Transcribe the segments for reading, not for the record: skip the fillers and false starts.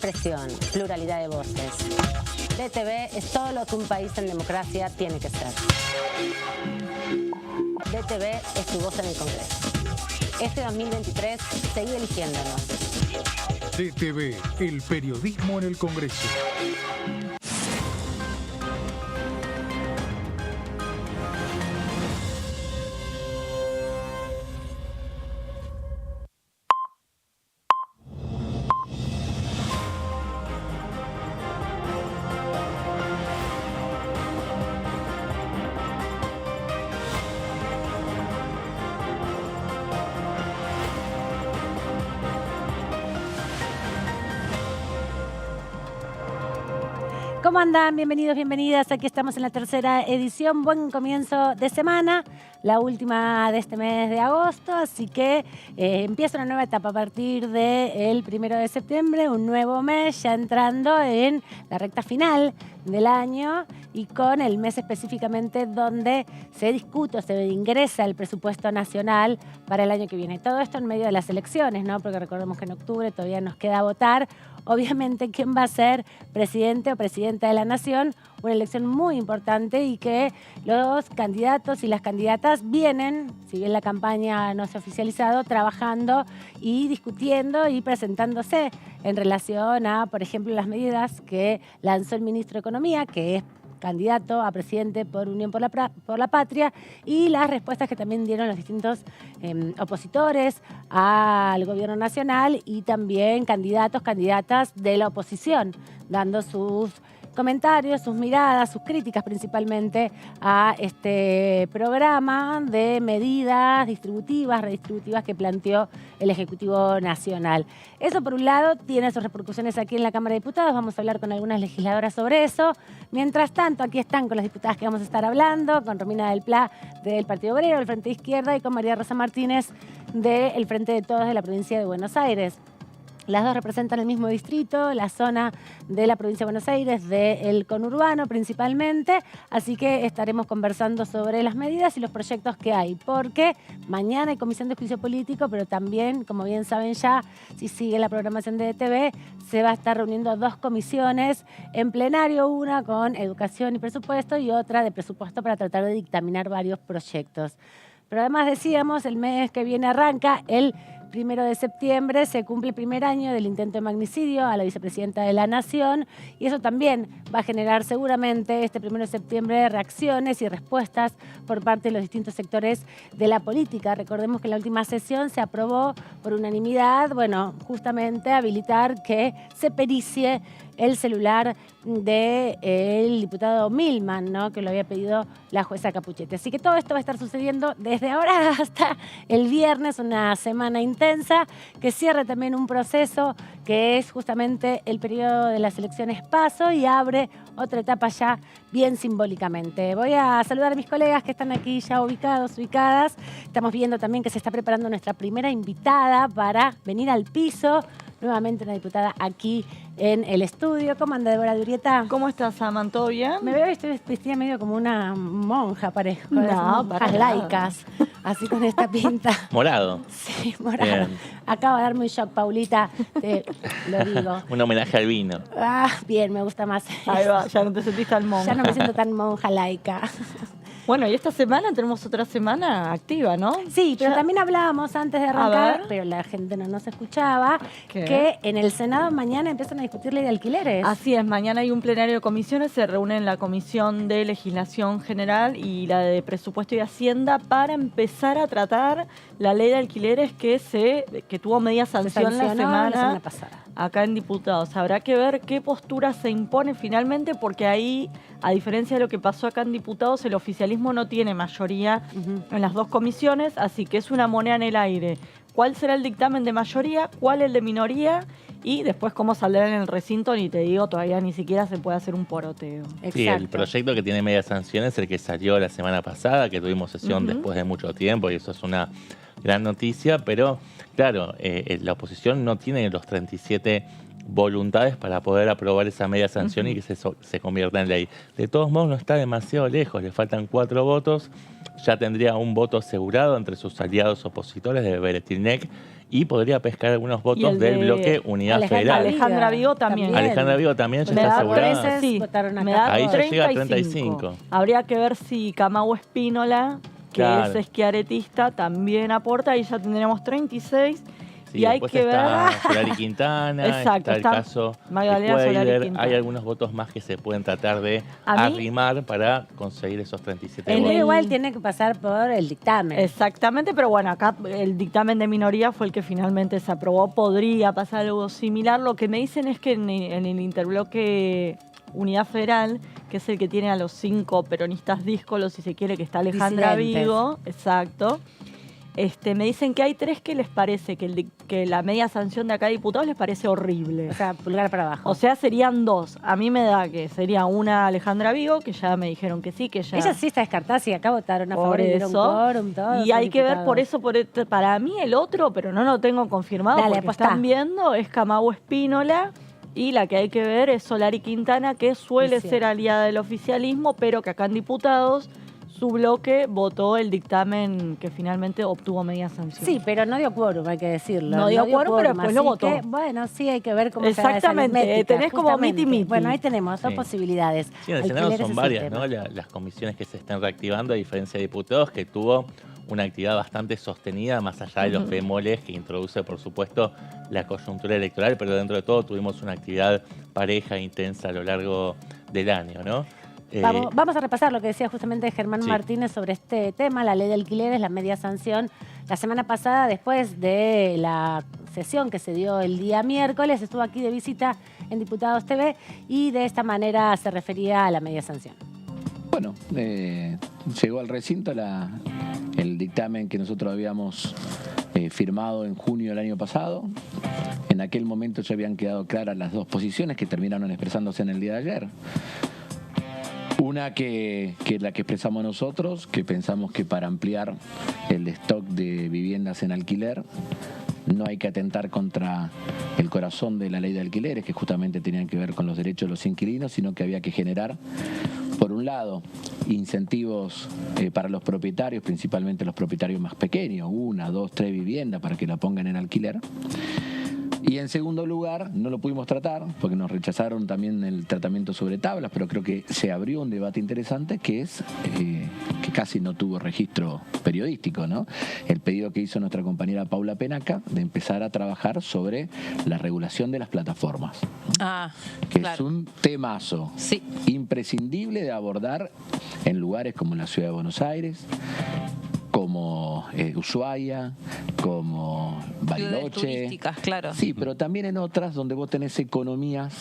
expresión, pluralidad de voces. DTV es todo lo que un país en democracia tiene que ser. DTV es tu voz en el Congreso. Este 2023, seguí eligiéndonos. DTV, el periodismo en el Congreso. ¿Cómo andan? Bienvenidos, bienvenidas. Aquí estamos en la tercera edición. Buen comienzo de semana, la última de este mes de agosto, así que empieza una nueva etapa a partir del 1 de septiembre, un nuevo mes, ya entrando en la recta final del año y con el mes específicamente donde se discute, se ingresa el presupuesto nacional para el año que viene. Todo esto en medio de las elecciones, ¿no? Porque recordemos que en octubre todavía nos queda votar. Obviamente, quién va a ser presidente o presidenta de la nación, una elección muy importante y que los candidatos y las candidatas vienen, si bien la campaña no se ha oficializado, trabajando y discutiendo y presentándose en relación a, por ejemplo, las medidas que lanzó el ministro de Economía, que es candidato a presidente por Unión por la Patria, y las respuestas que también dieron los distintos opositores al gobierno nacional y también candidatos, candidatas de la oposición, dando sus comentarios, sus miradas, sus críticas principalmente a este programa de medidas distributivas, redistributivas que planteó el Ejecutivo Nacional. Eso por un lado tiene sus repercusiones aquí en la Cámara de Diputados, vamos a hablar con algunas legisladoras sobre eso. Mientras tanto, aquí están con las diputadas que vamos a estar hablando, con Romina del Pla del Partido Obrero, del Frente de Izquierda, y con María Rosa Martínez del Frente de Todos de la provincia de Buenos Aires. Las dos representan el mismo distrito, la zona de la provincia de Buenos Aires, del conurbano principalmente, así que estaremos conversando sobre las medidas y los proyectos que hay, porque mañana hay comisión de juicio político, pero también, como bien saben ya, si sigue la programación de DTV, se va a estar reuniendo dos comisiones en plenario, una con educación y presupuesto y otra de presupuesto para tratar de dictaminar varios proyectos. Pero además decíamos, el mes que viene arranca el 1 de septiembre, se cumple el primer año del intento de magnicidio a la vicepresidenta de la Nación y eso también va a generar seguramente este 1 de septiembre reacciones y respuestas por parte de los distintos sectores de la política. Recordemos que en la última sesión se aprobó por unanimidad, bueno, justamente habilitar que se pericie el celular del diputado Milman, ¿no? Que lo había pedido la jueza Capuchetti. Así que todo esto va a estar sucediendo desde ahora hasta el viernes, una semana intensa que cierra también un proceso que es justamente el periodo de las elecciones PASO y abre otra etapa ya bien simbólicamente. Voy a saludar a mis colegas que están aquí ya ubicadas. Estamos viendo también que se está preparando nuestra primera invitada para venir al piso. Nuevamente una diputada aquí en el estudio. ¿Cómo anda, Débora Durieta? ¿Cómo estás, Aman? ¿Todo bien? Me veo, estoy vestida medio como una monja, parezco. No, monjas laicas, así con esta pinta. Morado. Sí, morado. Bien. Acaba de darme un shock, Paulita, te lo digo. Un homenaje al vino. Ah, bien, me gusta más. Ahí va, ya no te sentís tan monja. Ya no me siento tan monja laica. Bueno, y esta semana tenemos otra semana activa, ¿no? Sí, pero Ya. también hablábamos antes de arrancar, pero la gente no nos escuchaba, ¿Qué? que en el Senado mañana empiezan a discutir ley de alquileres. Así es, mañana hay un plenario de comisiones, se reúnen la Comisión de Legislación General y la de Presupuesto y Hacienda para empezar a tratar la ley de alquileres que tuvo media sanción la semana pasada. acá en Diputados. Habrá que ver qué postura se impone finalmente, porque ahí, a diferencia de lo que pasó acá en Diputados, el oficialismo no tiene mayoría en las dos comisiones, así que es una moneda en el aire. ¿Cuál será el dictamen de mayoría? ¿Cuál el de minoría? Y después cómo saldrá en el recinto, ni te digo, todavía ni siquiera se puede hacer un poroteo. Sí, el proyecto que tiene media sanción es el que salió la semana pasada, que tuvimos sesión después de mucho tiempo, y eso es una gran noticia, pero claro, la oposición no tiene los 37 voluntades para poder aprobar esa media sanción y que se convierta en ley. De todos modos, no está demasiado lejos, le faltan 4 votos, ya tendría un voto asegurado entre sus aliados opositores de Beretilnec y podría pescar algunos votos del bloque Unidad Federal. Alejandra Vigo también. Alejandra Vigo también ya Me está da asegurada. Sí, votaron acá. me da Ahí ya 35. llega a 35. Habría que ver si Camagüe Espínola, que Claro. es esquiaretista, también aporta, y ya tendríamos 36. Sí, y hay después que está ver. Solari Quintana, Exacto, está el está caso Magdalena de Solari Cuellar. Quintana. Hay algunos votos más que se pueden tratar de A mí- arrimar para conseguir esos 37 En votos. Pero igual tiene que pasar por el dictamen. Exactamente, pero bueno, acá el dictamen de minoría fue el que finalmente se aprobó. Podría pasar algo similar. Lo que me dicen es que en el interbloque Unidad Federal, que es el que tiene a los 5 peronistas díscolos, si se quiere, que está Alejandra Disidentes. Vigo, exacto. Me dicen que hay 3 que les parece que la media sanción de acá de diputados les parece horrible. O sea, pulgar para abajo. O sea, serían 2. A mí me da que sería una Alejandra Vigo, que ya me dijeron que sí, que ya... Ella sí está descartada, sí, acá votaron a Por favor y dieron eso. quórum, todos Y hay los que ver diputados. por eso, para mí el otro, pero no lo tengo confirmado, Dale, porque apostá. están viendo, es Camagüe Espínola, y la que hay que ver es Solari Quintana, que suele Sí. ser aliada del oficialismo, pero que acá en diputados su bloque votó el dictamen que finalmente obtuvo media sanción. Sí, pero no dio quórum, hay que decirlo. No dio quórum, pero después así lo votó. que, bueno, sí, hay que ver cómo se da esa Exactamente, aritmética, tenés como justamente. miti-miti. Bueno, ahí tenemos dos Sí. posibilidades. Sí, en el Senado Alquileres son es varias, el ¿no? tema. Las comisiones que se están reactivando, a diferencia de diputados, que tuvo una actividad bastante sostenida, más allá de los bemoles que introduce, por supuesto, la coyuntura electoral, pero dentro de todo tuvimos una actividad pareja, intensa a lo largo del año, ¿no? Vamos a repasar lo que decía justamente Germán Sí. Martínez sobre este tema, la ley de alquileres, la media sanción. La semana pasada, después de la sesión que se dio el día miércoles, estuvo aquí de visita en Diputados TV y de esta manera se refería a la media sanción. Bueno, llegó al recinto el dictamen que nosotros habíamos firmado en junio del año pasado. En aquel momento ya habían quedado claras las 2 posiciones que terminaron expresándose en el día de ayer. Una que es la que expresamos nosotros, que pensamos que para ampliar el stock de viviendas en alquiler no hay que atentar contra el corazón de la ley de alquileres, que justamente tenían que ver con los derechos de los inquilinos, sino que había que generar, por un lado, incentivos para los propietarios, principalmente los propietarios más pequeños, 1, 2, 3 viviendas para que la pongan en alquiler. Y en segundo lugar, no lo pudimos tratar, porque nos rechazaron también el tratamiento sobre tablas, pero creo que se abrió un debate interesante, que es que casi no tuvo registro periodístico, ¿no? El pedido que hizo nuestra compañera Paula Penaca de empezar a trabajar sobre la regulación de las plataformas, que es un temazo imprescindible de abordar en lugares como la Ciudad de Buenos Aires, como Ushuaia, como Bariloche. Turísticas, claro. Sí, pero también en otras donde vos tenés economías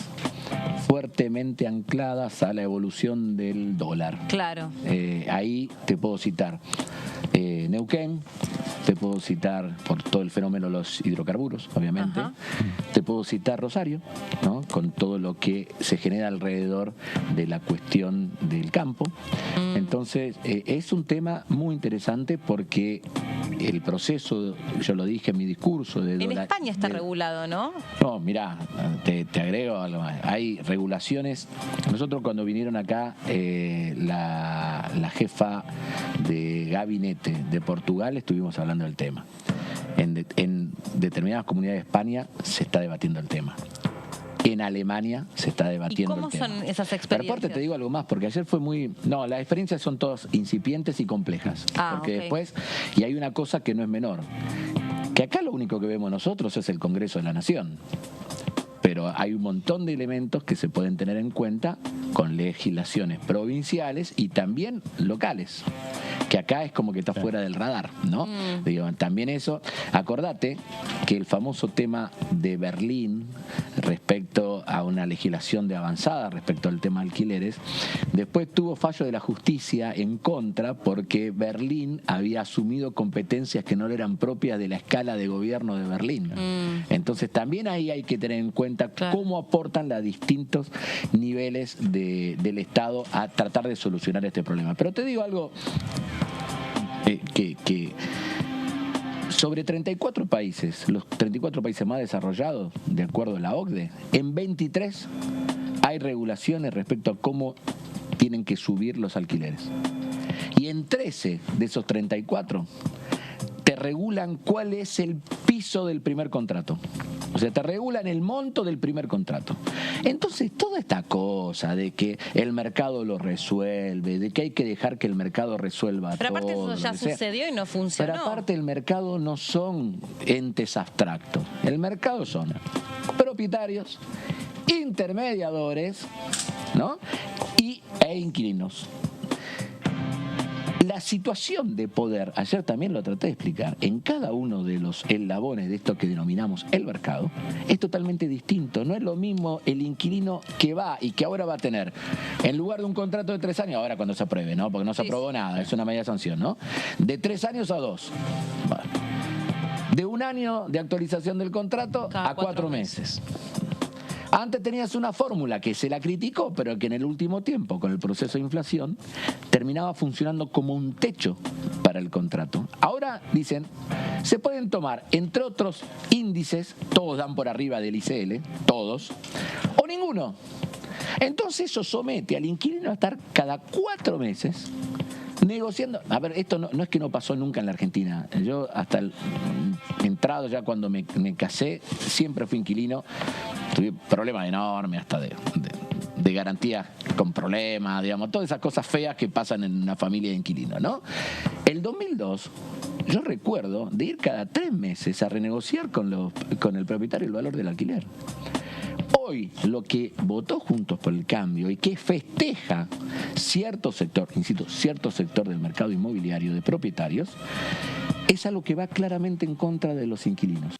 fuertemente ancladas a la evolución del dólar. Claro. Ahí te puedo citar Neuquén, te puedo citar por todo el fenómeno de los hidrocarburos, obviamente. Ajá. Te puedo citar Rosario, ¿no? Con todo lo que se genera alrededor de la cuestión del campo. Entonces, es un tema muy interesante porque el proceso, yo lo dije en mi discurso, En España está regulado, ¿no? No, mirá, te agrego algo más. Hay regulaciones. Nosotros cuando vinieron acá, la jefa de gabinete de Portugal, estuvimos hablando del tema. En determinadas comunidades de España se está debatiendo el tema. En Alemania se está debatiendo ¿Y cómo el tema. son esas Pero experiencias? aparte te digo algo más, porque ayer fue muy... No, las experiencias son todas incipientes y complejas. Porque ok. después... Y hay una cosa que no es menor. Que acá lo único que vemos nosotros es el Congreso de la Nación. Pero hay un montón de elementos que se pueden tener en cuenta con legislaciones provinciales y también locales, que acá es como que está fuera del radar, ¿no? Digo, también eso, acordate que el famoso tema de Berlín respecto a una legislación de avanzada respecto al tema de alquileres, después tuvo fallo de la justicia en contra porque Berlín había asumido competencias que no le eran propias de la escala de gobierno de Berlín. Entonces también ahí hay que tener en cuenta Claro. cómo aportan los distintos niveles del Estado a tratar de solucionar este problema. Pero te digo algo que sobre 34 países, los 34 países más desarrollados, de acuerdo a la OCDE, en 23 hay regulaciones respecto a cómo tienen que subir los alquileres. Y en 13 de esos 34 te regulan cuál es el piso del primer contrato. O sea, te regulan el monto del primer contrato. Entonces, toda esta cosa de que el mercado lo resuelve, de que hay que dejar que el mercado resuelva Pero todo. aparte eso ya sucedió y no funcionó. Pero aparte el mercado no son entes abstractos. El mercado son propietarios, intermediadores, ¿no? e inquilinos. La situación de poder, ayer también lo traté de explicar, en cada uno de los eslabones de esto que denominamos el mercado, es totalmente distinto. No es lo mismo el inquilino que va y que ahora va a tener, en lugar de un contrato de 3 años, ahora cuando se apruebe, ¿no? Porque no se aprobó nada, es una medida sanción, ¿no? De 3 años a 2. Bueno. De 1 año de actualización del contrato a 4 meses. Antes tenías una fórmula que se la criticó, pero que en el último tiempo, con el proceso de inflación, terminaba funcionando como un techo para el contrato. Ahora dicen, se pueden tomar, entre otros índices, todos dan por arriba del ICL, todos, o ninguno. Entonces eso somete al inquilino a estar cada 4 meses negociando. A ver, esto no es que no pasó nunca en la Argentina. Yo hasta entrado ya cuando me casé, siempre fui inquilino. Tuve problemas enormes hasta de garantía con problemas, digamos, todas esas cosas feas que pasan en una familia de inquilinos, ¿no? El 2002, yo recuerdo de ir cada 3 meses a renegociar con el propietario el valor del alquiler. Hoy, lo que votó Juntos por el Cambio y que festeja cierto sector, insisto, cierto sector del mercado inmobiliario de propietarios, es algo que va claramente en contra de los inquilinos.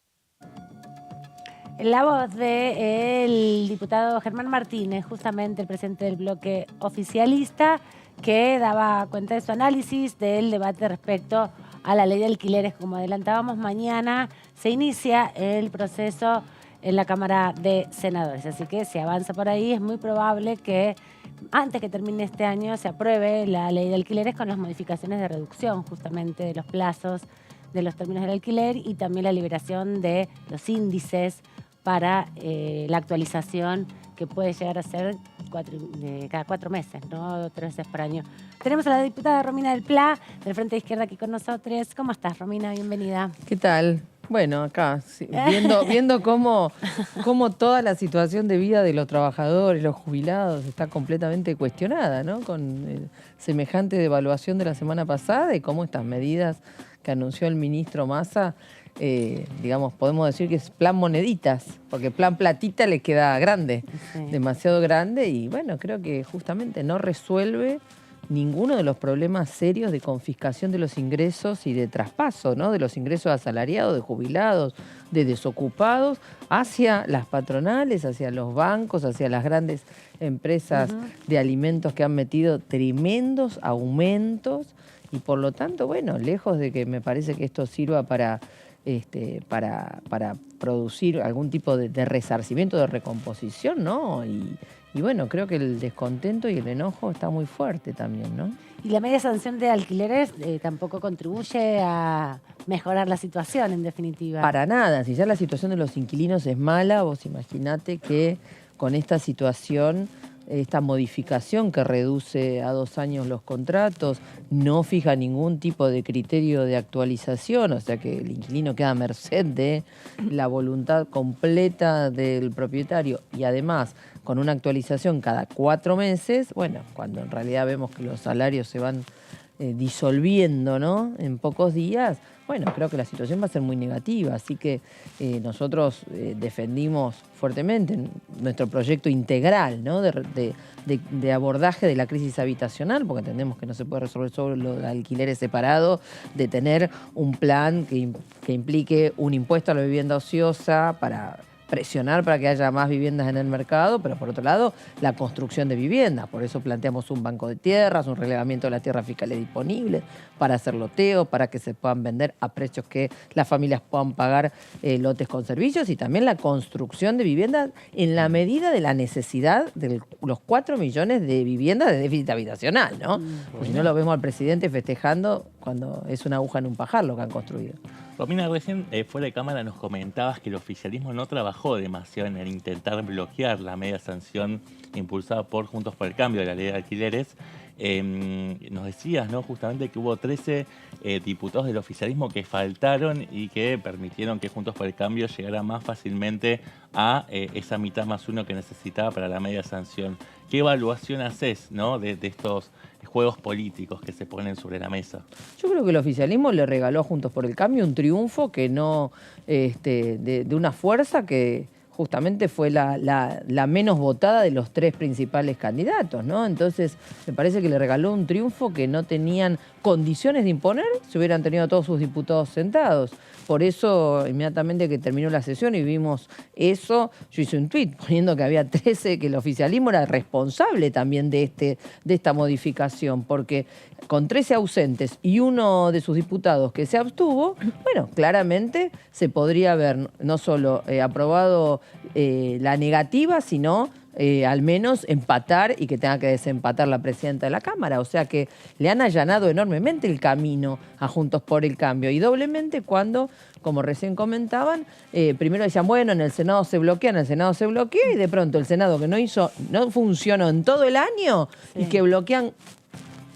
La voz del diputado Germán Martínez, justamente el presidente del bloque oficialista, que daba cuenta de su análisis del debate respecto a la ley de alquileres. Como adelantábamos, mañana se inicia el proceso en la Cámara de Senadores. Así que si avanza por ahí, es muy probable que antes que termine este año se apruebe la ley de alquileres con las modificaciones de reducción justamente de los plazos de los términos del alquiler y también la liberación de los índices para la actualización que puede llegar a ser cada 4 meses, ¿no? 3 veces por año. Tenemos a la diputada Romina del Pla, del Frente de Izquierda, aquí con nosotros. ¿Cómo estás, Romina? Bienvenida. ¿Qué tal? Bueno, acá, sí, viendo cómo toda la situación de vida de los trabajadores, los jubilados, está completamente cuestionada, ¿no? Con semejante devaluación de la semana pasada y cómo estas medidas que anunció el ministro Massa, digamos, podemos decir que es plan moneditas, porque plan platita le queda grande, sí, demasiado grande, y bueno, creo que justamente no resuelve ninguno de los problemas serios de confiscación de los ingresos y de traspaso, ¿no? De los ingresos asalariados, de jubilados, de desocupados, hacia las patronales, hacia los bancos, hacia las grandes empresas de alimentos que han metido tremendos aumentos, y por lo tanto, bueno, lejos de que me parece que esto sirva para producir algún tipo de resarcimiento, de recomposición, ¿no? Y bueno, creo que el descontento y el enojo está muy fuerte también, ¿no? Y la media sanción de alquileres tampoco contribuye a mejorar la situación, en definitiva. Para nada. Si ya la situación de los inquilinos es mala, vos imaginate que con esta situación, esta modificación que reduce a 2 años los contratos, no fija ningún tipo de criterio de actualización, o sea que el inquilino queda a merced de la voluntad completa del propietario, y además con una actualización cada 4 meses, bueno, cuando en realidad vemos que los salarios se van disolviendo, ¿no? En pocos días, bueno, creo que la situación va a ser muy negativa, así que nosotros defendimos fuertemente nuestro proyecto integral, ¿no? de abordaje de la crisis habitacional, porque entendemos que no se puede resolver solo los alquileres separados, de tener un plan que implique un impuesto a la vivienda ociosa para presionar para que haya más viviendas en el mercado, pero por otro lado, la construcción de viviendas. Por eso planteamos un banco de tierras, un relevamiento de las tierras fiscales disponibles para hacer loteo, para que se puedan vender a precios que las familias puedan pagar lotes con servicios, y también la construcción de viviendas en la medida de la necesidad de los 4 millones de viviendas de déficit habitacional, ¿no? Porque si no lo vemos al presidente festejando cuando es una aguja en un pajar lo que han construido. Romina, recién fuera de cámara nos comentabas que el oficialismo no trabajó demasiado en el intentar bloquear la media sanción impulsada por Juntos por el Cambio de la ley de alquileres. Nos decías, ¿no?, justamente que hubo 13 diputados del oficialismo que faltaron y que permitieron que Juntos por el Cambio llegara más fácilmente a esa mitad más uno que necesitaba para la media sanción. ¿Qué evaluación haces, ¿no?, de estos juegos políticos que se ponen sobre la mesa? Yo creo que el oficialismo le regaló a Juntos por el Cambio un triunfo que no, de una fuerza que justamente fue la menos votada de los 3 principales candidatos, ¿no? Entonces, me parece que le regaló un triunfo que no tenían condiciones de imponer si hubieran tenido a todos sus diputados sentados. Por eso, inmediatamente que terminó la sesión y vimos eso, yo hice un tuit poniendo que había 13, que el oficialismo era responsable también de esta modificación, porque con 13 ausentes y uno de sus diputados que se abstuvo, bueno, claramente se podría haber no solo aprobado la negativa, sino al menos empatar y que tenga que desempatar la presidenta de la Cámara. O sea que le han allanado enormemente el camino a Juntos por el Cambio. Y doblemente cuando, como recién comentaban, primero decían, bueno, en el Senado se bloquea, y de pronto el Senado que no funcionó en todo el año y que bloquean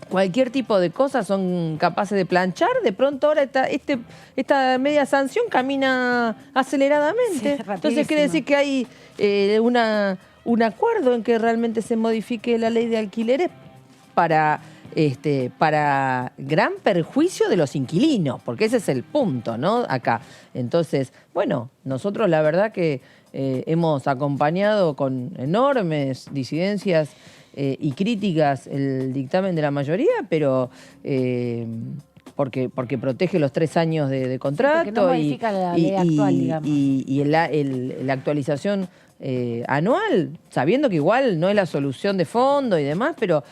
cualquier tipo de cosas, son capaces de planchar, de pronto ahora esta media sanción camina aceleradamente. Sí, entonces quiere decir que hay un acuerdo en que realmente se modifique la ley de alquileres para gran perjuicio de los inquilinos, porque ese es el punto, ¿no? Acá. Entonces, bueno, nosotros la verdad que hemos acompañado con enormes disidencias y críticas el dictamen de la mayoría, pero porque protege los 3 años de contrato, porque no modifica la ley actual, digamos. y la actualización anual, sabiendo que igual no es la solución de fondo y demás, pero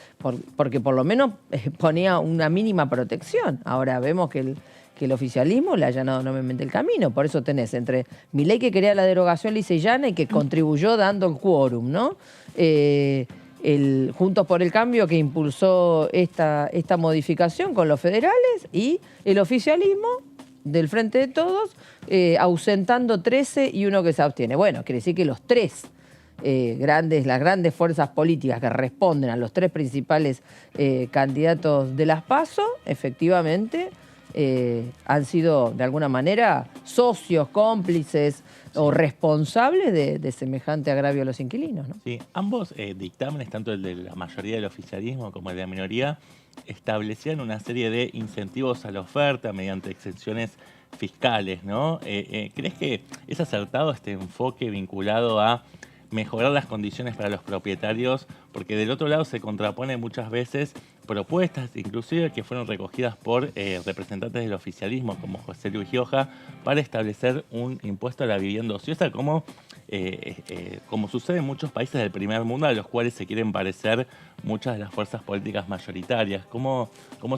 porque por lo menos ponía una mínima protección. Ahora vemos que el oficialismo le ha allanado enormemente el camino. Por eso tenés entre Milei, que quería la derogación lisa y llana y que contribuyó dando el quórum, ¿no? El Juntos por el Cambio, que impulsó esta modificación con los federales, y el oficialismo del Frente de Todos, ausentando 13 y uno que se abstiene. Bueno, quiere decir que los 3 las grandes fuerzas políticas que responden a los 3 principales candidatos de las PASO, efectivamente han sido de alguna manera socios, cómplices o responsables de semejante agravio a los inquilinos, ¿no? Sí, ambos dictámenes, tanto el de la mayoría del oficialismo como el de la minoría, establecían una serie de incentivos a la oferta mediante exenciones fiscales, ¿no? ¿Crees que es acertado este enfoque vinculado a mejorar las condiciones para los propietarios? Porque del otro lado se contrapone muchas veces propuestas, inclusive que fueron recogidas por representantes del oficialismo, como José Luis Gioja, para establecer un impuesto a la vivienda ociosa, como sucede en muchos países del primer mundo, a los cuales se quieren parecer muchas de las fuerzas políticas mayoritarias. ¿Cómo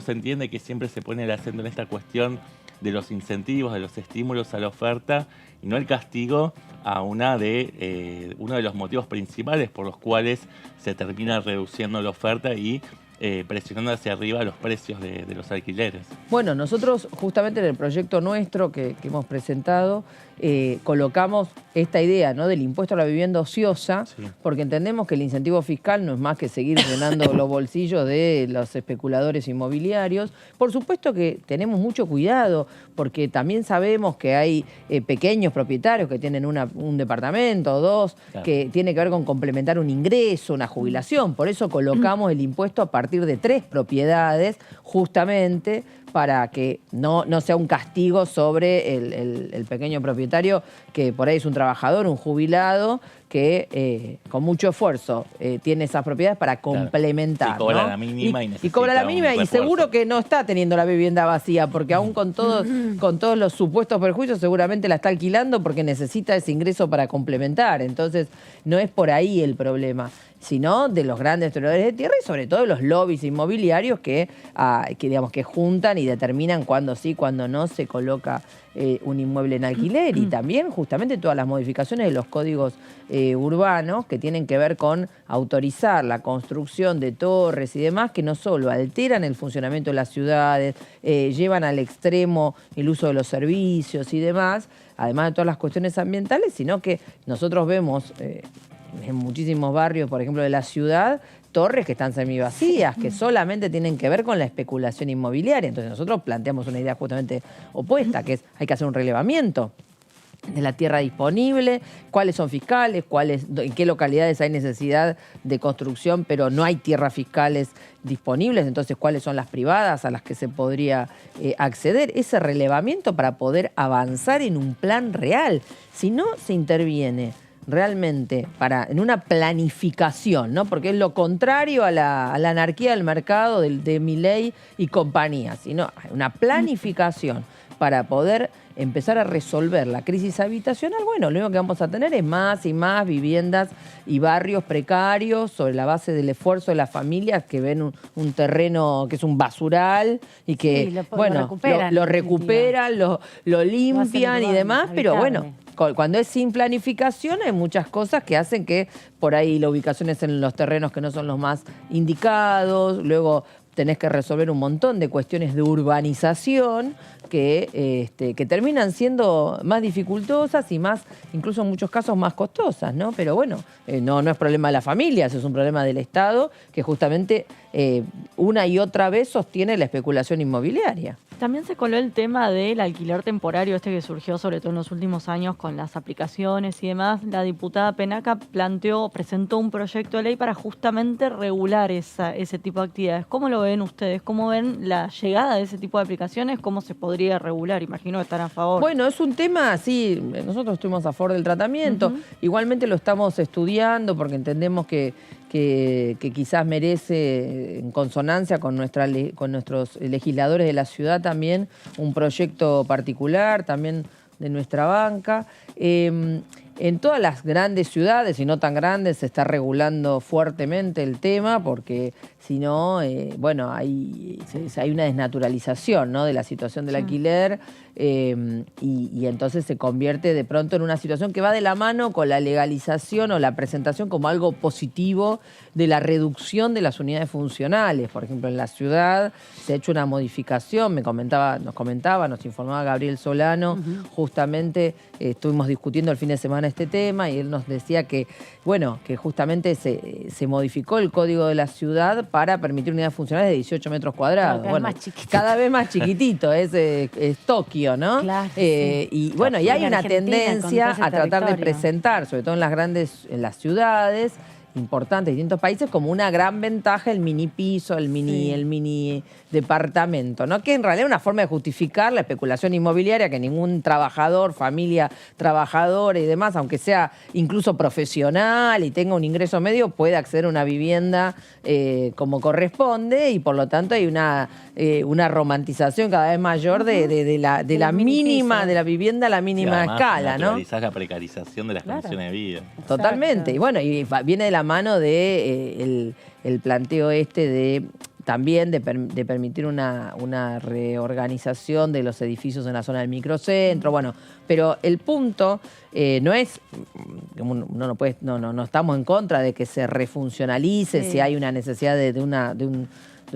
se entiende que siempre se pone el acento en esta cuestión de los incentivos, de los estímulos a la oferta, y no el castigo a uno de los motivos principales por los cuales se termina reduciendo la oferta y presionando hacia arriba los precios de los alquileres? Bueno, nosotros justamente en el proyecto nuestro que hemos presentado colocamos esta idea, ¿no?, del impuesto a la vivienda ociosa, sí, porque entendemos que el incentivo fiscal no es más que seguir llenando los bolsillos de los especuladores inmobiliarios. Por supuesto que tenemos mucho cuidado, porque también sabemos que hay pequeños propietarios que tienen un departamento o 2, claro, que tiene que ver con complementar un ingreso, una jubilación. Por eso colocamos el impuesto a partir de 3 propiedades, justamente para que no sea un castigo sobre el pequeño propietario, que por ahí es un trabajador, un jubilado, que con mucho esfuerzo tiene esas propiedades para complementar. Y cobra, ¿no?, la mínima y cobra la mínima, y seguro que no está teniendo la vivienda vacía, porque aún con todos los supuestos perjuicios seguramente la está alquilando porque necesita ese ingreso para complementar. Entonces no es por ahí el problema, sino de los grandes tenedores de tierra y sobre todo de los lobbies inmobiliarios que juntan y determinan cuándo sí, cuándo no se coloca un inmueble en alquiler. Y también justamente todas las modificaciones de los códigos urbanos que tienen que ver con autorizar la construcción de torres y demás que no solo alteran el funcionamiento de las ciudades, llevan al extremo el uso de los servicios y demás, además de todas las cuestiones ambientales, sino que nosotros vemos en muchísimos barrios, por ejemplo, de la ciudad, torres que están semivacías, que solamente tienen que ver con la especulación inmobiliaria. Entonces nosotros planteamos una idea justamente opuesta, que es hay que hacer un relevamiento de la tierra disponible, cuáles son fiscales, en qué localidades hay necesidad de construcción, pero no hay tierras fiscales disponibles, entonces cuáles son las privadas a las que se podría acceder. Ese relevamiento para poder avanzar en un plan real. Si no se interviene realmente en una planificación, ¿no? Porque es lo contrario a la anarquía del mercado de Milei y compañía, sino una planificación para poder empezar a resolver la crisis habitacional. Bueno, lo único que vamos a tener es más y más viviendas y barrios precarios sobre la base del esfuerzo de las familias que ven un terreno que es un basural y que, lo recuperan, lo limpian y demás, pero bueno, cuando es sin planificación hay muchas cosas que hacen que por ahí la ubicación es en los terrenos que no son los más indicados, luego tenés que resolver un montón de cuestiones de urbanización que terminan siendo más dificultosas y más, incluso en muchos casos, más costosas, ¿no? Pero bueno, no es problema de las familias, es un problema del Estado que justamente una y otra vez sostiene la especulación inmobiliaria. También se coló el tema del alquiler temporario, que surgió sobre todo en los últimos años con las aplicaciones y demás. La diputada Penaca presentó un proyecto de ley para justamente regular ese tipo de actividades. ¿Cómo lo ven ustedes? ¿Cómo ven la llegada de ese tipo de aplicaciones? ¿Cómo se podría regular? Imagino que están a favor. Bueno, es un tema, sí, nosotros estuvimos a favor del tratamiento. Igualmente lo estamos estudiando porque entendemos que quizás merece, en consonancia con nuestros legisladores de la ciudad también, un proyecto particular, también de nuestra banca. En todas las grandes ciudades, y no tan grandes, se está regulando fuertemente el tema porque si no, bueno, hay una desnaturalización, ¿no?, de la situación del alquiler y entonces se convierte de pronto en una situación que va de la mano con la legalización o la presentación como algo positivo de la reducción de las unidades funcionales. Por ejemplo, en la ciudad se ha hecho una modificación, nos informaba Gabriel Solano, justamente estuvimos discutiendo el fin de semana este tema y él nos decía que, bueno, que justamente se modificó el código de la ciudad para permitir unidades funcionales de 18 metros cuadrados. Cada vez más chiquitito, es Tokio, ¿no? Claro, y bueno, y hay una tendencia a tratar de presentar, sobre todo en las ciudades importantes de distintos países, como una gran ventaja el mini piso, el mini departamento, ¿no? Que en realidad es una forma de justificar la especulación inmobiliaria, que ningún trabajador, familia trabajadora y demás, aunque sea incluso profesional y tenga un ingreso medio, puede acceder a una vivienda como corresponde, y por lo tanto hay una romantización cada vez mayor de la mínima, de la vivienda a la mínima escala, ¿no? La precarización de las condiciones de vida. Totalmente. Y bueno, y viene de la mano de el planteo también de permitir una reorganización de los edificios en la zona del microcentro. Bueno, pero el punto no es, no estamos en contra de que se refuncionalice, si hay una necesidad de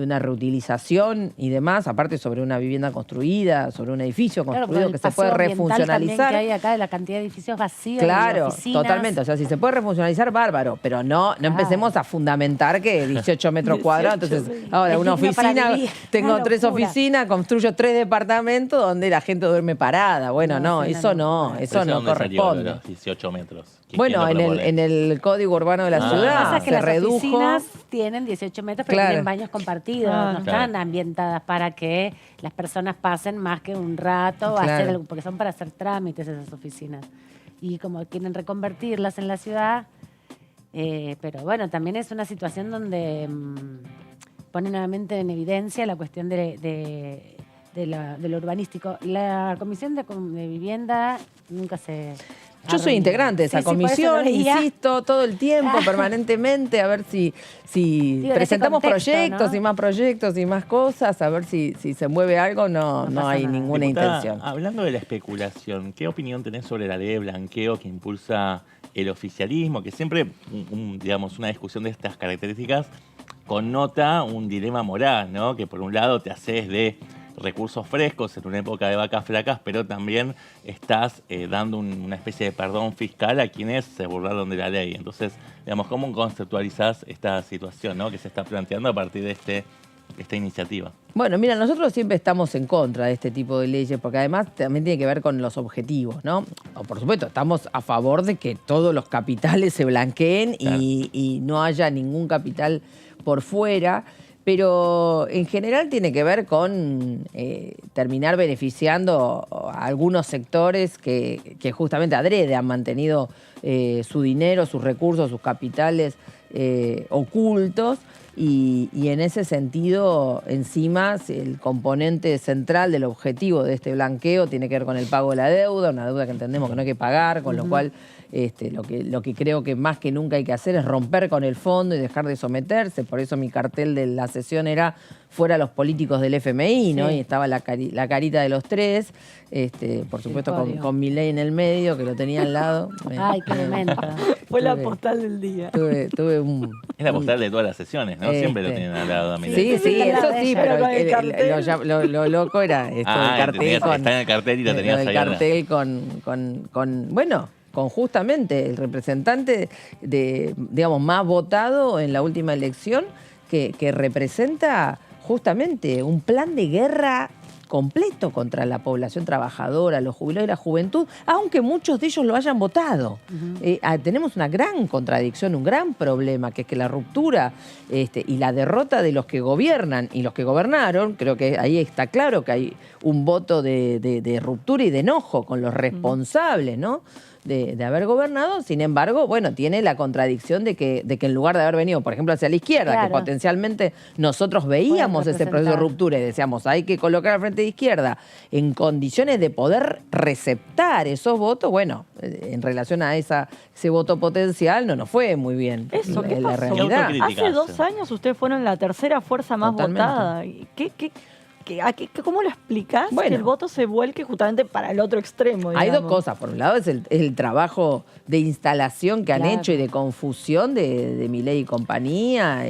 una reutilización y demás, aparte sobre una vivienda construida, sobre un edificio construido que se puede refuncionalizar. Que hay acá de la cantidad de edificios vacíos. Claro, totalmente. O sea, si se puede refuncionalizar, bárbaro, pero no empecemos a fundamentar que 18 metros cuadrados. Entonces, ahora una oficina, tengo 3 oficinas, construyo 3 departamentos donde la gente duerme parada. Bueno, eso no corresponde. Los 18 metros. Bueno, en el código urbano de la ciudad se redujo. Las oficinas tienen 18 metros, pero tienen baños compartidos. No están ambientadas para que las personas pasen más que un rato, hacer algo, porque son para hacer trámites esas oficinas. Y como quieren reconvertirlas en la ciudad, pero bueno, también es una situación donde pone nuevamente en evidencia la cuestión de lo urbanístico. La Comisión de Vivienda nunca se... Yo soy integrante de esa comisión, insisto, todo el tiempo, permanentemente, a ver si presentamos proyectos, ¿no? Y más proyectos y más cosas, a ver si se mueve algo, no hay ninguna intención. Hablando de la especulación, ¿qué opinión tenés sobre la ley de blanqueo que impulsa el oficialismo, que siempre, digamos, una discusión de estas características connota un dilema moral, ¿no? Que por un lado te haces de recursos frescos en una época de vacas flacas, pero también estás dando una especie de perdón fiscal a quienes se burlaron de la ley. Entonces, digamos, ¿cómo conceptualizás esta situación, ¿no? Que se está planteando a partir de esta iniciativa? Bueno, mira, nosotros siempre estamos en contra de este tipo de leyes, porque además también tiene que ver con los objetivos, ¿no? O, por supuesto, estamos a favor de que todos los capitales se blanqueen y no haya ningún capital por fuera, pero en general tiene que ver con terminar beneficiando a algunos sectores que justamente adrede han mantenido su dinero, sus recursos, sus capitales ocultos. Y en ese sentido, encima, el componente central del objetivo de este blanqueo tiene que ver con el pago de la deuda, una deuda que entendemos que no hay que pagar, con lo cual lo que creo que más que nunca hay que hacer es romper con el fondo y dejar de someterse. Por eso mi cartel de la sesión era fuera los políticos del FMI, ¿no? Y estaba la carita de los tres, por supuesto con Milei en el medio, que lo tenía al lado. Ay, qué momento. Fue la postal del día. Tuve un... Es la postal de todas las sesiones, ¿no? Siempre lo tienen al lado a Milei. Sí, eso sí, pero lo loco era esto del cartel. Está en el cartel y lo tenías ahí. El cartel con justamente el representante digamos, más votado en la última elección, que representa justamente un plan de guerra completo contra la población trabajadora, los jubilados y la juventud, aunque muchos de ellos lo hayan votado. Tenemos una gran contradicción, un gran problema, que es que la ruptura y la derrota de los que gobiernan y los que gobernaron, creo que ahí está claro que hay un voto de ruptura y de enojo con los responsables, ¿no?, de haber gobernado. Sin embargo, bueno, tiene la contradicción de que en lugar de haber venido, por ejemplo, hacia la izquierda, que potencialmente nosotros veíamos ese proceso de ruptura y decíamos, hay que colocar al frente de izquierda en condiciones de poder receptar esos votos, bueno, en relación a ese voto potencial no nos fue muy bien. Eso, ¿qué la pasó? realidad. Hace 2 años ustedes fueron la tercera fuerza más votada. ¿Cómo lo explicás que el voto se vuelque justamente para el otro extremo? Digamos? Hay dos cosas. Por un lado es el trabajo de instalación que han hecho y de confusión de Milei y compañía.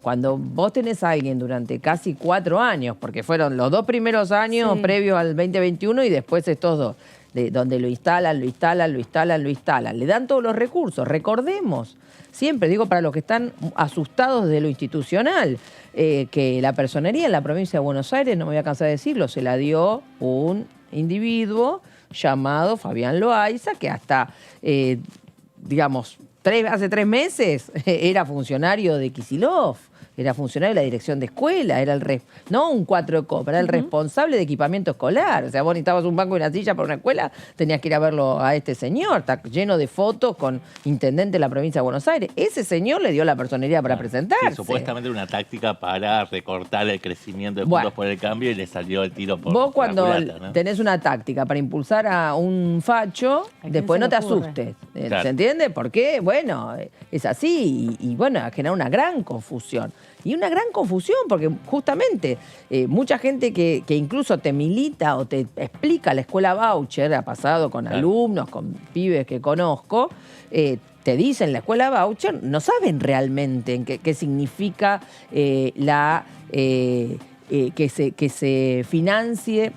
Cuando vos tenés a alguien durante casi 4 años, porque fueron los 2 primeros años previos al 2021 y después estos 2, donde lo instalan, le dan todos los recursos. Recordemos, siempre digo para los que están asustados de lo institucional, que la personería en la provincia de Buenos Aires, no me voy a cansar de decirlo, se la dio un individuo llamado Fabián Loaiza, que hasta, digamos, hace 3 meses era funcionario de Kicillof. Era funcionario de la dirección de escuela, era no un 4 de copa, era el responsable de equipamiento escolar. O sea, vos necesitabas un banco y una silla para una escuela, tenías que ir a verlo a este señor. Está lleno de fotos con intendente de la provincia de Buenos Aires. Ese señor le dio la personería para presentarse. Sí, supuestamente era una táctica para recortar el crecimiento de Juntos por el Cambio y le salió el tiro por vos cuando la culata, ¿no? tenés una táctica para impulsar a un facho, después no te asustes. ¿Se entiende? Porque, bueno, es así y bueno, genera una gran confusión. Y una gran confusión, porque justamente mucha gente que incluso te milita o te explica la escuela voucher, ha pasado con alumnos, con pibes que conozco, te dicen la escuela voucher, no saben realmente qué significa que se financie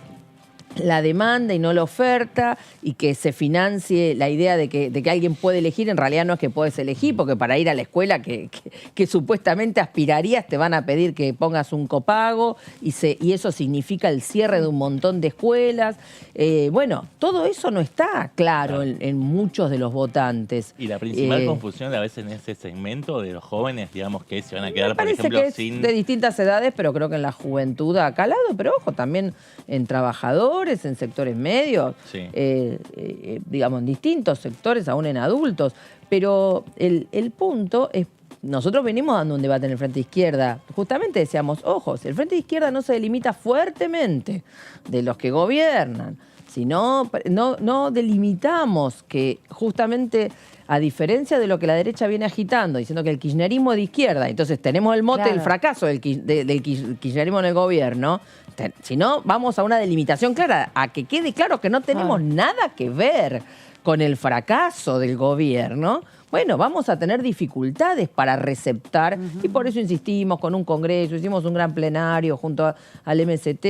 la demanda y no la oferta, y que se financie la idea de que alguien puede elegir. En realidad no es que puedes elegir, porque para ir a la escuela que supuestamente aspirarías te van a pedir que pongas un copago y eso significa el cierre de un montón de escuelas. Bueno, todo eso no está claro en muchos de los votantes. Y la principal confusión a veces en ese segmento de los jóvenes, digamos, que se van a quedar, por ejemplo, que es de distintas edades, pero creo que en la juventud ha calado, pero ojo, también en trabajadores, en sectores medios, digamos, en distintos sectores, aún en adultos. Pero el punto es, nosotros venimos dando un debate en el Frente de Izquierda. Justamente decíamos, ojo, si el Frente de Izquierda no se delimita fuertemente de los que gobiernan, si no delimitamos que justamente, a diferencia de lo que la derecha viene agitando, diciendo que el kirchnerismo es de izquierda, entonces tenemos el mote del fracaso del kirchnerismo en el gobierno. Si no, vamos a una delimitación clara, a que quede claro que no tenemos nada que ver con el fracaso del gobierno, bueno, vamos a tener dificultades para receptar y por eso insistimos con un congreso, hicimos un gran plenario junto al MST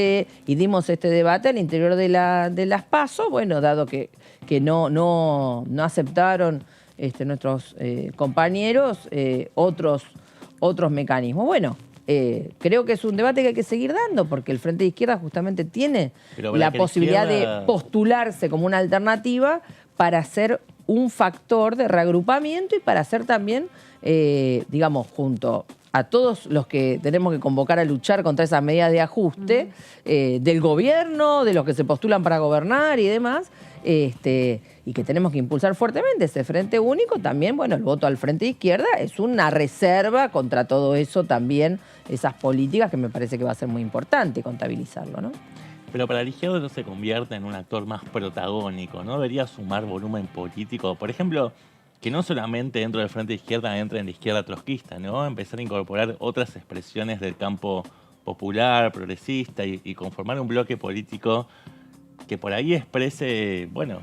y dimos este debate al interior de las PASO, bueno, dado que no aceptaron nuestros compañeros otros mecanismos. Bueno, creo que es un debate que hay que seguir dando porque el Frente de Izquierda justamente tiene la posibilidad de postularse como una alternativa para ser un factor de reagrupamiento y para ser también, digamos, junto a todos los que tenemos que convocar a luchar contra esas medidas de ajuste del gobierno, de los que se postulan para gobernar y demás, y que tenemos que impulsar fuertemente ese Frente Único, también, bueno, el voto al Frente de Izquierda es una reserva contra todo eso también, esas políticas que me parece que va a ser muy importante contabilizarlo, ¿no? Pero para la izquierda no se convierte en un actor más protagónico, ¿no? Debería sumar volumen político. Por ejemplo, que no solamente dentro del Frente de Izquierda entre en la izquierda trotskista, ¿no? Empezar a incorporar otras expresiones del campo popular, progresista y conformar un bloque político que por ahí exprese, bueno,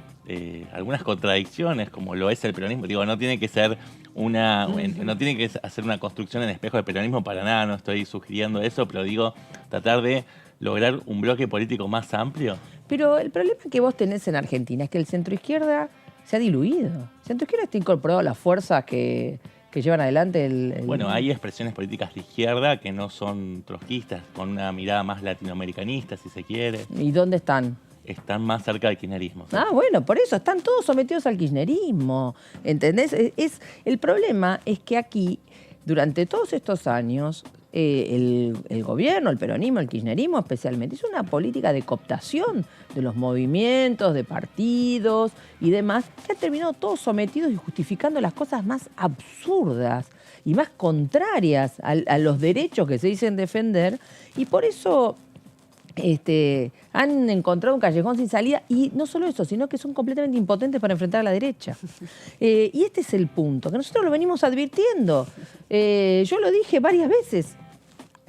algunas contradicciones, como lo es el peronismo. Digo, no tiene que ser no tiene que hacer una construcción en espejo del peronismo para nada, no estoy sugiriendo eso, pero digo, tratar de lograr un bloque político más amplio. Pero el problema que vos tenés en Argentina es que el centroizquierda se ha diluido. El centroizquierda está incorporado a las fuerzas que llevan adelante Bueno, hay expresiones políticas de izquierda que no son trotskistas, con una mirada más latinoamericanista, si se quiere. ¿Y dónde están? Están más cerca del kirchnerismo. ¿Sí? Ah, bueno, por eso, están todos sometidos al kirchnerismo, ¿entendés? El problema es que aquí, durante todos estos años, el gobierno, el peronismo, el kirchnerismo especialmente, hizo una política de cooptación de los movimientos, de partidos y demás, que han terminado todos sometidos y justificando las cosas más absurdas y más contrarias a los derechos que se dicen defender, y por eso han encontrado un callejón sin salida, y no solo eso, sino que son completamente impotentes para enfrentar a la derecha. Y este es el punto, que nosotros lo venimos advirtiendo. Yo lo dije varias veces,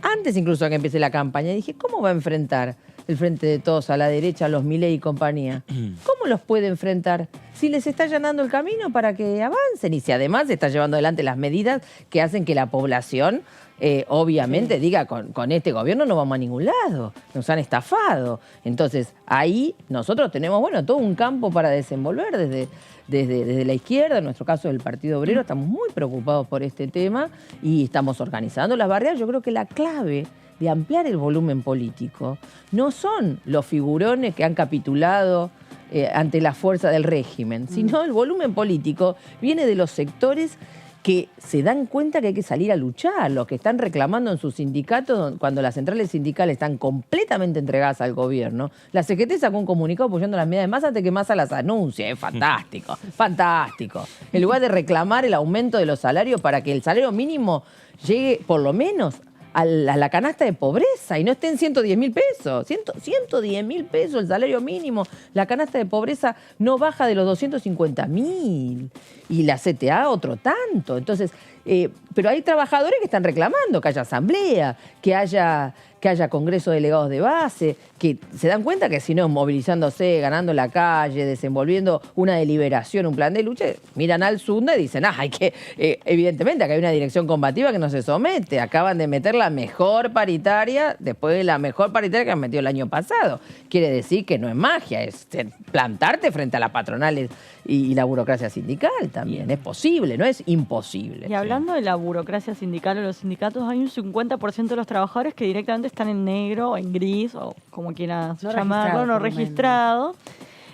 antes incluso de que empiece la campaña, dije, ¿cómo va a enfrentar el Frente de Todos a la derecha, a los Milei y compañía? ¿Cómo los puede enfrentar si les está allanando el camino para que avancen? Y si además está llevando adelante las medidas que hacen que la población obviamente diga, con este gobierno no vamos a ningún lado, nos han estafado. Entonces ahí nosotros tenemos, bueno, todo un campo para desenvolver desde la izquierda, en nuestro caso del Partido Obrero, estamos muy preocupados por este tema y estamos organizando las barreras. Yo creo que la clave de ampliar el volumen político no son los figurones que han capitulado ante la fuerza del régimen, sino el volumen político viene de los sectores que se dan cuenta que hay que salir a luchar, los que están reclamando en sus sindicatos, cuando las centrales sindicales están completamente entregadas al gobierno. La CGT sacó un comunicado apoyando las medidas de Massa antes que Massa las anuncie. Es fantástico, fantástico. En lugar de reclamar el aumento de los salarios para que el salario mínimo llegue por lo menos a la canasta de pobreza y no esté en 110.000 pesos. 110.000 pesos el salario mínimo. La canasta de pobreza no baja de los 250.000. Y la CTA otro tanto. Entonces, pero hay trabajadores que están reclamando que haya asamblea, que haya congreso de delegados de base, que se dan cuenta que si no, movilizándose, ganando la calle, desenvolviendo una deliberación, un plan de lucha, miran al Sunda y dicen, hay que, evidentemente, acá hay una dirección combativa que no se somete. Acaban de meter la mejor paritaria después de la mejor paritaria que han metido el año pasado. Quiere decir que no es magia, es plantarte frente a las patronales y la burocracia sindical también. Es posible, no es imposible. Y hablando de la burocracia sindical o los sindicatos, hay un 50% de los trabajadores que directamente están en negro o en gris, o como quieras llamarlo, no registrado.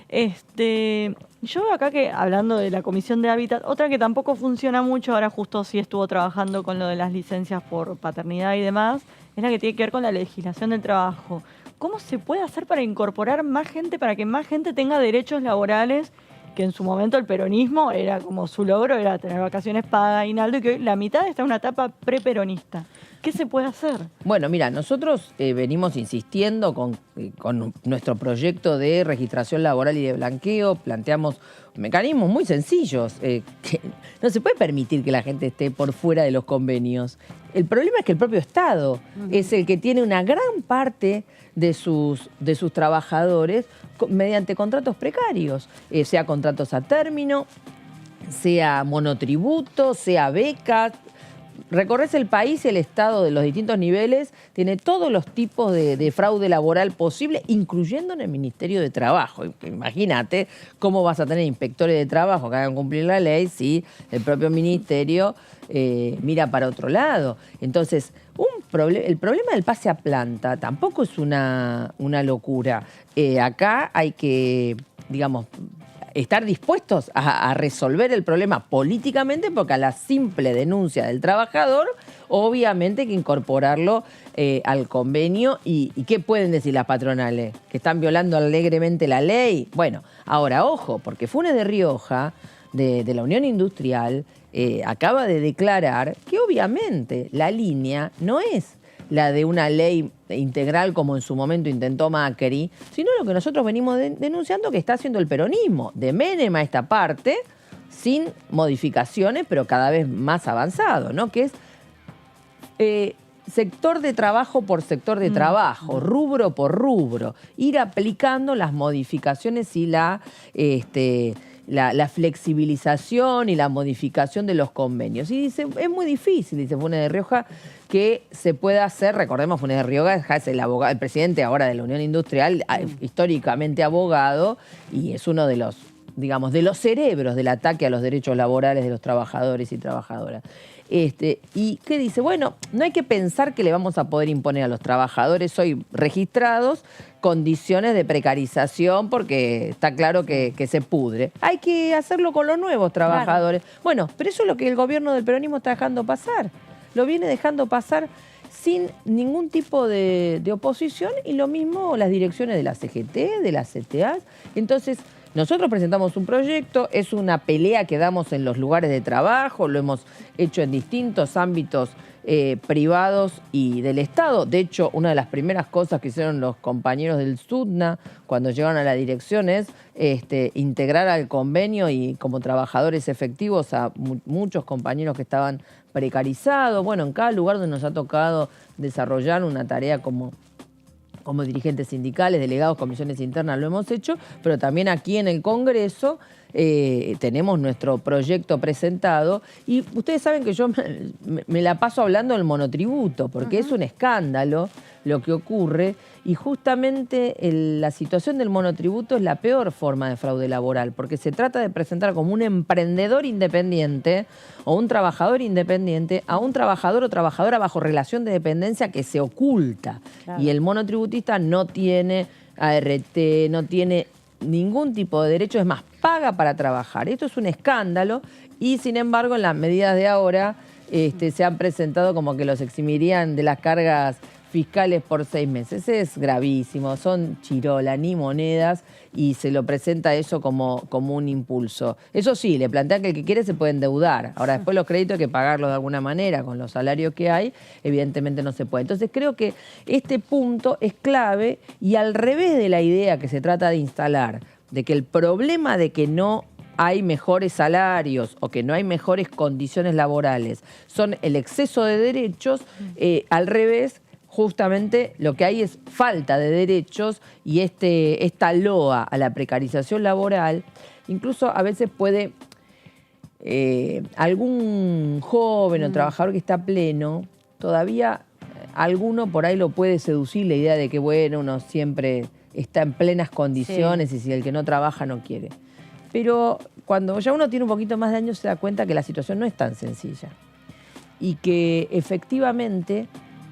Yo veo acá que, hablando de la Comisión de Hábitat, otra que tampoco funciona mucho, ahora justo sí estuvo trabajando con lo de las licencias por paternidad y demás, es la que tiene que ver con la legislación del trabajo. ¿Cómo se puede hacer para incorporar más gente, para que más gente tenga derechos laborales? Que en su momento el peronismo era como su logro, era tener vacaciones pagas, aguinaldo, y que hoy la mitad está en una etapa preperonista. ¿Qué se puede hacer? Bueno, mira, nosotros venimos insistiendo con nuestro proyecto de registración laboral y de blanqueo, planteamos mecanismos muy sencillos, que no se puede permitir que la gente esté por fuera de los convenios. El problema es que el propio Estado es el que tiene una gran parte de sus trabajadores mediante contratos precarios, sea contratos a término, sea monotributo, sea becas. Recorres el país y el Estado de los distintos niveles tiene todos los tipos de fraude laboral posible, incluyendo en el Ministerio de Trabajo. Imagínate cómo vas a tener inspectores de trabajo que hagan cumplir la ley si el propio ministerio mira para otro lado. Entonces, el problema del pase a planta tampoco es una locura. Acá hay que, digamos, estar dispuestos a resolver el problema políticamente, porque a la simple denuncia del trabajador, obviamente hay que incorporarlo al convenio. ¿Y qué pueden decir las patronales? ¿Que están violando alegremente la ley? Bueno, ahora, ojo, porque Funes de Rioja, de la Unión Industrial, acaba de declarar que obviamente la línea no es la de una ley integral como en su momento intentó Macri, sino lo que nosotros venimos denunciando que está haciendo el peronismo, de Menem a esta parte, sin modificaciones, pero cada vez más avanzado, ¿no? Que es sector de trabajo por sector de trabajo, rubro por rubro, ir aplicando las modificaciones y la flexibilización y la modificación de los convenios. Y dice, es muy difícil, dice Funes de Rioja, que se pueda hacer. Recordemos, Funes de Rioja es el presidente ahora de la Unión Industrial, históricamente abogado, y es uno de los, digamos, de los cerebros del ataque a los derechos laborales de los trabajadores y trabajadoras. ¿Y qué dice? Bueno, no hay que pensar que le vamos a poder imponer a los trabajadores hoy registrados condiciones de precarización, porque está claro que se pudre. Hay que hacerlo con los nuevos trabajadores. Claro. Bueno, pero eso es lo que el gobierno del peronismo está dejando pasar. Lo viene dejando pasar sin ningún tipo de oposición, y lo mismo las direcciones de la CGT, de la CTA. Entonces, nosotros presentamos un proyecto, es una pelea que damos en los lugares de trabajo, lo hemos hecho en distintos ámbitos privados y del Estado. De hecho, una de las primeras cosas que hicieron los compañeros del SUTNA cuando llegaron a la dirección es integrar al convenio y como trabajadores efectivos a muchos compañeros que estaban precarizados. Bueno, en cada lugar donde nos ha tocado desarrollar una tarea como dirigentes sindicales, delegados, comisiones internas, lo hemos hecho, pero también aquí en el Congreso tenemos nuestro proyecto presentado, y ustedes saben que yo me la paso hablando del monotributo, porque es un escándalo lo que ocurre, y justamente la situación del monotributo es la peor forma de fraude laboral, porque se trata de presentar como un emprendedor independiente o un trabajador independiente a un trabajador o trabajadora bajo relación de dependencia que se oculta. Claro. Y el monotributista no tiene ART, no tiene ningún tipo de derecho, es más, paga para trabajar. Esto es un escándalo, y sin embargo en las medidas de ahora se han presentado como que los eximirían de las cargas fiscales por 6 meses. Es gravísimo, son chirola, ni monedas, y se lo presenta eso como un impulso. Eso sí, le plantean que el que quiere se puede endeudar. Ahora, después los créditos hay que pagarlos de alguna manera, con los salarios que hay, evidentemente no se puede. Entonces creo que este punto es clave, y al revés de la idea que se trata de instalar, de que el problema de que no hay mejores salarios o que no hay mejores condiciones laborales son el exceso de derechos, al revés, justamente lo que hay es falta de derechos, y esta loa a la precarización laboral incluso a veces puede algún joven o trabajador que está pleno, todavía alguno por ahí lo puede seducir la idea de que bueno, uno siempre está en plenas condiciones, y si el que no trabaja no quiere. Pero cuando ya uno tiene un poquito más de años se da cuenta que la situación no es tan sencilla, y que efectivamente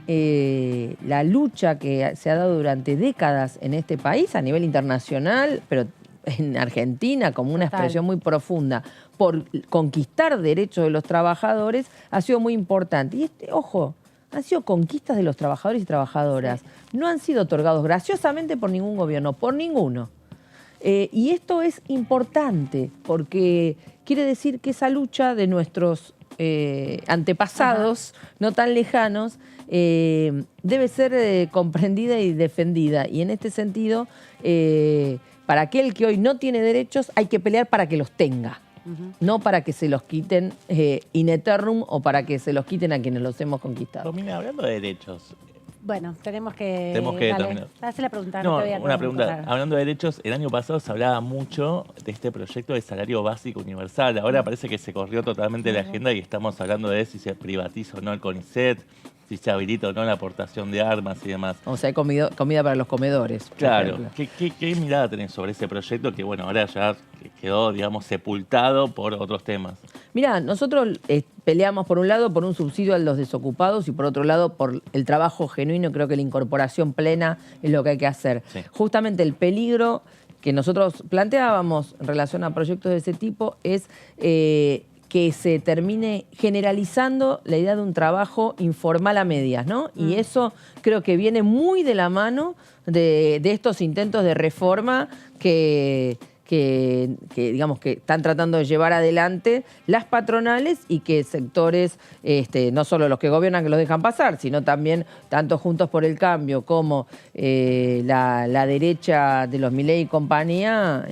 la lucha que se ha dado durante décadas en este país, a nivel internacional, pero en Argentina como una expresión muy profunda, por conquistar derechos de los trabajadores, ha sido muy importante. Y ojo, han sido conquistas de los trabajadores y trabajadoras. No han sido otorgados graciosamente por ningún gobierno, por ninguno. Y esto es importante, porque quiere decir que esa lucha de nuestros antepasados, no tan lejanos, debe ser comprendida y defendida. Y en este sentido, para aquel que hoy no tiene derechos, hay que pelear para que los tenga. no para que se los quiten in eternum o para que se los quiten a quienes los hemos conquistado. Romina, hablando de derechos. Bueno, tenemos que Dale, terminar. Haz la pregunta. No, te voy a una pregunta. preguntar. Hablando de derechos, el año pasado se hablaba mucho de este proyecto de salario básico universal. Ahora parece que se corrió totalmente la agenda y estamos hablando de si se privatiza o no el CONICET, si se habilita o no la aportación de armas y demás. O sea, hay comida para los comedores. Claro. ¿Qué mirada tenés sobre ese proyecto que, bueno, ahora ya quedó, digamos, sepultado por otros temas? Mirá, nosotros peleamos por un lado por un subsidio a los desocupados y por otro lado por el trabajo genuino. Creo que la incorporación plena es lo que hay que hacer. Sí. Justamente el peligro que nosotros planteábamos en relación a proyectos de ese tipo es que se termine generalizando la idea de un trabajo informal a medias, ¿no? Y eso creo que viene muy de la mano de estos intentos de reforma que digamos que están tratando de llevar adelante las patronales y que sectores, no solo los que gobiernan que los dejan pasar, sino también tanto Juntos por el Cambio como la derecha de los Milei y compañía,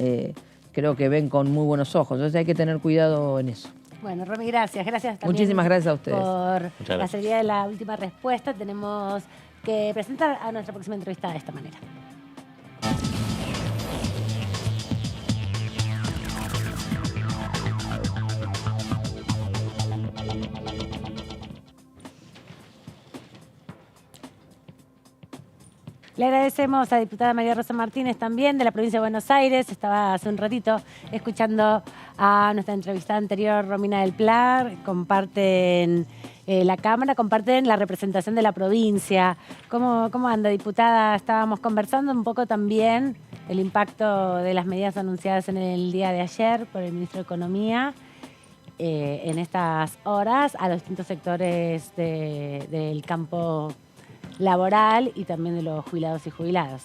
creo que ven con muy buenos ojos. Entonces hay que tener cuidado en eso. Bueno, Romy, gracias. Gracias también. Muchísimas gracias a ustedes. Por la seriedad de la última respuesta. Tenemos que presentar a nuestra próxima entrevista de esta manera. Le agradecemos a la diputada María Rosa Martínez también de la provincia de Buenos Aires. Estaba hace un ratito escuchando a nuestra entrevistada anterior, Romina del Plar. Comparten la Cámara, comparten la representación de la provincia. ¿Cómo anda, diputada? Estábamos conversando un poco también el impacto de las medidas anunciadas en el día de ayer por el ministro de Economía en estas horas a los distintos sectores del campo laboral y también de los jubilados y jubiladas.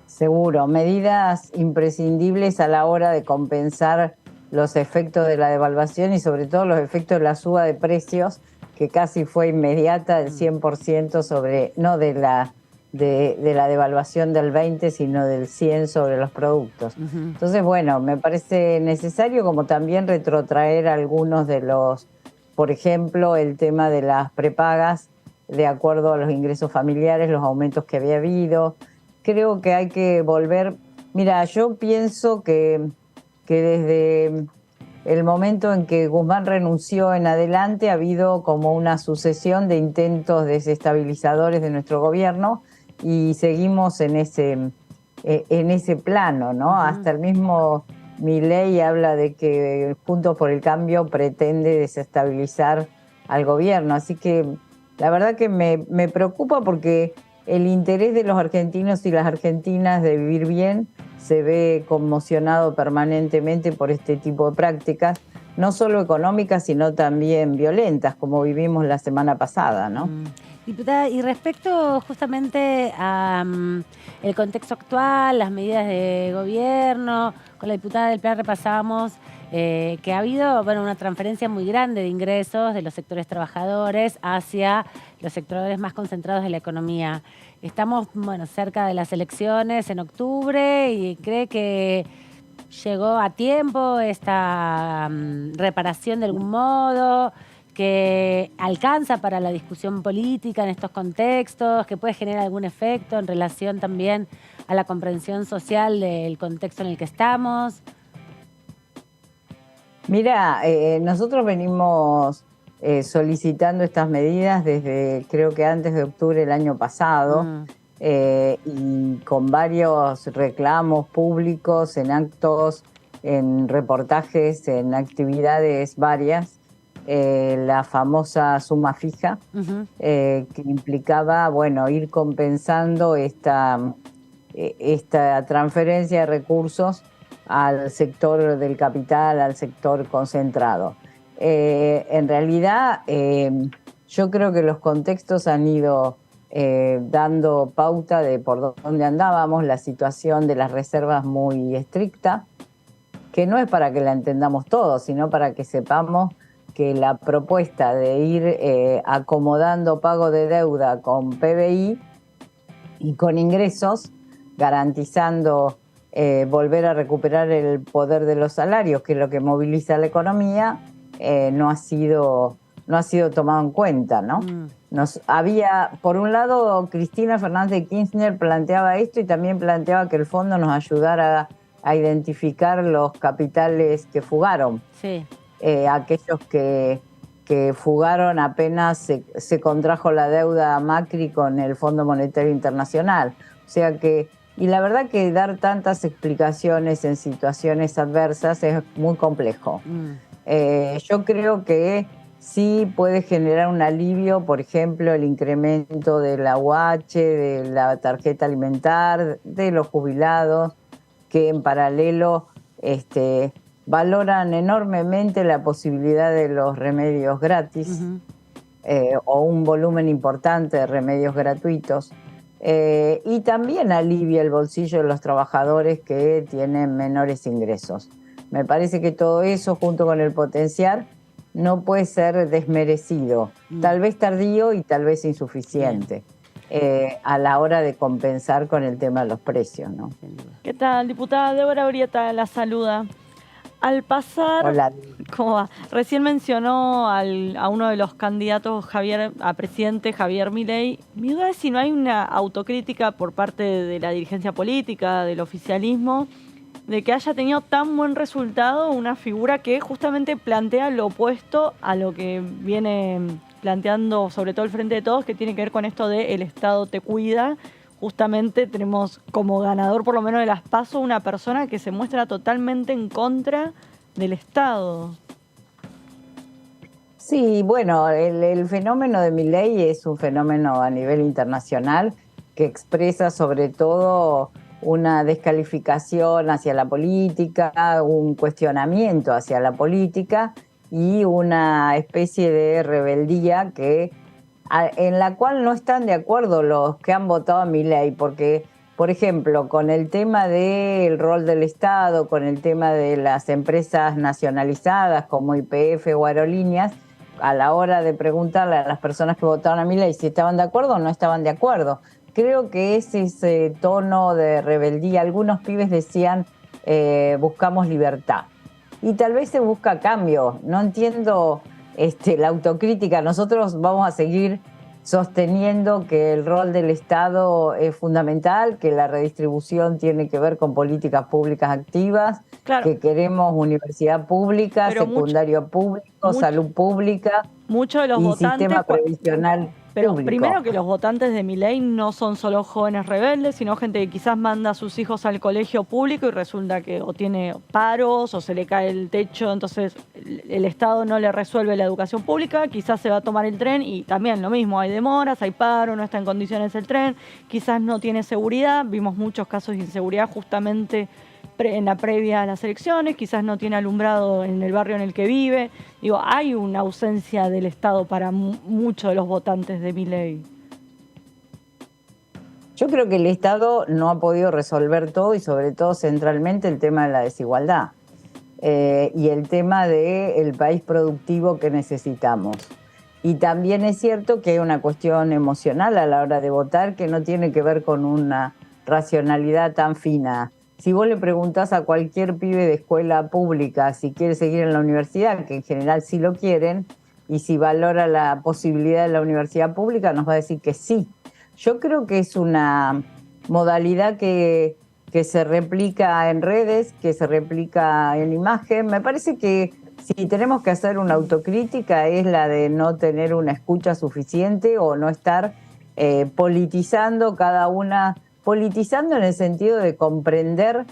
Seguro, medidas imprescindibles a la hora de compensar los efectos de la devaluación y sobre todo los efectos de la suba de precios, que casi fue inmediata, del 100% sobre, no de la devaluación del 20, sino del 100 sobre los productos. Entonces, bueno, me parece necesario como también retrotraer algunos de los, por ejemplo, el tema de las prepagas, de acuerdo a los ingresos familiares, los aumentos que había habido. Creo que hay que volver. Mira, yo pienso que desde el momento en que Guzmán renunció en adelante ha habido como una sucesión de intentos desestabilizadores de nuestro gobierno y seguimos en ese plano, ¿no? Hasta el mismo Milei habla de que Juntos por el Cambio pretende desestabilizar al gobierno. Así que la verdad que me preocupa porque el interés de los argentinos y las argentinas de vivir bien se ve conmocionado permanentemente por este tipo de prácticas, no solo económicas, sino también violentas, como vivimos la semana pasada, ¿no? Diputada, y respecto justamente a el contexto actual, las medidas de gobierno, con la diputada del Plar repasábamos que ha habido una transferencia muy grande de ingresos de los sectores trabajadores hacia los sectores más concentrados de la economía. Estamos cerca de las elecciones en octubre y cree que llegó a tiempo esta reparación de algún modo, que alcanza para la discusión política en estos contextos, que puede generar algún efecto en relación también a la comprensión social del contexto en el que estamos. Mira, nosotros venimos solicitando estas medidas desde creo que antes de octubre del año pasado y con varios reclamos públicos en actos, en reportajes, en actividades varias. La famosa suma fija que implicaba ir compensando esta transferencia de recursos al sector del capital, al sector concentrado. En realidad, yo creo que los contextos han ido dando pauta de por dónde andábamos, la situación de las reservas muy estricta, que no es para que la entendamos todos, sino para que sepamos que la propuesta de ir acomodando pago de deuda con PBI y con ingresos, garantizando volver a recuperar el poder de los salarios, que es lo que moviliza la economía, no ha sido tomado en cuenta, ¿no? Por un lado, Cristina Fernández de Kirchner planteaba esto y también planteaba que el fondo nos ayudara a identificar los capitales que fugaron. Sí. Aquellos que fugaron apenas se contrajo la deuda Macri con el Fondo Monetario Internacional. O sea que, y la verdad que dar tantas explicaciones en situaciones adversas es muy complejo. Yo creo que sí puede generar un alivio, por ejemplo, el incremento de la UH, de la tarjeta alimentar, de los jubilados, que en paralelo valoran enormemente la posibilidad de los remedios gratis, o un volumen importante de remedios gratuitos. Y también alivia el bolsillo de los trabajadores que tienen menores ingresos. Me parece que todo eso, junto con el potenciar, no puede ser desmerecido, tal vez tardío y tal vez insuficiente, a la hora de compensar con el tema de los precios, ¿no? ¿Qué tal, diputada? Débora Brieta la saluda. Al pasar, Hola. ¿Cómo va? Recién mencionó a uno de los candidatos a presidente, Javier Milei. Mi duda es si no hay una autocrítica por parte de la dirigencia política, del oficialismo, de que haya tenido tan buen resultado una figura que justamente plantea lo opuesto a lo que viene planteando sobre todo el Frente de Todos, que tiene que ver con esto de el Estado te cuida. Justamente tenemos como ganador, por lo menos de las PASO, una persona que se muestra totalmente en contra del Estado. Sí, bueno, el fenómeno de Milei es un fenómeno a nivel internacional que expresa sobre todo una descalificación hacia la política, un cuestionamiento hacia la política y una especie de rebeldía en la cual no están de acuerdo los que han votado a Milei, porque, por ejemplo, con el tema del rol del Estado, con el tema de las empresas nacionalizadas como YPF o aerolíneas, a la hora de preguntarle a las personas que votaron a Milei si estaban de acuerdo o no estaban de acuerdo. Creo que es ese tono de rebeldía. Algunos pibes decían, buscamos libertad. Y tal vez se busca cambio. No entiendo la autocrítica. Nosotros vamos a seguir sosteniendo que el rol del Estado es fundamental, que la redistribución tiene que ver con políticas públicas activas, claro, que queremos universidad pública, pero secundario público, salud pública, muchos de los y votantes, sistema previsional pero público. Primero que los votantes de Milei no son solo jóvenes rebeldes, sino gente que quizás manda a sus hijos al colegio público y resulta que o tiene paros o se le cae el techo, entonces el Estado no le resuelve la educación pública, quizás se va a tomar el tren y también lo mismo, hay demoras, hay paro, no está en condiciones el tren, quizás no tiene seguridad, vimos muchos casos de inseguridad justamente en la previa a las elecciones, quizás no tiene alumbrado en el barrio en el que vive. Digo, hay una ausencia del Estado para muchos de los votantes de Milei. Yo creo que el Estado no ha podido resolver todo y sobre todo centralmente el tema de la desigualdad y el tema del país productivo que necesitamos. Y también es cierto que hay una cuestión emocional a la hora de votar que no tiene que ver con una racionalidad tan fina. Si vos le preguntás a cualquier pibe de escuela pública si quiere seguir en la universidad, que en general sí lo quieren, y si valora la posibilidad de la universidad pública, nos va a decir que sí. Yo creo que es una modalidad que se replica en redes, que se replica en imagen. Me parece que si tenemos que hacer una autocrítica es la de no tener una escucha suficiente o no estar politizando cada una. Politizando en el sentido de comprender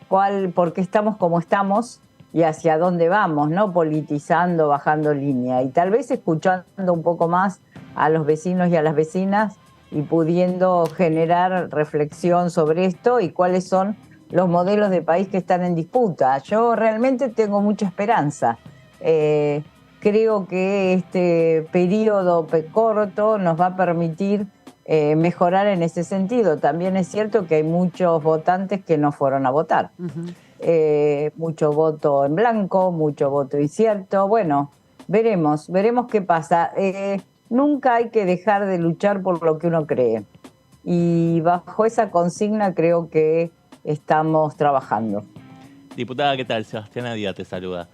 por qué estamos como estamos y hacia dónde vamos, no politizando, bajando línea. Y tal vez escuchando un poco más a los vecinos y a las vecinas y pudiendo generar reflexión sobre esto y cuáles son los modelos de país que están en disputa. Yo realmente tengo mucha esperanza. Creo que este periodo corto nos va a permitir mejorar en ese sentido. También es cierto que hay muchos votantes que no fueron a votar. Mucho voto en blanco, mucho voto incierto. Bueno, veremos qué pasa. Nunca hay que dejar de luchar por lo que uno cree. Y bajo esa consigna creo que estamos trabajando. Diputada, ¿qué tal? Sebastiana Díaz te saluda.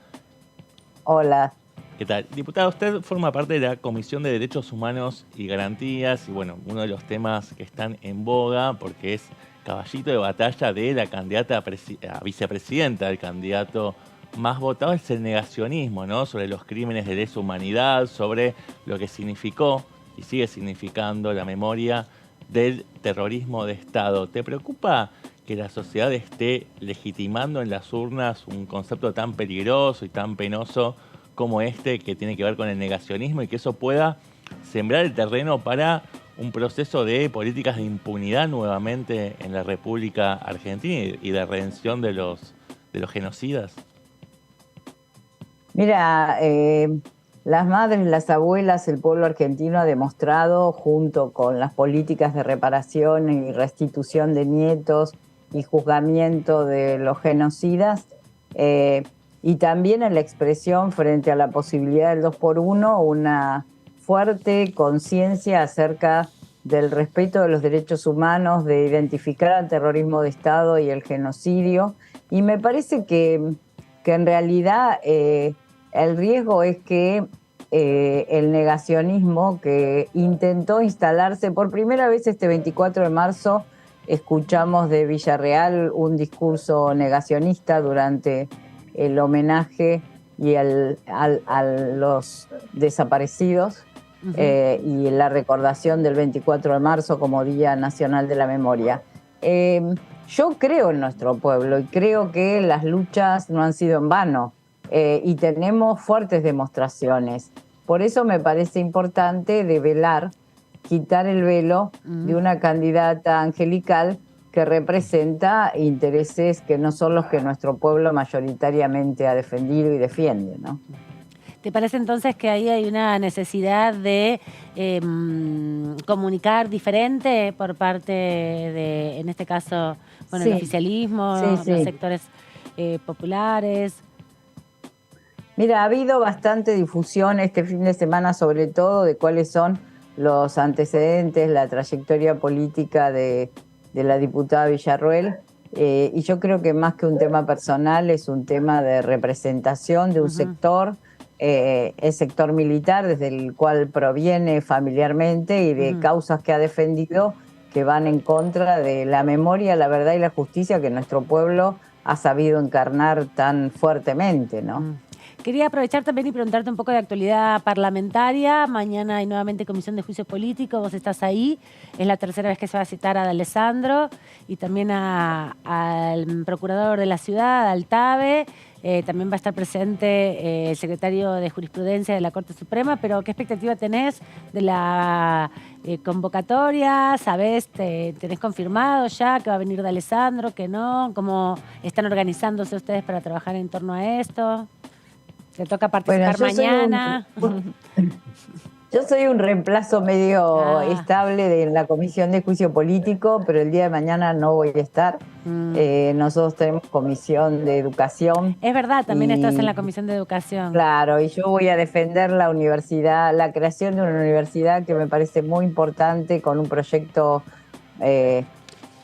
Hola. ¿Qué tal? Diputada, usted forma parte de la Comisión de Derechos Humanos y Garantías y bueno, uno de los temas que están en boga porque es caballito de batalla de la candidata a vicepresidenta, el candidato más votado es el negacionismo, ¿no? Sobre los crímenes de lesa humanidad, sobre lo que significó y sigue significando la memoria del terrorismo de Estado. ¿Te preocupa que la sociedad esté legitimando en las urnas un concepto tan peligroso y tan penoso como este que tiene que ver con el negacionismo y que eso pueda sembrar el terreno para un proceso de políticas de impunidad nuevamente en la República Argentina y de redención de los genocidas? Mira, las madres, las abuelas, el pueblo argentino ha demostrado, junto con las políticas de reparación y restitución de nietos y juzgamiento de los genocidas, y también en la expresión frente a la posibilidad del 2x1, una fuerte conciencia acerca del respeto de los derechos humanos, de identificar al terrorismo de Estado y el genocidio. Y me parece que en realidad el riesgo es que el negacionismo que intentó instalarse por primera vez este 24 de marzo, escuchamos de Villarreal un discurso negacionista durante el homenaje y a los desaparecidos y la recordación del 24 de marzo como Día Nacional de la Memoria. Yo creo en nuestro pueblo y creo que las luchas no han sido en vano y tenemos fuertes demostraciones. Por eso me parece importante develar, quitar el velo de una candidata angelical que representa intereses que no son los que nuestro pueblo mayoritariamente ha defendido y defiende, ¿no? ¿Te parece entonces que ahí hay una necesidad de comunicar diferente por parte de, en este caso, bueno, Sí. el oficialismo, Sí. los sectores populares? Mira, ha habido bastante difusión este fin de semana, sobre todo, de cuáles son los antecedentes, la trayectoria política de la diputada Villarruel. Y yo creo que más que un tema personal, es un tema de representación de un sector, el sector militar, desde el cual proviene familiarmente y de causas que ha defendido que van en contra de la memoria, la verdad y la justicia que nuestro pueblo ha sabido encarnar tan fuertemente, ¿no? Quería aprovechar también y preguntarte un poco de actualidad parlamentaria. Mañana hay nuevamente comisión de juicio político, vos estás ahí. Es la tercera vez que se va a citar a D'Alessandro y también al procurador de la ciudad, al TABE. También va a estar presente el secretario de Jurisprudencia de la Corte Suprema, pero ¿qué expectativa tenés de la convocatoria? ¿Sabés, tenés confirmado ya que va a venir D'Alessandro, que no? ¿Cómo están organizándose ustedes para trabajar en torno a esto? ¿Te toca participar mañana? Yo soy un reemplazo medio estable en la Comisión de Juicio Político, pero el día de mañana no voy a estar. Nosotros tenemos Comisión de Educación. Es verdad, también estás en la Comisión de Educación. Claro, y yo voy a defender la universidad, la creación de una universidad que me parece muy importante, con un proyecto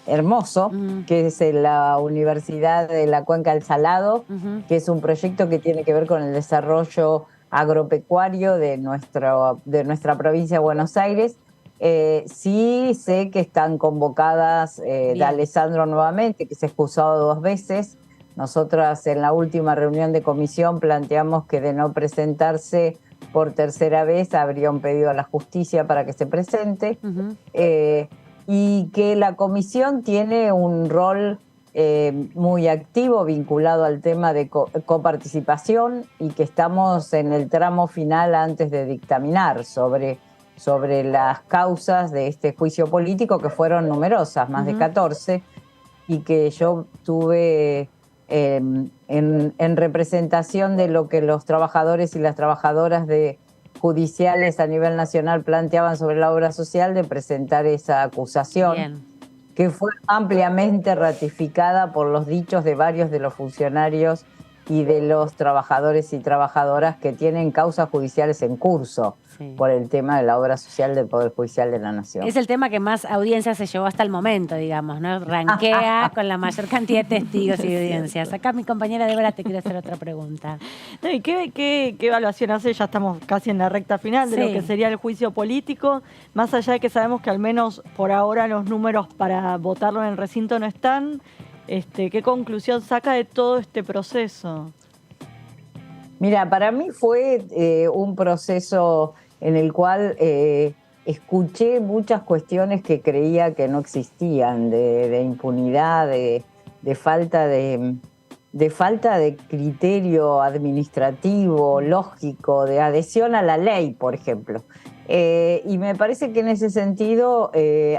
hermoso, que es la Universidad de la Cuenca del Salado, que es un proyecto que tiene que ver con el desarrollo agropecuario de nuestra provincia de Buenos Aires. Sí sé que están convocadas D'Alessandro nuevamente, que se ha excusado 2 veces. Nosotras en la última reunión de comisión planteamos que de no presentarse por tercera vez habría un pedido a la justicia para que se presente. Y que la comisión tiene un rol muy activo vinculado al tema de coparticipación y que estamos en el tramo final antes de dictaminar sobre las causas de este juicio político, que fueron numerosas, más de 14, y que yo tuve en representación de lo que los trabajadores y las trabajadoras judiciales a nivel nacional planteaban sobre la obra social, de presentar esa acusación, que fue ampliamente ratificada por los dichos de varios de los funcionarios y de los trabajadores y trabajadoras que tienen causas judiciales en curso por el tema de la obra social del Poder Judicial de la Nación. Es el tema que más audiencia se llevó hasta el momento, digamos, ¿no? Ranquea con la mayor cantidad de testigos y audiencias. Acá mi compañera Débora te quiere hacer otra pregunta. No, ¿y qué evaluación hace? Ya estamos casi en la recta final de lo que sería el juicio político, más allá de que sabemos que al menos por ahora los números para votarlo en el recinto no están. ¿Qué conclusión saca de todo este proceso? Mira, para mí fue un proceso en el cual escuché muchas cuestiones que creía que no existían, de impunidad, de falta de criterio administrativo, lógico, de adhesión a la ley, por ejemplo. Y me parece que en ese sentido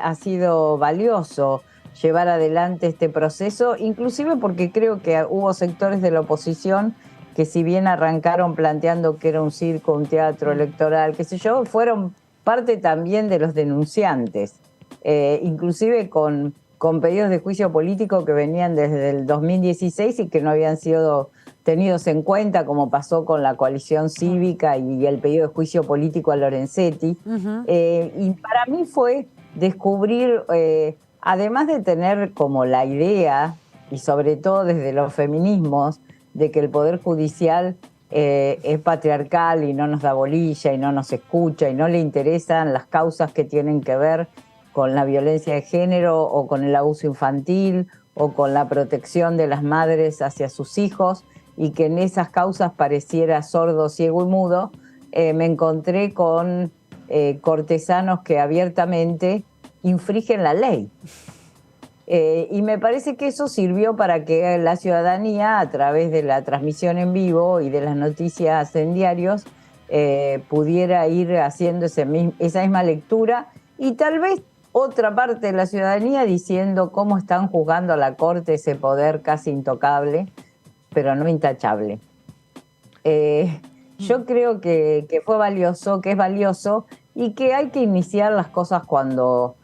ha sido valioso llevar adelante este proceso, inclusive porque creo que hubo sectores de la oposición que, si bien arrancaron planteando que era un circo, un teatro electoral, qué sé yo, fueron parte también de los denunciantes, inclusive con pedidos de juicio político que venían desde el 2016 y que no habían sido tenidos en cuenta, como pasó con la coalición cívica y el pedido de juicio político a Lorenzetti. Y para mí fue descubrir, además de tener como la idea, y sobre todo desde los feminismos, de que el Poder Judicial es patriarcal y no nos da bolilla y no nos escucha y no le interesan las causas que tienen que ver con la violencia de género o con el abuso infantil o con la protección de las madres hacia sus hijos, y que en esas causas pareciera sordo, ciego y mudo, me encontré con cortesanos que abiertamente infringen la ley. Y me parece que eso sirvió para que la ciudadanía, a través de la transmisión en vivo y de las noticias en diarios, pudiera ir haciendo esa misma lectura, y tal vez otra parte de la ciudadanía diciendo cómo están juzgando a la Corte ese poder casi intocable, pero no intachable. Yo creo que fue valioso, que es valioso, y que hay que iniciar las cosas cuando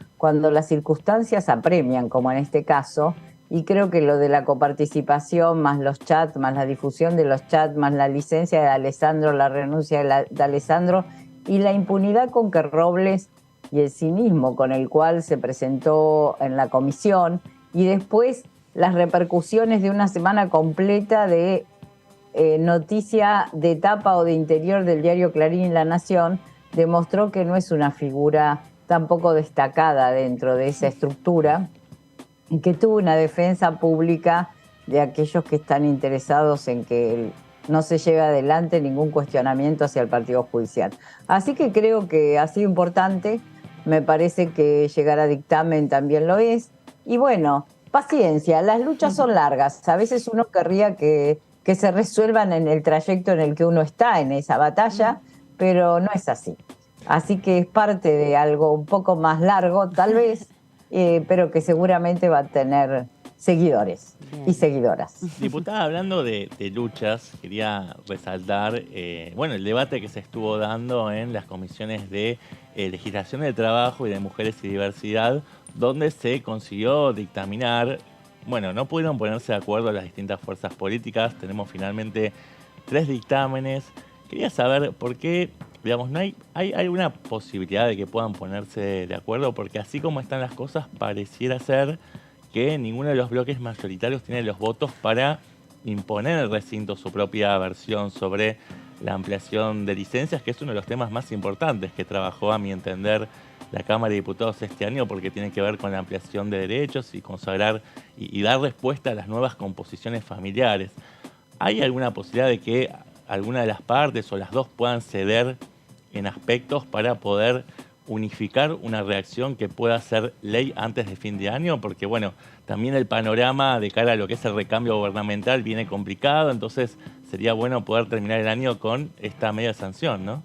las circunstancias apremian, como en este caso, y creo que lo de la coparticipación, más los chats, más la difusión de los chats, más la licencia de Alessandro, la renuncia de Alessandro, y la impunidad con que Robles y el cinismo con el cual se presentó en la comisión, y después las repercusiones de una semana completa de noticia de tapa o de interior del diario Clarín y La Nación, demostró que no es una figura tampoco destacada dentro de esa estructura, y que tuvo una defensa pública de aquellos que están interesados en que no se lleve adelante ningún cuestionamiento hacia el Partido Judicial. Así que creo que ha sido importante, me parece que llegar a dictamen también lo es, y bueno, paciencia, las luchas son largas, a veces uno querría que se resuelvan en el trayecto en el que uno está en esa batalla, pero no es así. Así que es parte de algo un poco más largo, tal vez, pero que seguramente va a tener seguidores y seguidoras. Diputada, hablando de luchas, quería resaltar el debate que se estuvo dando en las comisiones de legislación del trabajo y de mujeres y diversidad, donde se consiguió dictaminar, no pudieron ponerse de acuerdo las distintas fuerzas políticas, tenemos finalmente 3 dictámenes. Quería saber por qué, ¿no hay alguna posibilidad de que puedan ponerse de acuerdo? Porque así como están las cosas, pareciera ser que ninguno de los bloques mayoritarios tiene los votos para imponer al recinto su propia versión sobre la ampliación de licencias, que es uno de los temas más importantes que trabajó, a mi entender, la Cámara de Diputados este año, porque tiene que ver con la ampliación de derechos y consagrar y dar respuesta a las nuevas composiciones familiares. ¿Hay alguna posibilidad de que alguna de las partes o las dos puedan ceder en aspectos para poder unificar una reacción que pueda ser ley antes de fin de año? Porque también el panorama de cara a lo que es el recambio gubernamental viene complicado, entonces sería bueno poder terminar el año con esta media sanción, ¿no?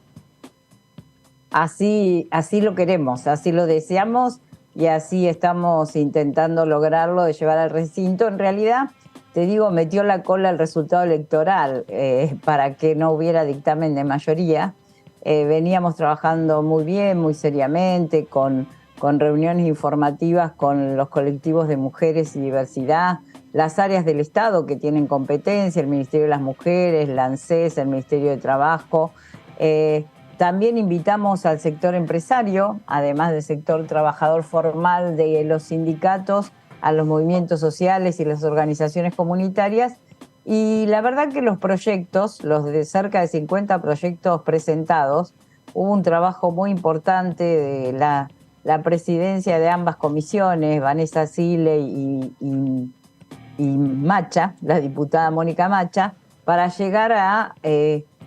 Así lo queremos, así lo deseamos, y así estamos intentando lograrlo, de llevar al recinto. En realidad, te digo, metió la cola el resultado electoral para que no hubiera dictamen de mayoría. Veníamos trabajando muy bien, muy seriamente, con reuniones informativas con los colectivos de mujeres y diversidad, las áreas del Estado que tienen competencia, el Ministerio de las Mujeres, la ANSES, el Ministerio de Trabajo. También invitamos al sector empresario, además del sector trabajador formal de los sindicatos, a los movimientos sociales y las organizaciones comunitarias. Y la verdad que los proyectos, los de cerca de 50 proyectos presentados, hubo un trabajo muy importante de la presidencia de ambas comisiones, Vanessa Sile y Macha, la diputada Mónica Macha, para llegar a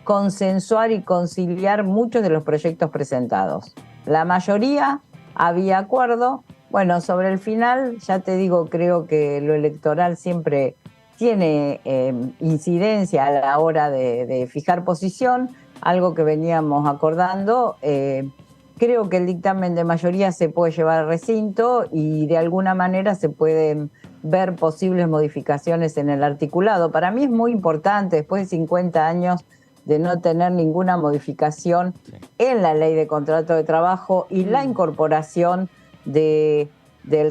consensuar y conciliar muchos de los proyectos presentados. La mayoría había acuerdo. Bueno, sobre el final, ya te digo, creo que lo electoral siempre tiene incidencia a la hora de fijar posición, algo que veníamos acordando. Creo que el dictamen de mayoría se puede llevar al recinto y de alguna manera se pueden ver posibles modificaciones en el articulado. Para mí es muy importante, después de 50 años de no tener ninguna modificación en la ley de contrato de trabajo y la incorporación del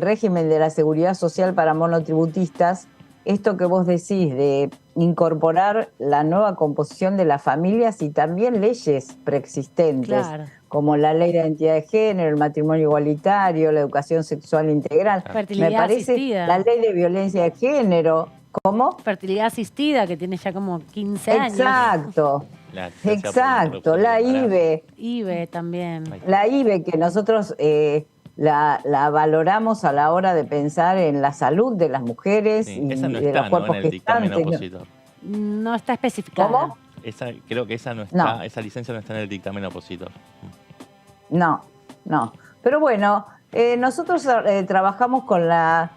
régimen de la seguridad social para monotributistas, esto que vos decís de incorporar la nueva composición de las familias y también leyes preexistentes, claro, como la ley de identidad de género, el matrimonio igualitario, la educación sexual integral. Fertilidad me parece asistida. La ley de violencia de género. ¿Cómo? Fertilidad asistida, que tiene ya como 15 años. Exacto. Exacto, la IBE. IBE también. La IBE, que nosotros la valoramos a la hora de pensar en la salud de las mujeres y de los cuerpos gestantes. No está especificada. ¿Cómo? Creo que esa no está, esa licencia no está en el dictamen opositor. No. Pero bueno, nosotros trabajamos con la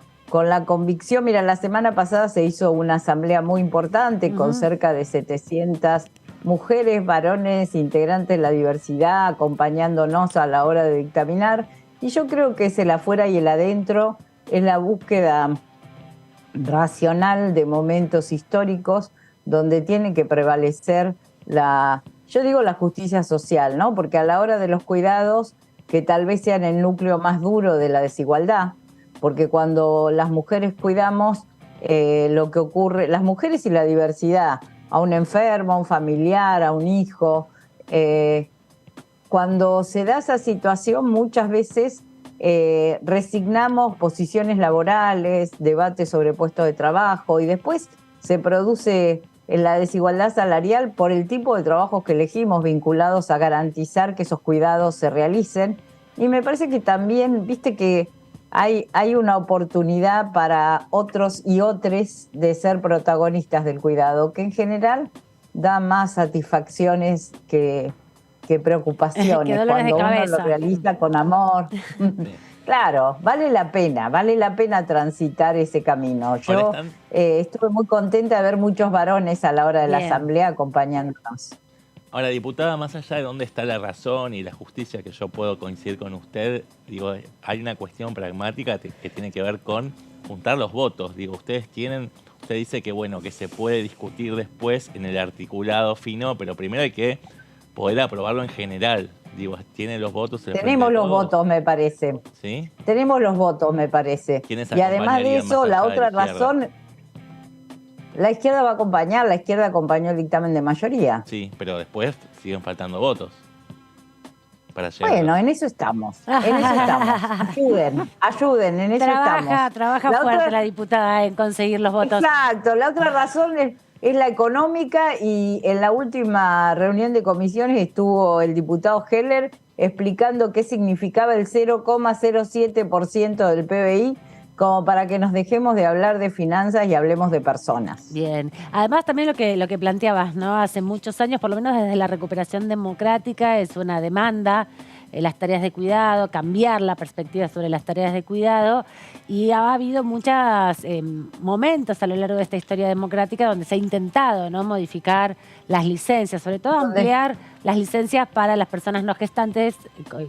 convicción. Mira, la semana pasada se hizo una asamblea muy importante con cerca de 700 mujeres, varones, integrantes de la diversidad, acompañándonos a la hora de dictaminar. Y yo creo que es el afuera y el adentro, es la búsqueda racional de momentos históricos donde tiene que prevalecer la justicia social, ¿no? Porque a la hora de los cuidados, que tal vez sean el núcleo más duro de la desigualdad, porque cuando las mujeres cuidamos, lo que ocurre, las mujeres y la diversidad, a un enfermo, a un familiar, a un hijo, cuando se da esa situación muchas veces resignamos posiciones laborales, debates sobre puestos de trabajo y después se produce la desigualdad salarial por el tipo de trabajos que elegimos vinculados a garantizar que esos cuidados se realicen. Y me parece que también, viste que hay una oportunidad para otros y otras de ser protagonistas del cuidado, que en general da más satisfacciones que preocupaciones cuando uno lo realiza con amor. Claro, vale la pena transitar ese camino. Yo estuve muy contenta de ver muchos varones a la hora de la asamblea acompañándonos. Ahora, diputada, más allá de dónde está la razón y la justicia, que yo puedo coincidir con usted, digo, hay una cuestión pragmática que tiene que ver con juntar los votos. Digo, usted dice que bueno, que se puede discutir después en el articulado fino, pero primero hay que poder aprobarlo en general. Digo, ¿tiene los votos? Tenemos los votos, me parece. ¿Sí? Tenemos los votos, me parece. Y además de eso, la otra razón, la izquierda va a acompañar, la izquierda acompañó el dictamen de mayoría. Sí, pero después siguen faltando votos. Bueno, en eso estamos. Ayuden, en eso estamos. Trabaja fuerte la diputada en conseguir los votos. Exacto, la otra razón es la económica y en la última reunión de comisiones estuvo el diputado Heller explicando qué significaba el 0,07% del PBI, como para que nos dejemos de hablar de finanzas y hablemos de personas. Bien. Además, también lo que planteabas, ¿no? Hace muchos años, por lo menos desde la recuperación democrática, es una demanda las tareas de cuidado, cambiar la perspectiva sobre las tareas de cuidado, y ha habido muchos momentos a lo largo de esta historia democrática donde se ha intentado, ¿no?, modificar las licencias, sobre todo ampliar las licencias para las personas no gestantes,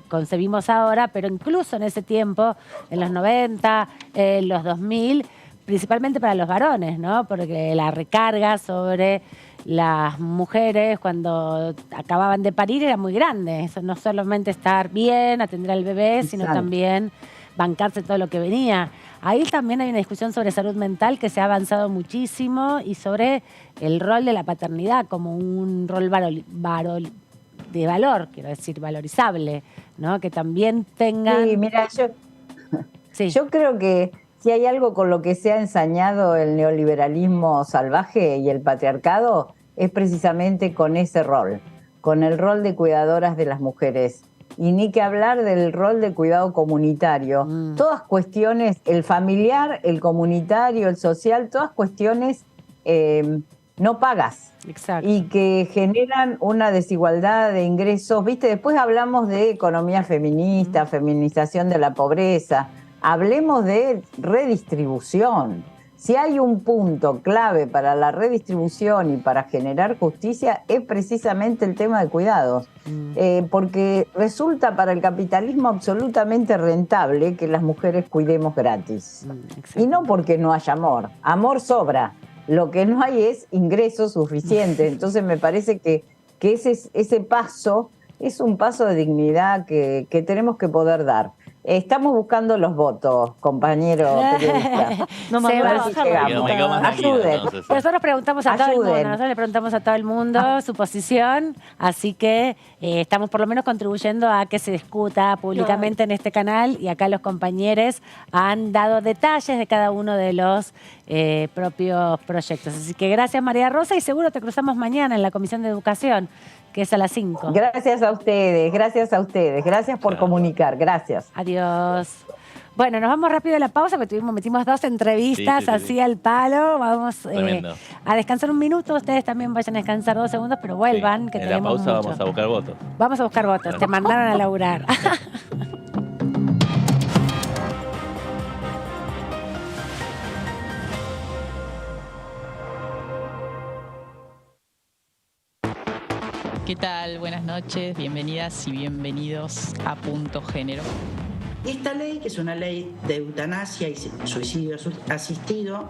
concebimos ahora, pero incluso en ese tiempo, en los 90, en los 2000, principalmente para los varones, ¿no?, porque la recarga sobre las mujeres cuando acababan de parir era muy grande. Eso no solamente estar bien, atender al bebé, sino también bancarse todo lo que venía. Ahí también hay una discusión sobre salud mental que se ha avanzado muchísimo y sobre el rol de la paternidad como un rol de valor, quiero decir, valorizable, ¿no? Que también tengan... Sí, mira, yo creo que si hay algo con lo que se ha ensañado el neoliberalismo salvaje y el patriarcado, es precisamente con ese rol, con el rol de cuidadoras de las mujeres. Y ni que hablar del rol de cuidado comunitario. Todas cuestiones, el familiar, el comunitario, el social, todas cuestiones no pagas. Exacto. Y que generan una desigualdad de ingresos. ¿Viste? Después hablamos de economía feminista, feminización de la pobreza. Hablemos de redistribución. Si hay un punto clave para la redistribución y para generar justicia, es precisamente el tema de cuidados. Porque resulta para el capitalismo absolutamente rentable que las mujeres cuidemos gratis. Y no porque no haya amor. Amor sobra. Lo que no hay es ingreso suficiente. Entonces me parece que ese paso es un paso de dignidad que tenemos que poder dar. Estamos buscando los votos, compañeros periodistas. Ayuden. Nosotros preguntamos a todo el mundo, nosotros le preguntamos a todo el mundo su posición, así que estamos por lo menos contribuyendo a que se discuta públicamente en este canal y acá los compañeros han dado detalles de cada uno de los propios proyectos. Así que gracias, María Rosa, y seguro te cruzamos mañana en la Comisión de Educación, que es a las 5. Gracias a ustedes, gracias por comunicar, gracias. Adiós. Bueno, nos vamos rápido a la pausa, porque metimos 2 entrevistas así al palo. Vamos a descansar un minuto, ustedes también vayan a descansar 2 segundos, pero vuelvan, que tenemos en la pausa mucho. vamos a buscar votos. Vamos a buscar votos, te mandaron a laburar. ¿Qué tal? Buenas noches, bienvenidas y bienvenidos a Punto Género. Esta ley, que es una ley de eutanasia y suicidio asistido,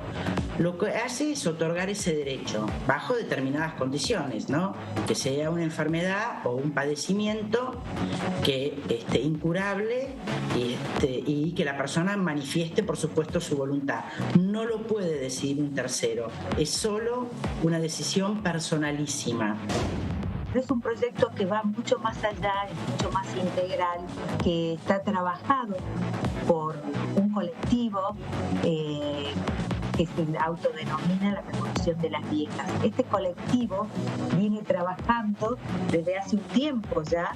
lo que hace es otorgar ese derecho bajo determinadas condiciones, ¿no? Que sea una enfermedad o un padecimiento que incurable y que la persona manifieste, por supuesto, su voluntad. No lo puede decidir un tercero, es solo una decisión personalísima. Es un proyecto que va mucho más allá, es mucho más integral, que está trabajado por un colectivo que se autodenomina la Revolución de las Viejas. Este colectivo viene trabajando desde hace un tiempo ya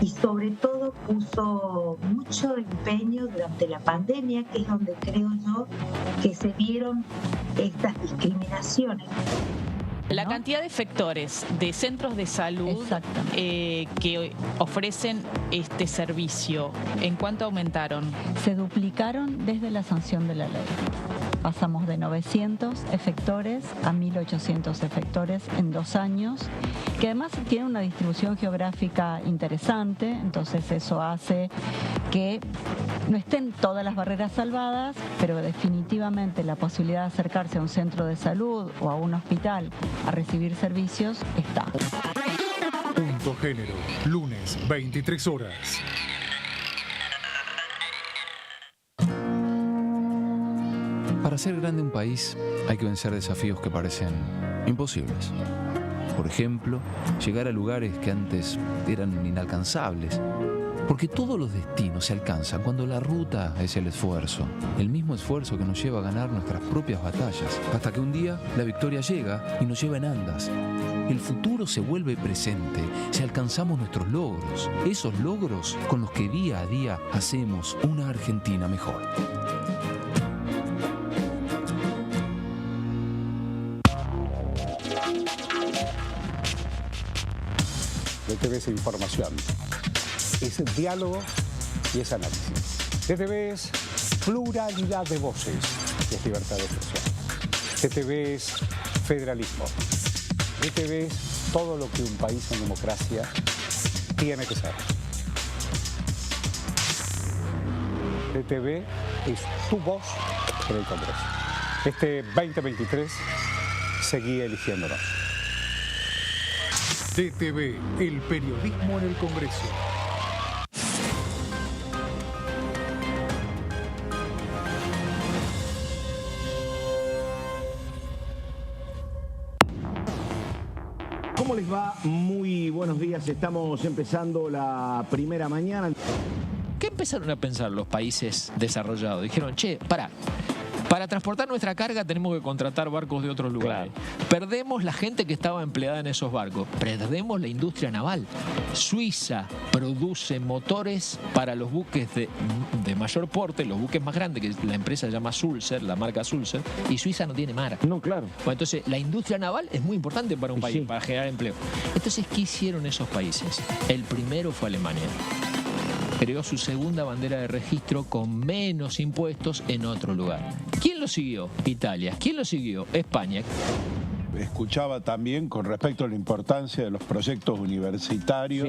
y sobre todo puso mucho empeño durante la pandemia, que es donde creo yo que se vieron estas discriminaciones. La cantidad de efectores de centros de salud que ofrecen este servicio, ¿en cuánto aumentaron? Se duplicaron desde la sanción de la ley. Pasamos de 900 efectores a 1.800 efectores en 2 años, que además tiene una distribución geográfica interesante, entonces eso hace que no estén todas las barreras salvadas, pero definitivamente la posibilidad de acercarse a un centro de salud o a un hospital a recibir servicios está. Punto Género, lunes, 23 horas. Para hacer grande un país hay que vencer desafíos que parecen imposibles. Por ejemplo, llegar a lugares que antes eran inalcanzables. Porque todos los destinos se alcanzan cuando la ruta es el esfuerzo. El mismo esfuerzo que nos lleva a ganar nuestras propias batallas. Hasta que un día la victoria llega y nos lleva en andas. El futuro se vuelve presente si alcanzamos nuestros logros. Esos logros con los que día a día hacemos una Argentina mejor. DTV es información, es diálogo y es análisis. DTV es pluralidad de voces y es libertad de expresión. DTV es federalismo. DTV es todo lo que un país en democracia tiene que ser. DTV es tu voz en el Congreso. Este 2023 seguí eligiéndonos. DTV, el periodismo en el Congreso. ¿Cómo les va? Muy buenos días. Estamos empezando la primera mañana. ¿Qué empezaron a pensar los países desarrollados? Dijeron, che, para transportar nuestra carga tenemos que contratar barcos de otros lugares. Perdemos la gente que estaba empleada en esos barcos. Perdemos la industria naval. Suiza produce motores para los buques de mayor porte, los buques más grandes, que la empresa se llama Sulzer, la marca Sulzer, y Suiza no tiene mar. No, claro. Bueno, entonces, la industria naval es muy importante para un país, para generar empleo. Entonces, ¿qué hicieron esos países? El primero fue Alemania. Creó su segunda bandera de registro con menos impuestos en otro lugar. ¿Quién lo siguió? Italia. ¿Quién lo siguió? España. Escuchaba también con respecto a la importancia de los proyectos universitarios,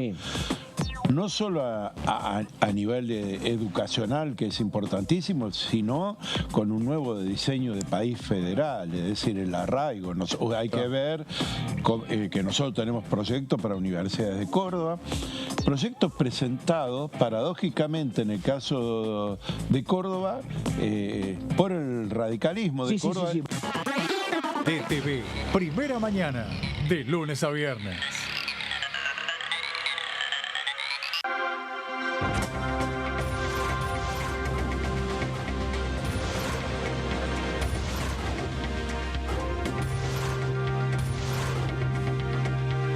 no solo a nivel educacional, que es importantísimo, sino con un nuevo diseño de país federal, es decir, el arraigo. Hay que ver que nosotros tenemos proyectos para universidades de Córdoba, proyectos presentados paradójicamente en el caso de Córdoba por el radicalismo de Córdoba. DTV, primera mañana, de lunes a viernes.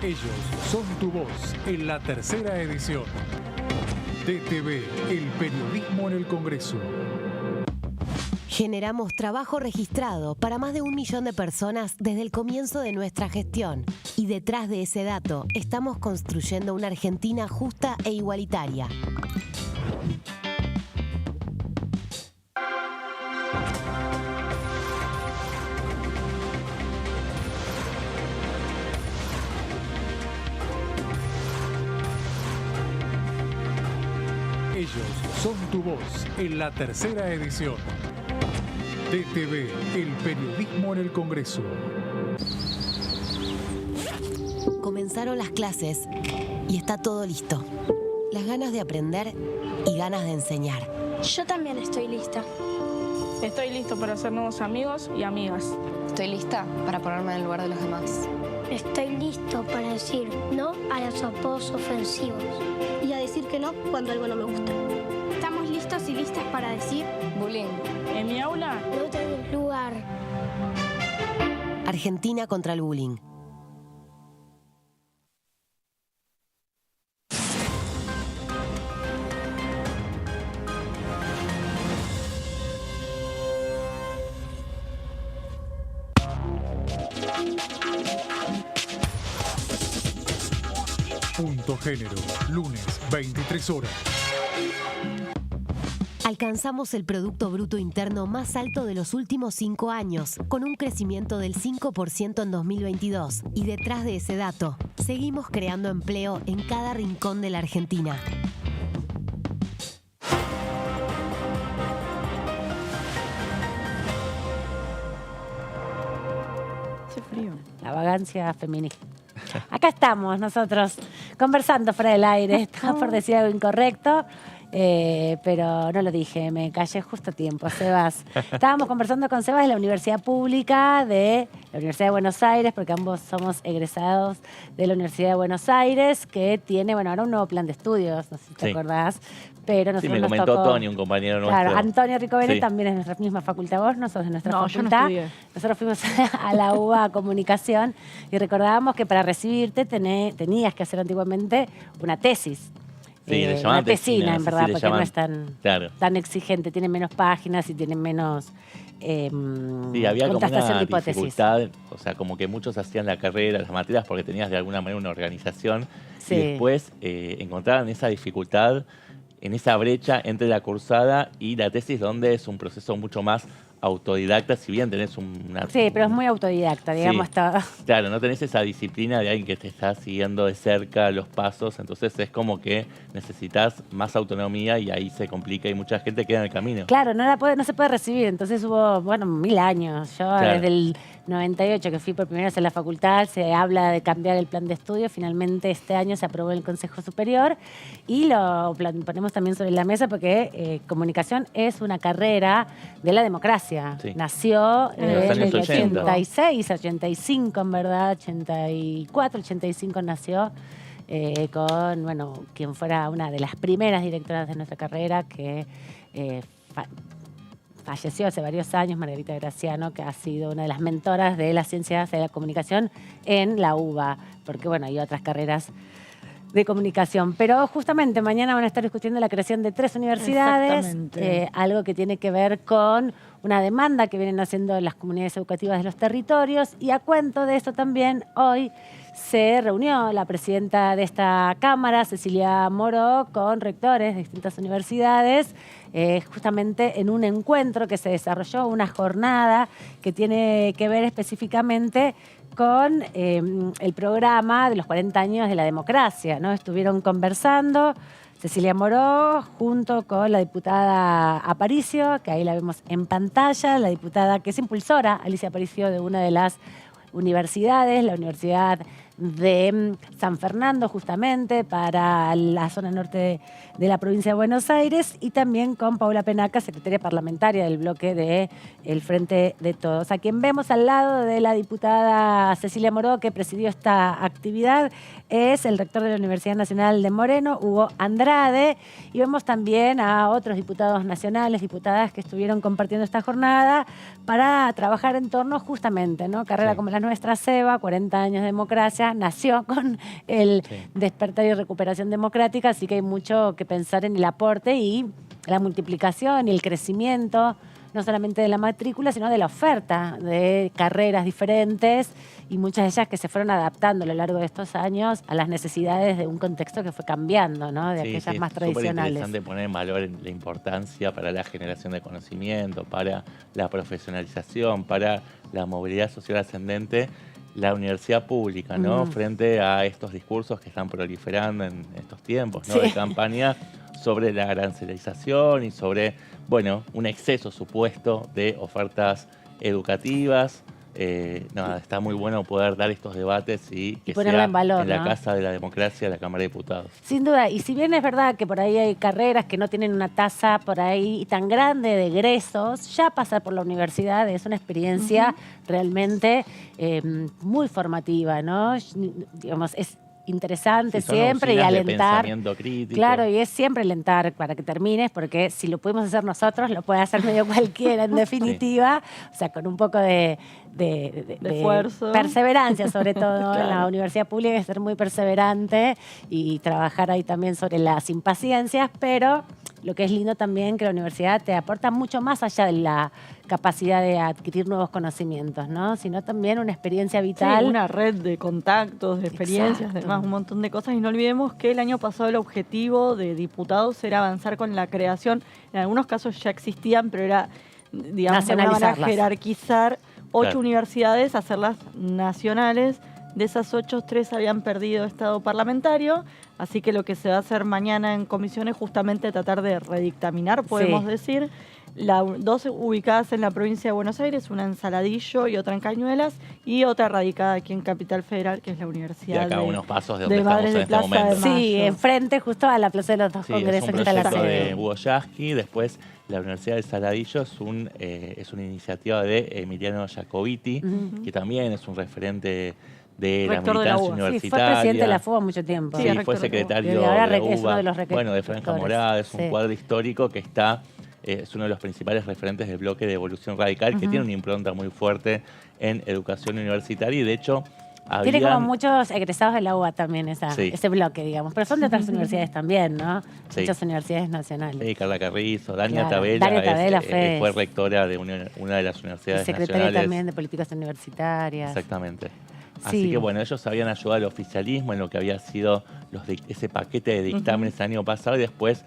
Ellos son tu voz en la tercera edición. DTV, el periodismo en el Congreso. Generamos trabajo registrado para más de 1 millón de personas desde el comienzo de nuestra gestión. Y detrás de ese dato, estamos construyendo una Argentina justa e igualitaria. Ellos son tu voz en la tercera edición. DTV, el periodismo en el Congreso. Comenzaron las clases y está todo listo. Las ganas de aprender y ganas de enseñar. Yo también estoy lista. Estoy listo para hacer nuevos amigos y amigas. Estoy lista para ponerme en el lugar de los demás. Estoy listo para decir no a los apodos ofensivos y a decir que no cuando algo no me gusta. Estamos listos y listas para decir bullying. En mi aula no tengo lugar. Argentina contra el bullying. Punto Género, lunes, 23 horas. Alcanzamos el Producto Bruto Interno más alto de los últimos 5 años, con un crecimiento del 5% en 2022. Y detrás de ese dato, seguimos creando empleo en cada rincón de la Argentina. Hace frío. La vagancia feminista. Acá estamos nosotros conversando fuera del aire. Estaba por decir algo incorrecto, pero no lo dije, me callé justo a tiempo. Sebas. Estábamos conversando con Sebas de la Universidad Pública de la Universidad de Buenos Aires, porque ambos somos egresados de la Universidad de Buenos Aires, que tiene, bueno, ahora un nuevo plan de estudios, no sé si te acordás. Pero nosotros me comentó nos tocó, Tony, un compañero nuestro. Claro, Antonio Ricovene también es de nuestra misma facultad. Vos no sos de nuestra facultad. Yo no estudié. Nosotros fuimos a la UBA Comunicación y recordábamos que para recibirte tenías que hacer antiguamente una tesis. Sí, le llamaban una tesina, en verdad, sí, porque no es tan exigente. Tiene menos páginas y tiene menos sí, había como contrastación una de hipótesis. dificultad, o sea, como que muchos hacían la carrera, las materias, porque tenías de alguna manera una organización. Sí. Y después encontraban esa dificultad en esa brecha entre la cursada y la tesis, donde es un proceso mucho más autodidacta, si bien tenés una... Sí, pero es muy autodidacta, digamos. Sí. Claro, no tenés esa disciplina de alguien que te está siguiendo de cerca los pasos, entonces es como que necesitas más autonomía y ahí se complica y mucha gente queda en el camino. Claro, no se puede recibir, entonces hubo, 1000 años. Yo desde el 98 que fui por primera vez a la facultad, se habla de cambiar el plan de estudio, finalmente este año se aprobó en el Consejo Superior y lo ponemos también sobre la mesa porque comunicación es una carrera de la democracia. democracia. Sí. Nació En los en años el 80. 86, 85 en verdad, 84, 85 nació. Con, bueno, quien fuera una de las primeras directoras de nuestra carrera, que falleció hace varios años, Margarita Graciano, que ha sido una de las mentoras de las ciencias de la comunicación en la UBA, porque bueno, hay otras carreras de comunicación. Pero justamente mañana van a estar discutiendo la creación de 3 universidades, algo que tiene que ver con una demanda que vienen haciendo las comunidades educativas de los territorios, y a cuento de esto también hoy se reunió la presidenta de esta Cámara, Cecilia Moró, con rectores de distintas universidades, justamente en un encuentro que se desarrolló, una jornada que tiene que ver específicamente con el programa de los 40 años de la democracia, ¿no? Estuvieron conversando Cecilia Moró junto con la diputada Aparicio, que ahí la vemos en pantalla, la diputada que es impulsora, Alicia Aparicio, de una de las universidades, la Universidad de San Fernando, justamente para la zona norte de la provincia de Buenos Aires, y también con Paula Penaca, secretaria parlamentaria del bloque de El Frente de Todos. A quien vemos al lado de la diputada Cecilia Moró, que presidió esta actividad, es el rector de la Universidad Nacional de Moreno, Hugo Andrade, y vemos también a otros diputados nacionales, diputadas que estuvieron compartiendo esta jornada para trabajar en torno justamente, ¿no? Carrera como la nuestra, SEBA, 40 años de democracia, nació con el despertar y recuperación democrática, así que hay mucho que pensar en el aporte y la multiplicación y el crecimiento, no solamente de la matrícula, sino de la oferta de carreras diferentes, y muchas de ellas que se fueron adaptando a lo largo de estos años a las necesidades de un contexto que fue cambiando, ¿no? De aquellas más tradicionales. Es interesante poner en valor la importancia para la generación de conocimiento, para la profesionalización, para la movilidad social ascendente, la universidad pública, ¿no? Frente a estos discursos que están proliferando en estos tiempos, ¿no? De campaña sobre la arancelización y sobre, bueno, un exceso supuesto de ofertas educativas. Nada, está muy bueno poder dar estos debates y que ponerlo sea en valor, en la ¿no? Casa de la Democracia, la Cámara de Diputados. Sin duda, y si bien es verdad que por ahí hay carreras que no tienen una tasa por ahí tan grande de egresos, ya pasar por la universidad es una experiencia realmente muy formativa, ¿no? Digamos, es interesante siempre y alentar. Pensamiento crítico. Claro, y es siempre alentar para que termines, porque si lo pudimos hacer nosotros, lo puede hacer medio cualquiera, en definitiva. O sea, con un poco de esfuerzo. Perseverancia, sobre todo. Claro. En la universidad pública hay que ser muy perseverante y trabajar ahí también sobre las impaciencias, pero lo que es lindo también que la universidad te aporta mucho más allá de la capacidad de adquirir nuevos conocimientos, ¿no? Sino también una experiencia vital. Sí, una red de contactos, de experiencias, además un montón de cosas. Y no olvidemos que el año pasado el objetivo de diputados era avanzar con la creación, en algunos casos ya existían, pero era, digamos, de alguna manera jerarquizar 8 universidades, hacerlas nacionales. De esas 8, 3 habían perdido estado parlamentario, así que lo que se va a hacer mañana en comisiones es justamente tratar de redictaminar, podemos decir. 2 ubicadas en la provincia de Buenos Aires, una en Saladillo y otra en Cañuelas, y otra radicada aquí en Capital Federal, que es la Universidad de acá unos pasos de donde Madres estamos en de este momento. Sí, enfrente justo a la Plaza de los Dos Congresos, que está la proyecto sede. de Hugo Yasky. Después, la Universidad de Saladillo es una iniciativa de Emiliano Jacobiti, que también es un referente de la militancia universitaria. Sí, fue presidente de la FUBA mucho tiempo. Sí, fue secretario de la UBA, bueno, de Franja Morada, es un cuadro histórico que está, es uno de los principales referentes del bloque de Evolución Radical, que tiene una impronta muy fuerte en educación universitaria, y de hecho tiene como muchos egresados de la UBA también ese bloque, digamos, pero son de otras universidades también, ¿no? Muchas universidades nacionales. Sí, Carla Carrizo, Dania Tabela, fue rectora de una de las universidades secretaria nacionales. También de políticas universitarias. Exactamente. Así que bueno, ellos habían ayudado al oficialismo en lo que había sido ese paquete de dictámenes el año pasado, y después,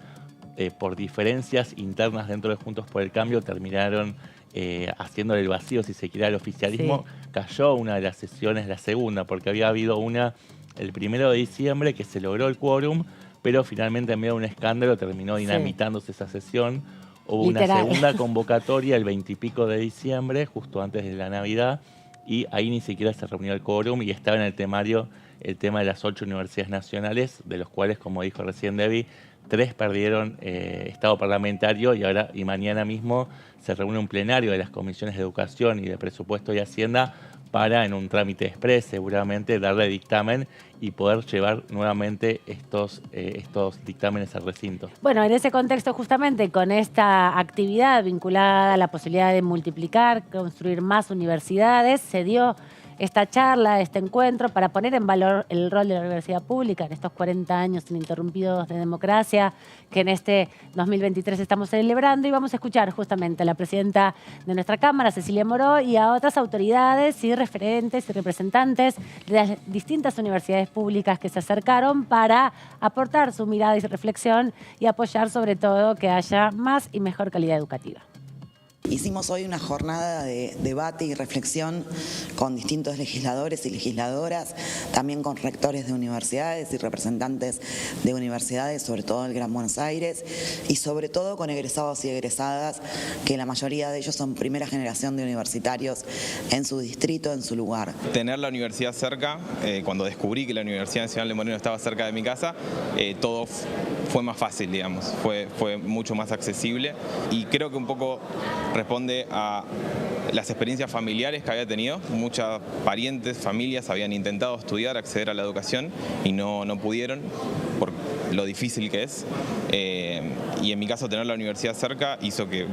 por diferencias internas dentro de Juntos por el Cambio, terminaron haciéndole el vacío, si se quiere, al oficialismo. Cayó una de las sesiones, la segunda, porque había habido una el 1 de diciembre que se logró el quórum, pero finalmente en medio de un escándalo terminó dinamitándose esa sesión. Hubo una segunda convocatoria el 20 y pico de diciembre, justo antes de la Navidad, y ahí ni siquiera se reunió el quórum, y estaba en el temario el tema de las 8 universidades nacionales, de los cuales, como dijo recién Debbie, 3 perdieron estado parlamentario y mañana mismo se reúne un plenario de las comisiones de Educación y de Presupuesto y Hacienda para, en un trámite exprés, seguramente darle dictamen y poder llevar nuevamente estos dictámenes al recinto. Bueno, en ese contexto justamente, con esta actividad vinculada a la posibilidad de multiplicar, construir más universidades, se dio esta charla, este encuentro, para poner en valor el rol de la universidad pública en estos 40 años ininterrumpidos de democracia que en este 2023 estamos celebrando. Y vamos a escuchar justamente a la presidenta de nuestra Cámara, Cecilia Moró, y a otras autoridades y referentes y representantes de las distintas universidades públicas que se acercaron para aportar su mirada y su reflexión y apoyar sobre todo que haya más y mejor calidad educativa. Hicimos hoy una jornada de debate y reflexión con distintos legisladores y legisladoras, también con rectores de universidades y representantes de universidades, sobre todo del Gran Buenos Aires, y sobre todo con egresados y egresadas, que la mayoría de ellos son primera generación de universitarios en su distrito, en su lugar. Tener la universidad cerca, cuando descubrí que la Universidad Nacional de Moreno estaba cerca de mi casa, todo fue más fácil, digamos, fue mucho más accesible, y creo que un poco responde a las experiencias familiares que había tenido. Muchas parientes, familias habían intentado estudiar, acceder a la educación y no pudieron por lo difícil que es. Y en mi caso, tener la universidad cerca hizo que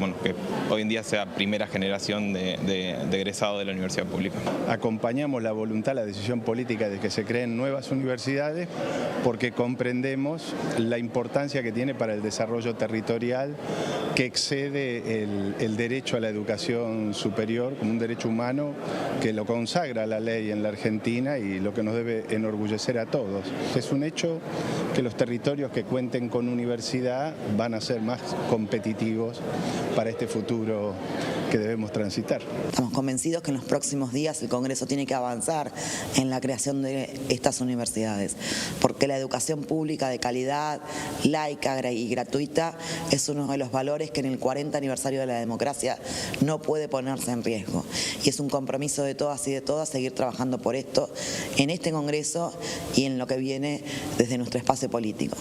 hoy en día sea primera generación de egresado de la universidad pública. Acompañamos la voluntad, la decisión política de que se creen nuevas universidades porque comprendemos la importancia que tiene para el desarrollo territorial, que excede el derecho a la educación superior como un derecho humano que lo consagra la ley en la Argentina y lo que nos debe enorgullecer a todos. Es un hecho que los territorios que cuenten con universidad van a ser más competitivos para este futuro que debemos transitar. Estamos convencidos que en los próximos días el Congreso tiene que avanzar en la creación de estas universidades, porque la educación pública de calidad, laica y gratuita es uno de los valores que en el 40 aniversario de la democracia no puede ponerse en riesgo. Y es un compromiso de todas y de todas seguir trabajando por esto en este Congreso y en lo que viene desde nuestro espacio político.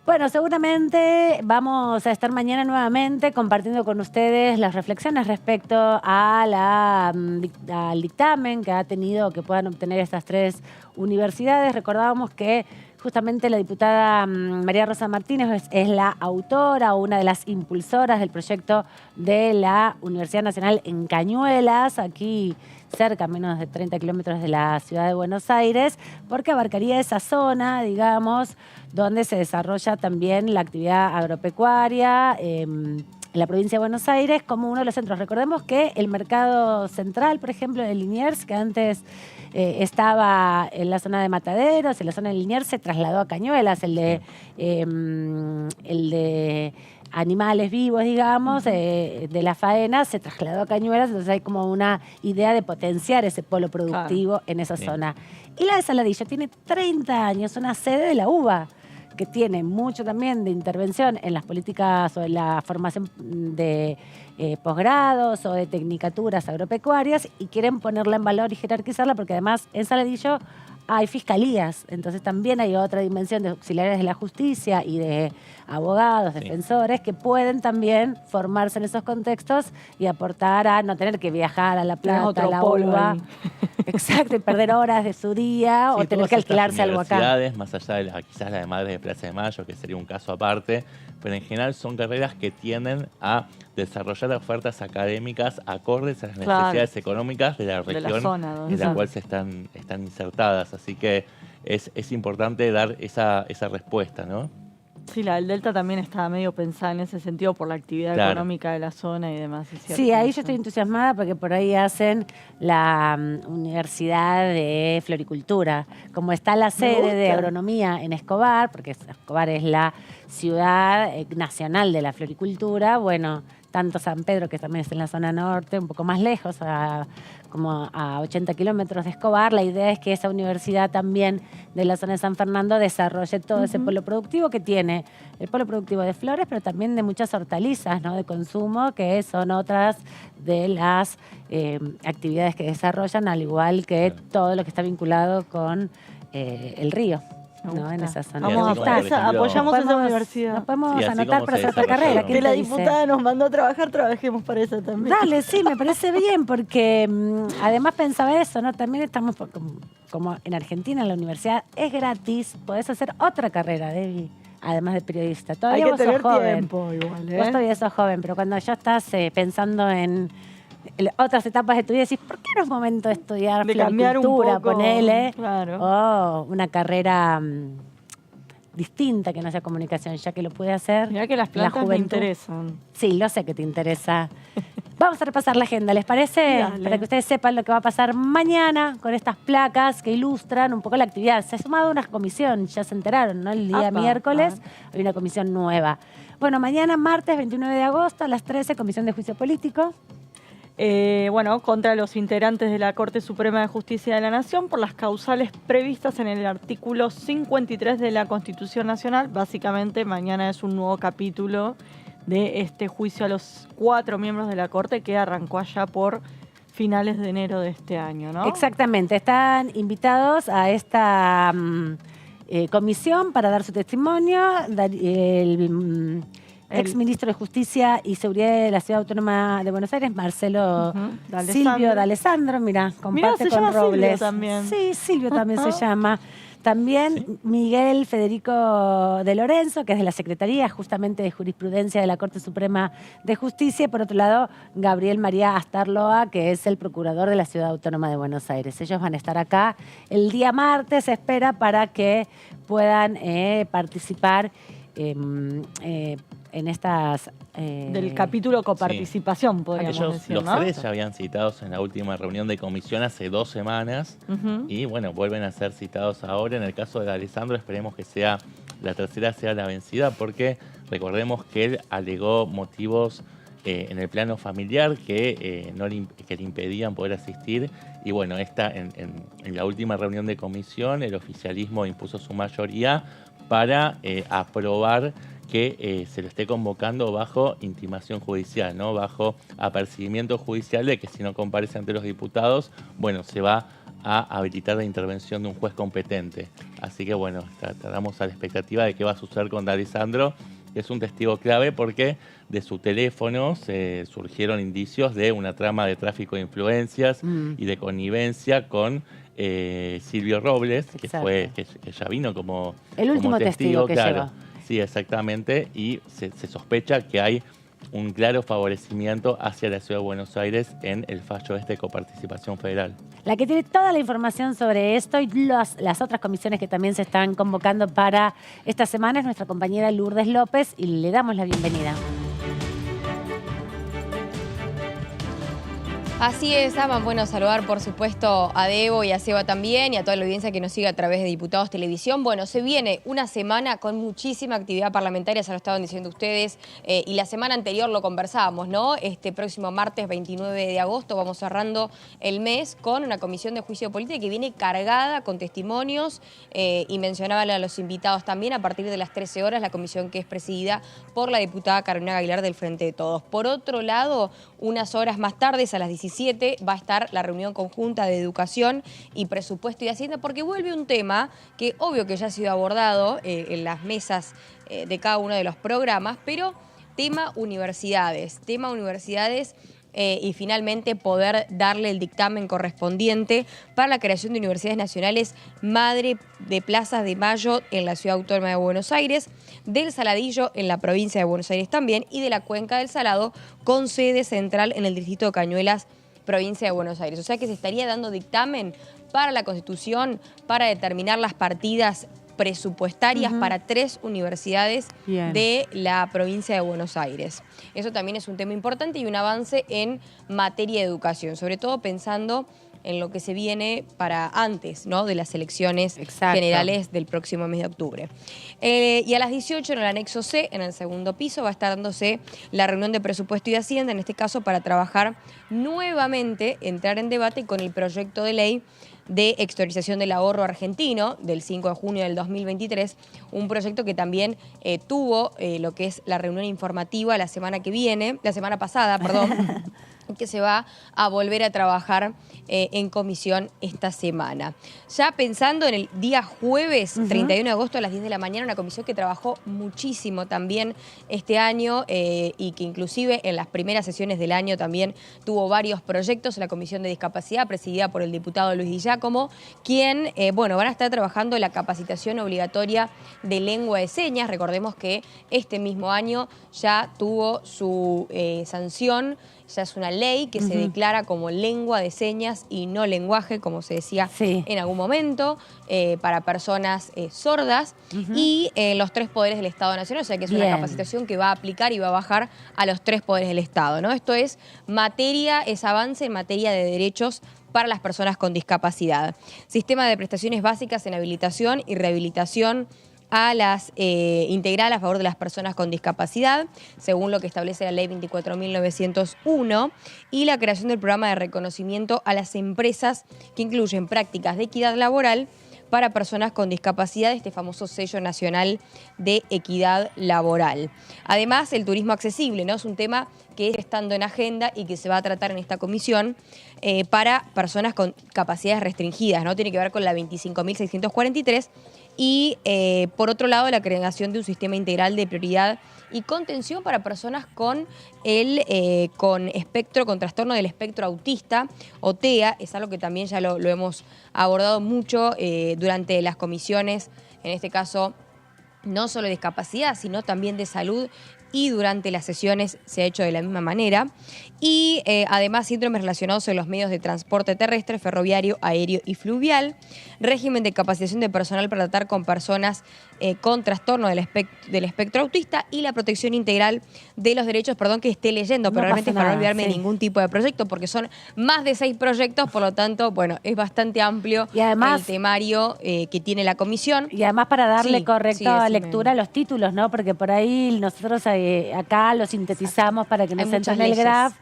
Bueno, seguramente vamos a estar mañana nuevamente compartiendo con ustedes las reflexiones respecto a al dictamen que ha tenido, que puedan obtener estas 3 universidades. Recordábamos que justamente la diputada María Rosa Martínez es la autora o una de las impulsoras del proyecto de la Universidad Nacional en Cañuelas, aquí cerca, menos de 30 kilómetros de la ciudad de Buenos Aires, porque abarcaría esa zona, digamos, donde se desarrolla también la actividad agropecuaria en la provincia de Buenos Aires como uno de los centros. Recordemos que el mercado central, por ejemplo, de Liniers, que antes estaba en la zona de Mataderos, en la zona de Liniers, se trasladó a Cañuelas, el de animales vivos, digamos, de la faena, se trasladó a Cañuelas, entonces hay como una idea de potenciar ese polo productivo en esa zona. Y la de Saladillo tiene 30 años, una sede de la UBA, que tiene mucho también de intervención en las políticas o en la formación de posgrados o de tecnicaturas agropecuarias, y quieren ponerla en valor y jerarquizarla porque además en Saladillo hay fiscalías, entonces también hay otra dimensión de auxiliares de la justicia y de abogados, defensores, que pueden también formarse en esos contextos y aportar a no tener que viajar a La Plata, a la UBA. Exacto, y perder horas de su día o tener que alquilarse algo acá. Más allá de quizás la de Madres de Plaza de Mayo, que sería un caso aparte, pero en general son carreras que tienden a desarrollar ofertas académicas acordes a las necesidades económicas de la región en la cual se están insertadas. Así que es importante dar esa respuesta, ¿no? Sí, la del Delta también estaba medio pensada en ese sentido por la actividad económica de la zona y demás. Sí, ahí yo estoy entusiasmada porque por ahí hacen la Universidad de Floricultura. Como está la sede de agronomía en Escobar, porque Escobar es la ciudad nacional de la floricultura, bueno, tanto San Pedro, que también está en la zona norte, un poco más lejos, como a 80 kilómetros de Escobar. La idea es que esa universidad también de la zona de San Fernando desarrolle todo ese polo productivo que tiene, el polo productivo de flores, pero también de muchas hortalizas, ¿no?, de consumo, que son otras de las actividades que desarrollan, al igual que todo lo que está vinculado con el río. ¿no? En esa zona. Vamos a apoyamos esa universidad. Nos podemos anotar para hacer otra carrera. Que la diputada nos mandó a trabajar, trabajemos para eso también. Dale, sí, me parece bien, porque además pensaba eso, ¿no? También estamos, como en Argentina, la universidad es gratis, podés hacer otra carrera, Debbie, además de periodista. Todavía hay que vos sos tener joven. tiempo igual, ¿eh? Vos todavía sos joven, pero cuando ya estás pensando en otras etapas de tu vida, decís, ¿por qué no es momento de estudiar de cambiar un floricultura, poco, ponele? Claro. O una carrera distinta que no sea comunicación, ya que lo pude hacer. Mirá que las plantas me interesan. Sí, lo sé que te interesa. Vamos a repasar la agenda, ¿les parece? Dale. Para que ustedes sepan lo que va a pasar mañana con estas placas que ilustran un poco la actividad. Se ha sumado una comisión, ya se enteraron, ¿no? El día miércoles hay una comisión nueva. Bueno, mañana, martes 29 de agosto, a las 13, comisión de juicio político. Contra los integrantes de la Corte Suprema de Justicia de la Nación por las causales previstas en el artículo 53 de la Constitución Nacional. Básicamente, mañana es un nuevo capítulo de este juicio a los 4 miembros de la Corte que arrancó allá por finales de enero de este año, ¿no? Exactamente. Están invitados a esta comisión para dar su testimonio. Ex ministro de Justicia y Seguridad de la Ciudad Autónoma de Buenos Aires, Marcelo Silvio D'Alessandro, mira, comparte con Robles. También. Sí, Silvio también se llama. También Miguel Federico de Lorenzo, que es de la Secretaría justamente de Jurisprudencia de la Corte Suprema de Justicia. Y por otro lado, Gabriel María Astarloa, que es el procurador de la Ciudad Autónoma de Buenos Aires. Ellos van a estar acá el día martes, se espera, para que puedan participar en estas... del capítulo coparticipación, podríamos decir, Los ¿no? 3 ya habían citados en la última reunión de comisión hace 2 semanas y bueno, vuelven a ser citados ahora. En el caso de Alessandro esperemos que sea la tercera sea la vencida, porque recordemos que él alegó motivos en el plano familiar que le impedían poder asistir, y bueno, en la última reunión de comisión el oficialismo impuso su mayoría para aprobar que se lo esté convocando bajo intimación judicial, ¿no? Bajo apercibimiento judicial de que si no comparece ante los diputados, bueno, se va a habilitar la intervención de un juez competente. Así que bueno, estamos a la expectativa de qué va a suceder con D'Alessandro. Es un testigo clave porque de su teléfono se surgieron indicios de una trama de tráfico de influencias y de connivencia con Silvio Robles, que ya vino como el último testigo que claro. llegó. Sí, exactamente, y se sospecha que hay un claro favorecimiento hacia la Ciudad de Buenos Aires en el fallo de coparticipación federal. La que tiene toda la información sobre esto y las otras comisiones que también se están convocando para esta semana es nuestra compañera Lourdes López, y le damos la bienvenida. Así es, Aman. Bueno, saludar por supuesto a Debo y a Seba también, y a toda la audiencia que nos sigue a través de Diputados Televisión. Bueno, se viene una semana con muchísima actividad parlamentaria, se lo estaban diciendo ustedes, y la semana anterior lo conversábamos, ¿no? Este próximo martes 29 de agosto vamos cerrando el mes con una comisión de juicio político que viene cargada con testimonios, y mencionaban a los invitados también a partir de las 13 horas, la comisión que es presidida por la diputada Carolina Aguilar del Frente de Todos. Por otro lado, unas horas más tarde, a las 17, va a estar la reunión conjunta de Educación y Presupuesto y Hacienda, porque vuelve un tema que obvio que ya ha sido abordado en las mesas de cada uno de los programas, pero tema universidades y finalmente poder darle el dictamen correspondiente para la creación de universidades nacionales madre de Plazas de Mayo en la Ciudad Autónoma de Buenos Aires, del Saladillo en la provincia de Buenos Aires también, y de la Cuenca del Salado con sede central en el distrito de Cañuelas, provincia de Buenos Aires. O sea que se estaría dando dictamen para la Constitución para determinar las partidas presupuestarias para 3 universidades de la provincia de Buenos Aires. Eso también es un tema importante y un avance en materia de educación, sobre todo pensando en lo que se viene para antes, ¿no?, de las elecciones generales del próximo mes de octubre. Y a las 18 en el anexo C, en el segundo piso, va a estar dándose la reunión de Presupuesto y Hacienda, en este caso para trabajar nuevamente, entrar en debate con el proyecto de ley de exteriorización del ahorro argentino del 5 de junio del 2023, un proyecto que también tuvo lo que es la reunión informativa la semana pasada, que se va a volver a trabajar en comisión esta semana. Ya pensando en el día jueves 31 de agosto a las 10 de la mañana, una comisión que trabajó muchísimo también este año y que inclusive en las primeras sesiones del año también tuvo varios proyectos, la Comisión de Discapacidad presidida por el diputado Luis Di Giacomo, quien, bueno, van a estar trabajando la capacitación obligatoria de lengua de señas. Recordemos que este mismo año ya tuvo su sanción, ya es una ley que se declara como lengua de señas y no lenguaje, como se decía en algún momento, para personas sordas y los 3 poderes del Estado Nacional, o sea que es una capacitación que va a aplicar y va a bajar a los 3 poderes del Estado, ¿no? Esto es avance en materia de derechos para las personas con discapacidad. Sistema de prestaciones básicas en habilitación y rehabilitación a las integral a favor de las personas con discapacidad, según lo que establece la Ley 24.901, y la creación del programa de reconocimiento a las empresas que incluyen prácticas de equidad laboral para personas con discapacidad, este famoso sello nacional de equidad laboral. Además, el turismo accesible, ¿no? Es un tema que está estando en agenda y que se va a tratar en esta comisión para personas con capacidades restringidas, ¿no? Tiene que ver con la 25.643 y, por otro lado, la creación de un sistema integral de prioridad y contención para personas con con trastorno del espectro autista o TEA. Es algo que también ya lo hemos abordado mucho durante las comisiones, en este caso no solo de discapacidad, sino también de salud, y durante las sesiones se ha hecho de la misma manera. Y además síndromes relacionados en los medios de transporte terrestre, ferroviario, aéreo y fluvial. Régimen de capacitación de personal para tratar con personas con trastorno del espectro autista y la protección integral de los derechos, perdón que esté leyendo, pero realmente es para no olvidarme de ningún tipo de proyecto, porque son más de 6 proyectos, por lo tanto, bueno, es bastante amplio y además, el temario que tiene la comisión. Y además para darle correcta lectura a los títulos, ¿no? Porque por ahí nosotros acá lo sintetizamos para que nos entre en el graph.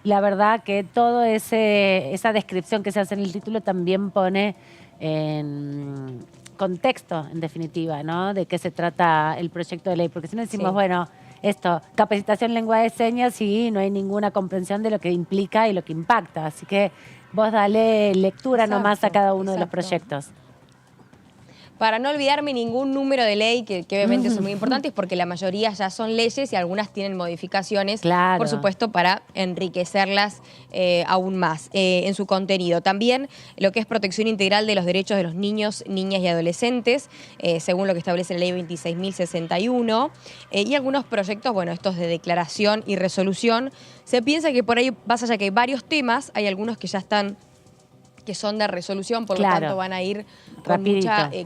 La verdad que todo esa descripción que se hace en el título también pone en contexto, en definitiva, ¿no? De qué se trata el proyecto de ley. Porque si no decimos, bueno, esto, capacitación lengua de señas, y no hay ninguna comprensión de lo que implica y lo que impacta. Así que vos dale lectura nomás a cada uno de los proyectos. Para no olvidarme ningún número de ley, que obviamente son muy importantes, porque la mayoría ya son leyes y algunas tienen modificaciones, por supuesto, para enriquecerlas aún más en su contenido. También lo que es protección integral de los derechos de los niños, niñas y adolescentes, según lo que establece la Ley 26.061, y algunos proyectos, bueno, estos de declaración y resolución. Se piensa que por ahí, más allá que hay varios temas, hay algunos que ya están, que son de resolución, por lo tanto van a ir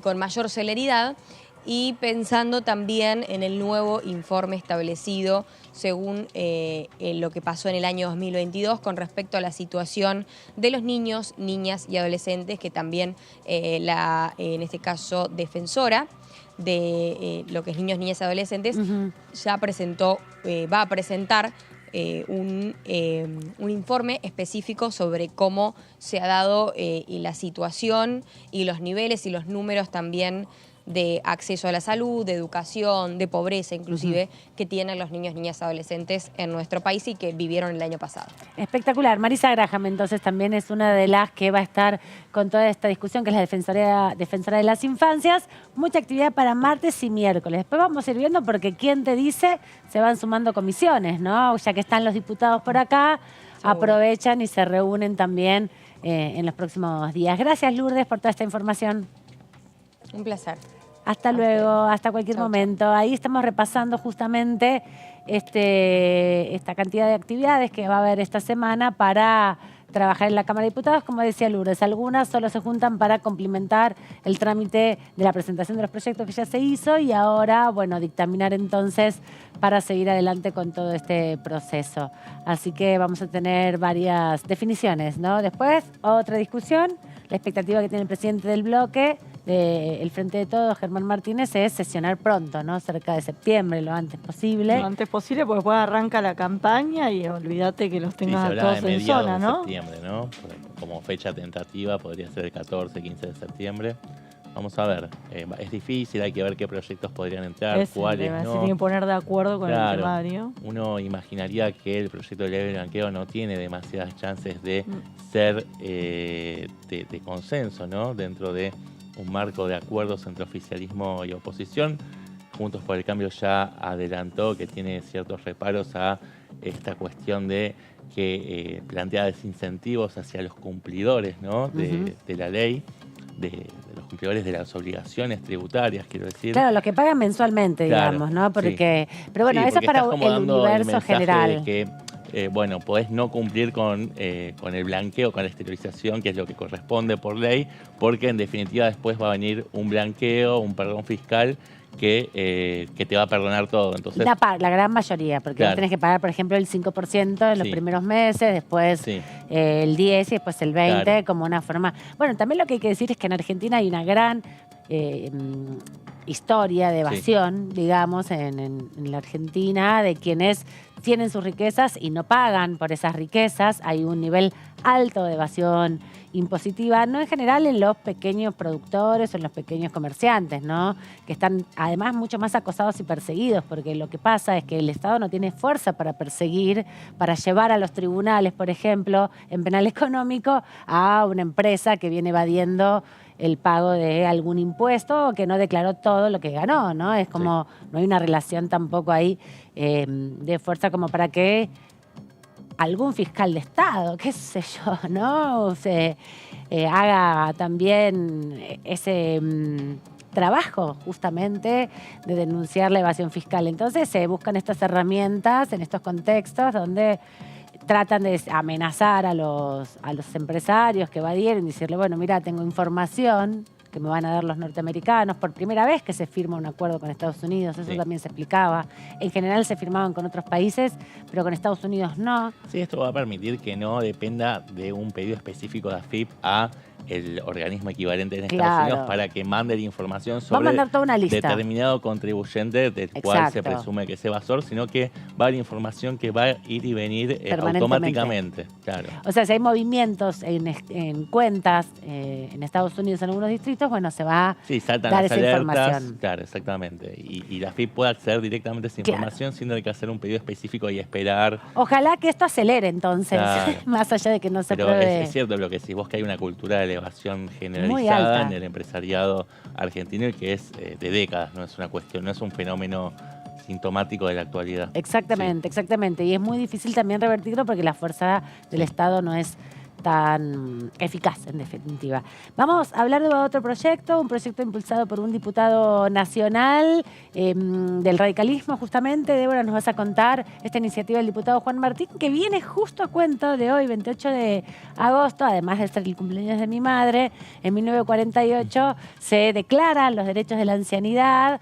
con mayor celeridad, y pensando también en el nuevo informe establecido según lo que pasó en el año 2022 con respecto a la situación de los niños, niñas y adolescentes, que también en este caso, defensora de lo que es niños, niñas y adolescentes, ya presentó, va a presentar un informe específico sobre cómo se ha dado la situación y los niveles y los números también de acceso a la salud, de educación, de pobreza inclusive, que tienen los niños, niñas y adolescentes en nuestro país y que vivieron el año pasado. Espectacular. Marisa Graham entonces también es una de las que va a estar con toda esta discusión, que es la defensora de las infancias. Mucha actividad para martes y miércoles. Después vamos a ir viendo, porque quién te dice, se van sumando comisiones, ¿no? Ya que están los diputados por acá, aprovechan y se reúnen también en los próximos días. Gracias, Lourdes, por toda esta información. Un placer. Hasta luego, hasta cualquier momento. Ahí estamos repasando justamente esta cantidad de actividades que va a haber esta semana para trabajar en la Cámara de Diputados. Como decía Lourdes, algunas solo se juntan para complementar el trámite de la presentación de los proyectos que ya se hizo, y ahora, bueno, dictaminar entonces para seguir adelante con todo este proceso. Así que vamos a tener varias definiciones, ¿no? Después, otra discusión. La expectativa que tiene el presidente del bloque, del Frente de Todos, Germán Martínez, es sesionar pronto, ¿no? Cerca de septiembre, lo antes posible. Lo antes posible, porque después arranca la campaña y olvídate que los tengas a todos en zona, ¿no? Septiembre, ¿no? Como fecha tentativa podría ser el 14, 15 de septiembre. vamos a ver. Es difícil, hay que ver qué proyectos podrían entrar, cuáles no. Se tienen que poner de acuerdo con el temario. Uno imaginaría que el proyecto de ley de blanqueo no tiene demasiadas chances de ser de consenso, ¿no? Dentro de un marco de acuerdos entre oficialismo y oposición. Juntos por el Cambio ya adelantó que tiene ciertos reparos a esta cuestión de que plantea desincentivos hacia los cumplidores, ¿no? de la ley, de los cumplidores de las obligaciones tributarias, quiero decir. Claro, los que pagan mensualmente, digamos, ¿no? Porque, pero bueno, eso es para el universo general. De que, bueno, podés no cumplir con el blanqueo, con la exteriorización, que es lo que corresponde por ley, porque en definitiva después va a venir un blanqueo, un perdón fiscal, que te va a perdonar todo. Entonces, la gran mayoría, porque vos tenés que pagar, por ejemplo, el 5% en los primeros meses, después el 10% y después el 20%, como una forma... Bueno, también lo que hay que decir es que en Argentina hay una gran historia de evasión, digamos, en la Argentina, de quienes tienen sus riquezas y no pagan por esas riquezas. Hay un nivel alto de evasión impositiva, no en general en los pequeños productores o en los pequeños comerciantes, ¿no? Que están además mucho más acosados y perseguidos, porque lo que pasa es que el Estado no tiene fuerza para perseguir, para llevar a los tribunales, por ejemplo, en penal económico, a una empresa que viene evadiendo el pago de algún impuesto o que no declaró todo lo que ganó, ¿no? Es como, no hay una relación tampoco ahí de fuerza como para que algún fiscal de Estado, qué sé yo, ¿no? Se haga también ese trabajo justamente de denunciar la evasión fiscal. Entonces se buscan estas herramientas en estos contextos donde tratan de amenazar a los empresarios que evadieron y decirle, bueno, mira, tengo información que me van a dar los norteamericanos. Por primera vez que se firma un acuerdo con Estados Unidos, eso también se explicaba. En general se firmaban con otros países, pero con Estados Unidos no. Sí, esto va a permitir que no dependa de un pedido específico de AFIP a el organismo equivalente en Estados Unidos para que mande la información sobre determinado contribuyente del cual se presume que es evasor, sino que va a haber información que va a ir y venir automáticamente. Claro. O sea, si hay movimientos en cuentas en Estados Unidos en algunos distritos, bueno, se va a dar esa información. Claro, exactamente. Y la AFIP puede acceder directamente a esa información sin tener que hacer un pedido específico y esperar. Ojalá que esto acelere entonces, más allá de que no se Pero pruebe. Es cierto lo que decís vos, que hay una cultura de elevación generalizada en el empresariado argentino y que es de décadas, no es una cuestión, no es un fenómeno sintomático de la actualidad. Exactamente, exactamente. Y es muy difícil también revertirlo porque la fuerza del Estado no es tan eficaz, en definitiva. Vamos a hablar de otro proyecto, un proyecto impulsado por un diputado nacional del radicalismo, justamente. Débora, nos vas a contar esta iniciativa del diputado Juan Martín, que viene justo a cuento de hoy, 28 de agosto, además de ser el cumpleaños de mi madre. En 1948 se declaran los derechos de la ancianidad.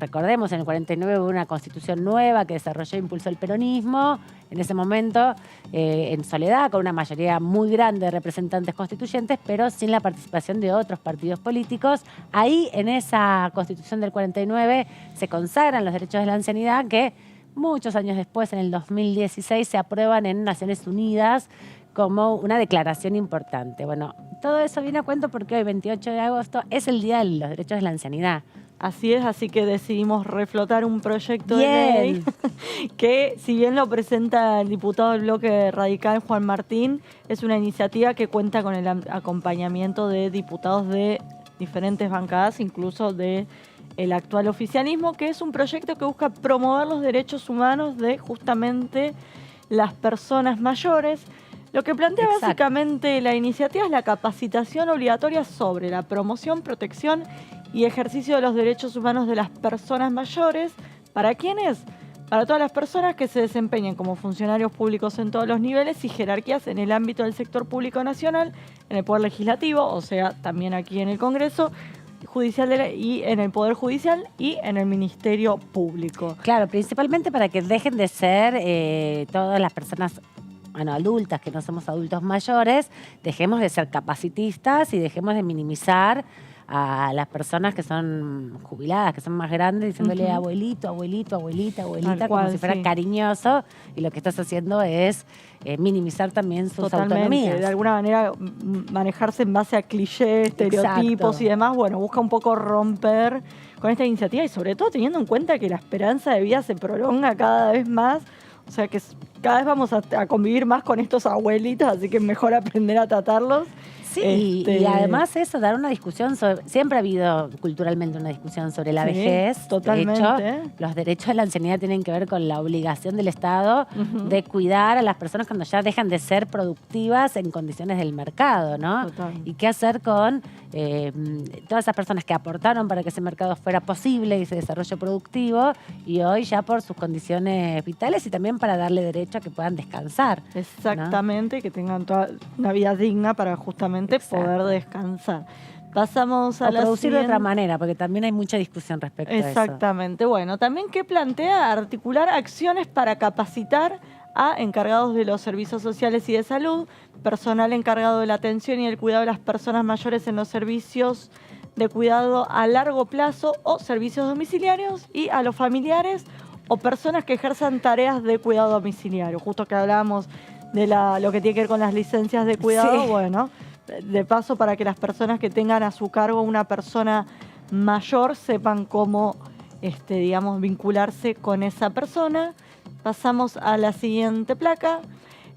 Recordemos, en el 49 hubo una constitución nueva que desarrolló e impulsó el peronismo. En ese momento, en soledad, con una mayoría muy grande de representantes constituyentes, pero sin la participación de otros partidos políticos. Ahí, en esa constitución del 49, se consagran los derechos de la ancianidad que muchos años después, en el 2016, se aprueban en Naciones Unidas como una declaración importante. Bueno, todo eso viene a cuento porque hoy, 28 de agosto, es el Día de los Derechos de la Ancianidad. Así es, así que decidimos reflotar un proyecto de ley que, si bien lo presenta el diputado del bloque radical Juan Martín, es una iniciativa que cuenta con el acompañamiento de diputados de diferentes bancadas, incluso del actual oficialismo, que es un proyecto que busca promover los derechos humanos de justamente las personas mayores. Lo que plantea básicamente la iniciativa es la capacitación obligatoria sobre la promoción, protección y ejercicio de los derechos humanos de las personas mayores. ¿Para quiénes? Para todas las personas que se desempeñen como funcionarios públicos en todos los niveles y jerarquías en el ámbito del sector público nacional, en el Poder Legislativo, o sea, también aquí en el Congreso, judicial y en el Poder Judicial y en el Ministerio Público. Claro, principalmente para que dejen de ser todas las personas adultas, que no somos adultos mayores, dejemos de ser capacitistas y dejemos de minimizar a las personas que son jubiladas, que son más grandes, diciéndole abuelito, abuelita, como si fuera cariñoso, y lo que estás haciendo es minimizar también sus autonomías. De alguna manera manejarse en base a clichés, estereotipos y demás. Bueno, busca un poco romper con esta iniciativa y sobre todo teniendo en cuenta que la esperanza de vida se prolonga cada vez más. O sea que cada vez vamos a convivir más con estos abuelitos, así que es mejor aprender a tratarlos. Sí, y además eso, dar una discusión sobre... Siempre ha habido culturalmente una discusión sobre la vejez. Totalmente. De hecho, los derechos de la ancianidad tienen que ver con la obligación del Estado de cuidar a las personas cuando ya dejan de ser productivas en condiciones del mercado, ¿no? Total. Y qué hacer con todas esas personas que aportaron para que ese mercado fuera posible y ese desarrollo productivo, y hoy ya por sus condiciones vitales y también para darle derecho a que puedan descansar. Exactamente, ¿no? Que tengan toda una vida digna para justamente poder descansar. Pasamos a la producir siguiente. de otra manera, porque también hay mucha discusión respecto a eso. Exactamente. Bueno, también que plantea articular acciones para capacitar a encargados de los servicios sociales y de salud, personal encargado de la atención y el cuidado de las personas mayores en los servicios de cuidado a largo plazo o servicios domiciliarios, y a los familiares o personas que ejerzan tareas de cuidado domiciliario. Justo que hablábamos de lo que tiene que ver con las licencias de cuidado, bueno, de paso para que las personas que tengan a su cargo una persona mayor sepan cómo, digamos, vincularse con esa persona. Pasamos a la siguiente placa.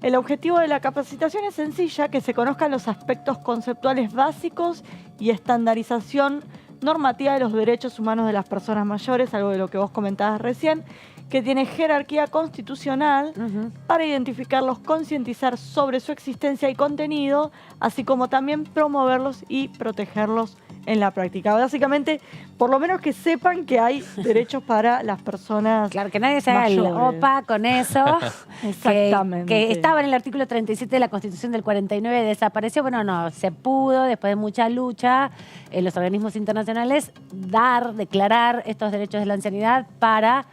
El objetivo de la capacitación es sencilla, que se conozcan los aspectos conceptuales básicos y estandarización normativa de los derechos humanos de las personas mayores, algo de lo que vos comentabas recién, que tiene jerarquía constitucional para identificarlos, concientizar sobre su existencia y contenido, así como también promoverlos y protegerlos en la práctica. Básicamente, por lo menos que sepan que hay derechos para las personas. Claro, que nadie se haga el OPA con eso. Exactamente. Que estaba en el artículo 37 de la Constitución del 49, desapareció. Bueno, no, se pudo, después de mucha lucha, en los organismos internacionales, declarar estos derechos de la ancianidad para...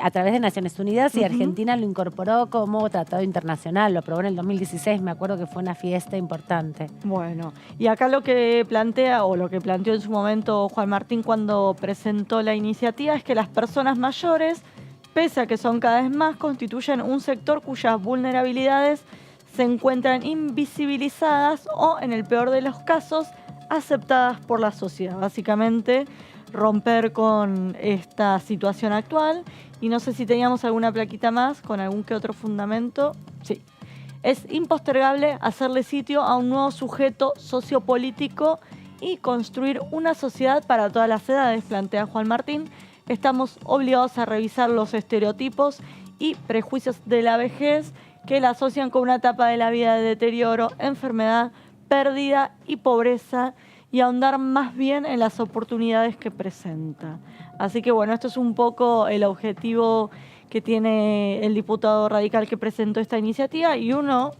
a través de Naciones Unidas, y Argentina lo incorporó como tratado internacional, lo aprobó en el 2016, me acuerdo que fue una fiesta importante. Bueno, y acá lo que plantea, o lo que planteó en su momento Juan Martín cuando presentó la iniciativa, es que las personas mayores, pese a que son cada vez más, constituyen un sector cuyas vulnerabilidades se encuentran invisibilizadas o, en el peor de los casos, aceptadas por la sociedad. Básicamente, romper con esta situación actual. Y no sé si teníamos alguna plaquita más con algún que otro fundamento. Sí. Es impostergable hacerle sitio a un nuevo sujeto sociopolítico y construir una sociedad para todas las edades, plantea Juan Martín. Estamos obligados a revisar los estereotipos y prejuicios de la vejez que la asocian con una etapa de la vida de deterioro, enfermedad, pérdida y pobreza, y ahondar más bien en las oportunidades que presenta. Así que bueno, esto es un poco el objetivo que tiene el diputado radical que presentó esta iniciativa, y uno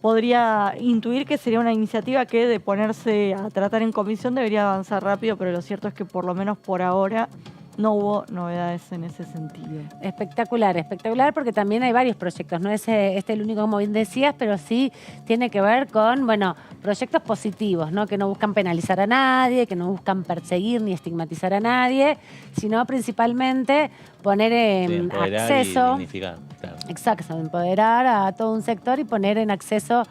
podría intuir que sería una iniciativa que, de ponerse a tratar en comisión, debería avanzar rápido, pero lo cierto es que por lo menos por ahora no hubo novedades en ese sentido. Espectacular, espectacular, porque también hay varios proyectos, no es el único, como bien decías, pero sí tiene que ver con, bueno, proyectos positivos, ¿no? Que no buscan penalizar a nadie, que no buscan perseguir ni estigmatizar a nadie, sino principalmente poner en acceso... Claro. Exacto, empoderar a todo un sector y poner en acceso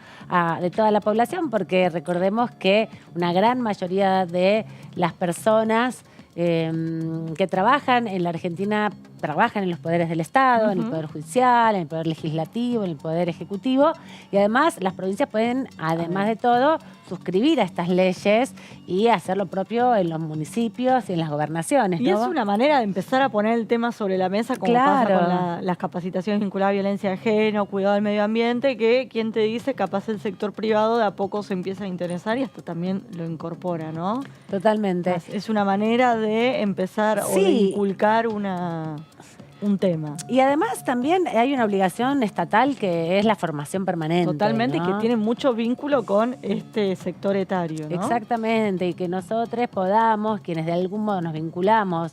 de toda la población, porque recordemos que una gran mayoría de las personas que trabajan en la Argentina, trabajan en los poderes del Estado, en el Poder Judicial, en el Poder Legislativo, en el Poder Ejecutivo, y además las provincias pueden, además de todo, suscribir a estas leyes y hacer lo propio en los municipios y en las gobernaciones, ¿no? Y es una manera de empezar a poner el tema sobre la mesa, como pasa con las capacitaciones vinculadas a violencia de género, cuidado del medio ambiente, que quien te dice, capaz el sector privado de a poco se empieza a interesar y hasta también lo incorpora, ¿no? Totalmente. Es una manera de empezar o de inculcar un tema. Y además también hay una obligación estatal que es la formación permanente. Totalmente, ¿no? Que tiene mucho vínculo con este sector etario, ¿no? Exactamente, y que nosotros podamos, quienes de algún modo nos vinculamos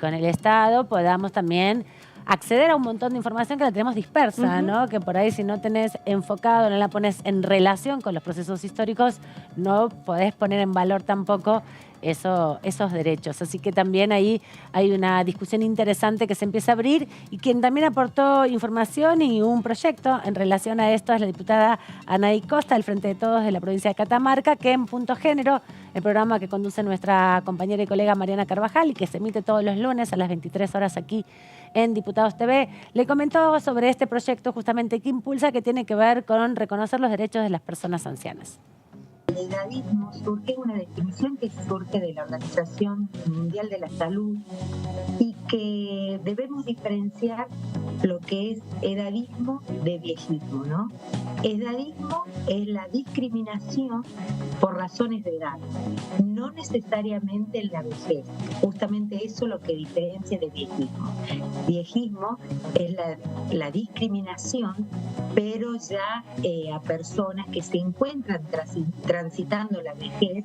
con el Estado, podamos también acceder a un montón de información que la tenemos dispersa, ¿no? Que por ahí si no tenés enfocado, no la pones en relación con los procesos históricos, no podés poner en valor tampoco esos derechos. Así que también ahí hay una discusión interesante que se empieza a abrir, y quien también aportó información y un proyecto en relación a esto es la diputada Anaí Costa, del Frente de Todos de la provincia de Catamarca, que en Punto Género, el programa que conduce nuestra compañera y colega Mariana Carvajal y que se emite todos los lunes a las 23 horas aquí en Diputados TV, le comentó sobre este proyecto justamente que impulsa, que tiene que ver con reconocer los derechos de las personas ancianas. El edadismo surge, una definición que surge de la Organización Mundial de la Salud, y que debemos diferenciar lo que es edadismo de viejismo, ¿no? Edadismo es la discriminación por razones de edad, no necesariamente en la vejez. Justamente eso es lo que diferencia de viejismo. Viejismo es la discriminación, pero ya a personas que se encuentran transitando la vejez,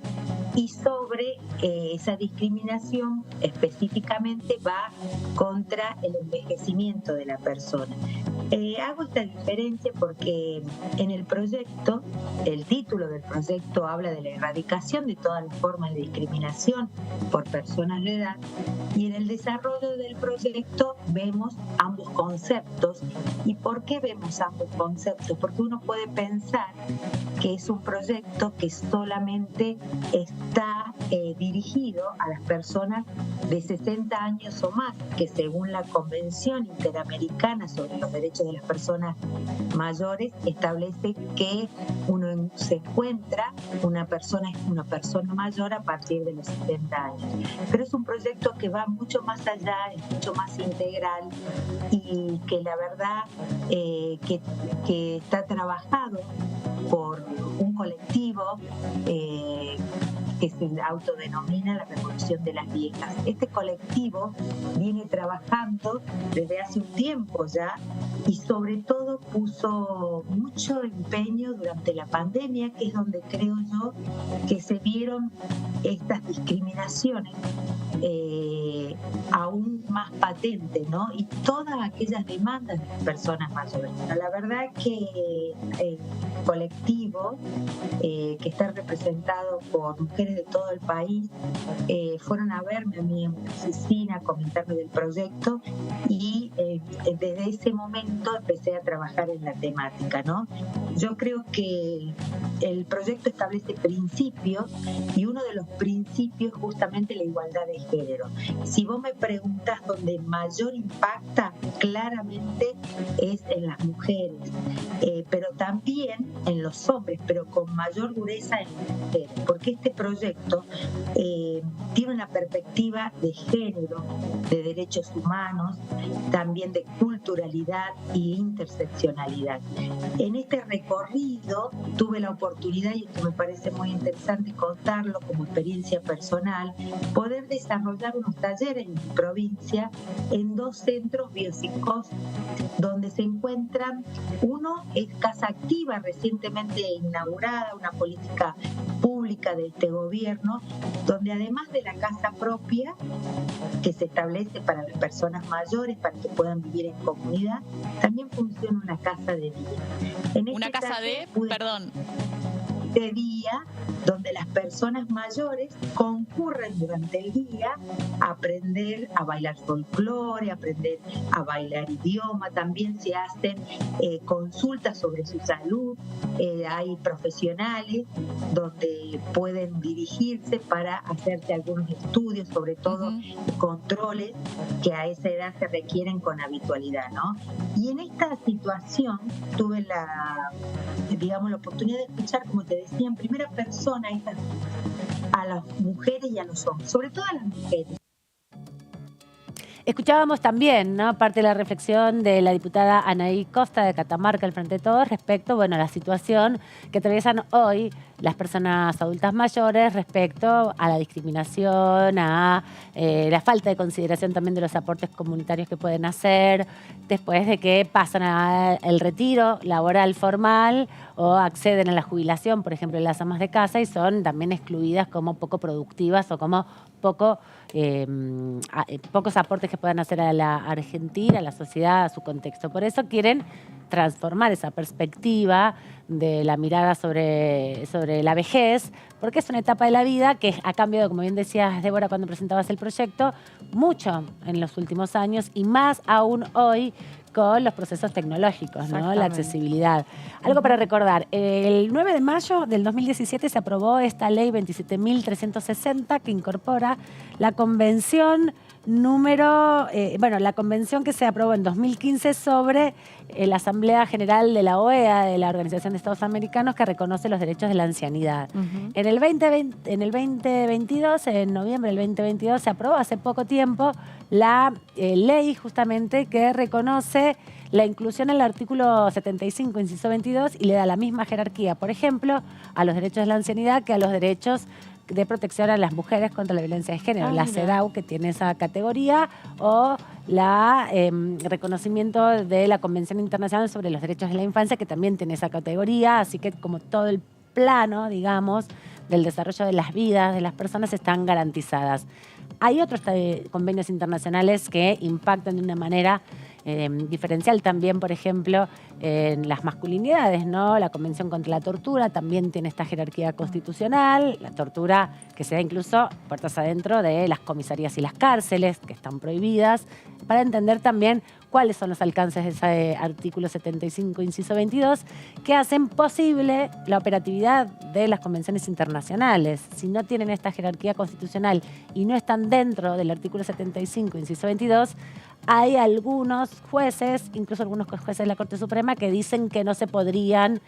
y sobre esa discriminación específicamente va contra el envejecimiento de la persona. Hago esta diferencia porque en el proyecto, el título del proyecto habla de la erradicación de todas las formas de discriminación por personas de edad, y en el desarrollo del proyecto vemos ambos conceptos. ¿Y por qué vemos ambos conceptos? Porque uno puede pensar que es un proyecto que solamente está dirigido a las personas de 60 años o más, que según la Convención Interamericana sobre los Derechos de las Personas Mayores establece que uno se encuentra una persona mayor a partir de los 70 años. Pero es un proyecto que va mucho más allá, es mucho más integral, y que la verdad que está trabajado por un colectivo que se autodenomina la Revolución de las Viejas. Este colectivo viene trabajando desde hace un tiempo ya, y sobre todo puso mucho empeño durante la pandemia, que es donde creo yo que se vieron estas discriminaciones aún más patentes, ¿no? Y todas aquellas demandas de las personas mayores. La verdad que el colectivo, que está representado por mujeres de todo el país, fueron a verme a mí en mi oficina, a comentarme del proyecto, y desde ese momento empecé a trabajar en la temática, ¿no? Yo creo que el proyecto establece principios, y uno de los principios es justamente la igualdad de género. Si vos me preguntás dónde mayor impacta, claramente es en las mujeres, pero también en los hombres, pero con mayor dureza en las mujeres, porque este proyecto tiene una perspectiva de género, de derechos humanos, también de culturalidad y interseccionalidad. En este recorrido tuve la oportunidad, y esto me parece muy interesante contarlo como experiencia personal, poder desarrollar unos talleres en mi provincia en 2 centros biopsicos donde se encuentran. Uno es Casa Activa, recientemente inaugurada, una política pública de este gobierno, donde además de la casa propia que se establece para las personas mayores para que puedan vivir en comunidad, también funciona una casa de día. Una casa de, perdón, de día, donde las personas mayores concurren durante el día a aprender a bailar folclore, a aprender a bailar idioma. También se hacen consultas sobre su salud, hay profesionales donde pueden dirigirse para hacerse algunos estudios, sobre todo controles que a esa edad se requieren con habitualidad, ¿no? Y en esta situación tuve la oportunidad de escuchar, como te decía, en primera persona a las mujeres y a los hombres, sobre todo a las mujeres. Escuchábamos también, ¿no?, parte de la reflexión de la diputada Anaí Costa de Catamarca, el Frente de Todos, respecto, a la situación que atraviesan hoy las personas adultas mayores respecto a la discriminación, a la falta de consideración también de los aportes comunitarios que pueden hacer después de que pasan al retiro laboral formal o acceden a la jubilación, por ejemplo, en las amas de casa, y son también excluidas como poco productivas o como pocos aportes que puedan hacer a la Argentina, a la sociedad, a su contexto. Por eso quieren transformar esa perspectiva de la mirada sobre la vejez, porque es una etapa de la vida que ha cambiado, como bien decías, Débora, cuando presentabas el proyecto, mucho en los últimos años y más aún hoy con los procesos tecnológicos, ¿no? La accesibilidad. Algo para recordar, el 9 de mayo del 2017 se aprobó esta ley 27.360 que incorpora la convención la convención que se aprobó en 2015 sobre la Asamblea General de la OEA, de la Organización de Estados Americanos, que reconoce los derechos de la ancianidad. En el 2022, en noviembre del 2022, se aprobó hace poco tiempo la ley justamente que reconoce la inclusión en el artículo 75, inciso 22, y le da la misma jerarquía, por ejemplo, a los derechos de la ancianidad que a los derechos de protección a las mujeres contra la violencia de género, la CEDAW, que tiene esa categoría, o la reconocimiento de la Convención Internacional sobre los Derechos de la Infancia, que también tiene esa categoría, así que como todo el plano, digamos, del desarrollo de las vidas de las personas están garantizadas. Hay otros convenios internacionales que impactan de una manera diferencial también, por ejemplo, en las masculinidades, ¿no? La Convención contra la Tortura también tiene esta jerarquía constitucional, la tortura que se da incluso puertas adentro de las comisarías y las cárceles, que están prohibidas, para entender también cuáles son los alcances de ese artículo 75, inciso 22, que hacen posible la operatividad de las convenciones internacionales. Si no tienen esta jerarquía constitucional y no están dentro del artículo 75, inciso 22, hay algunos jueces, incluso algunos jueces de la Corte Suprema, que dicen que no se podrían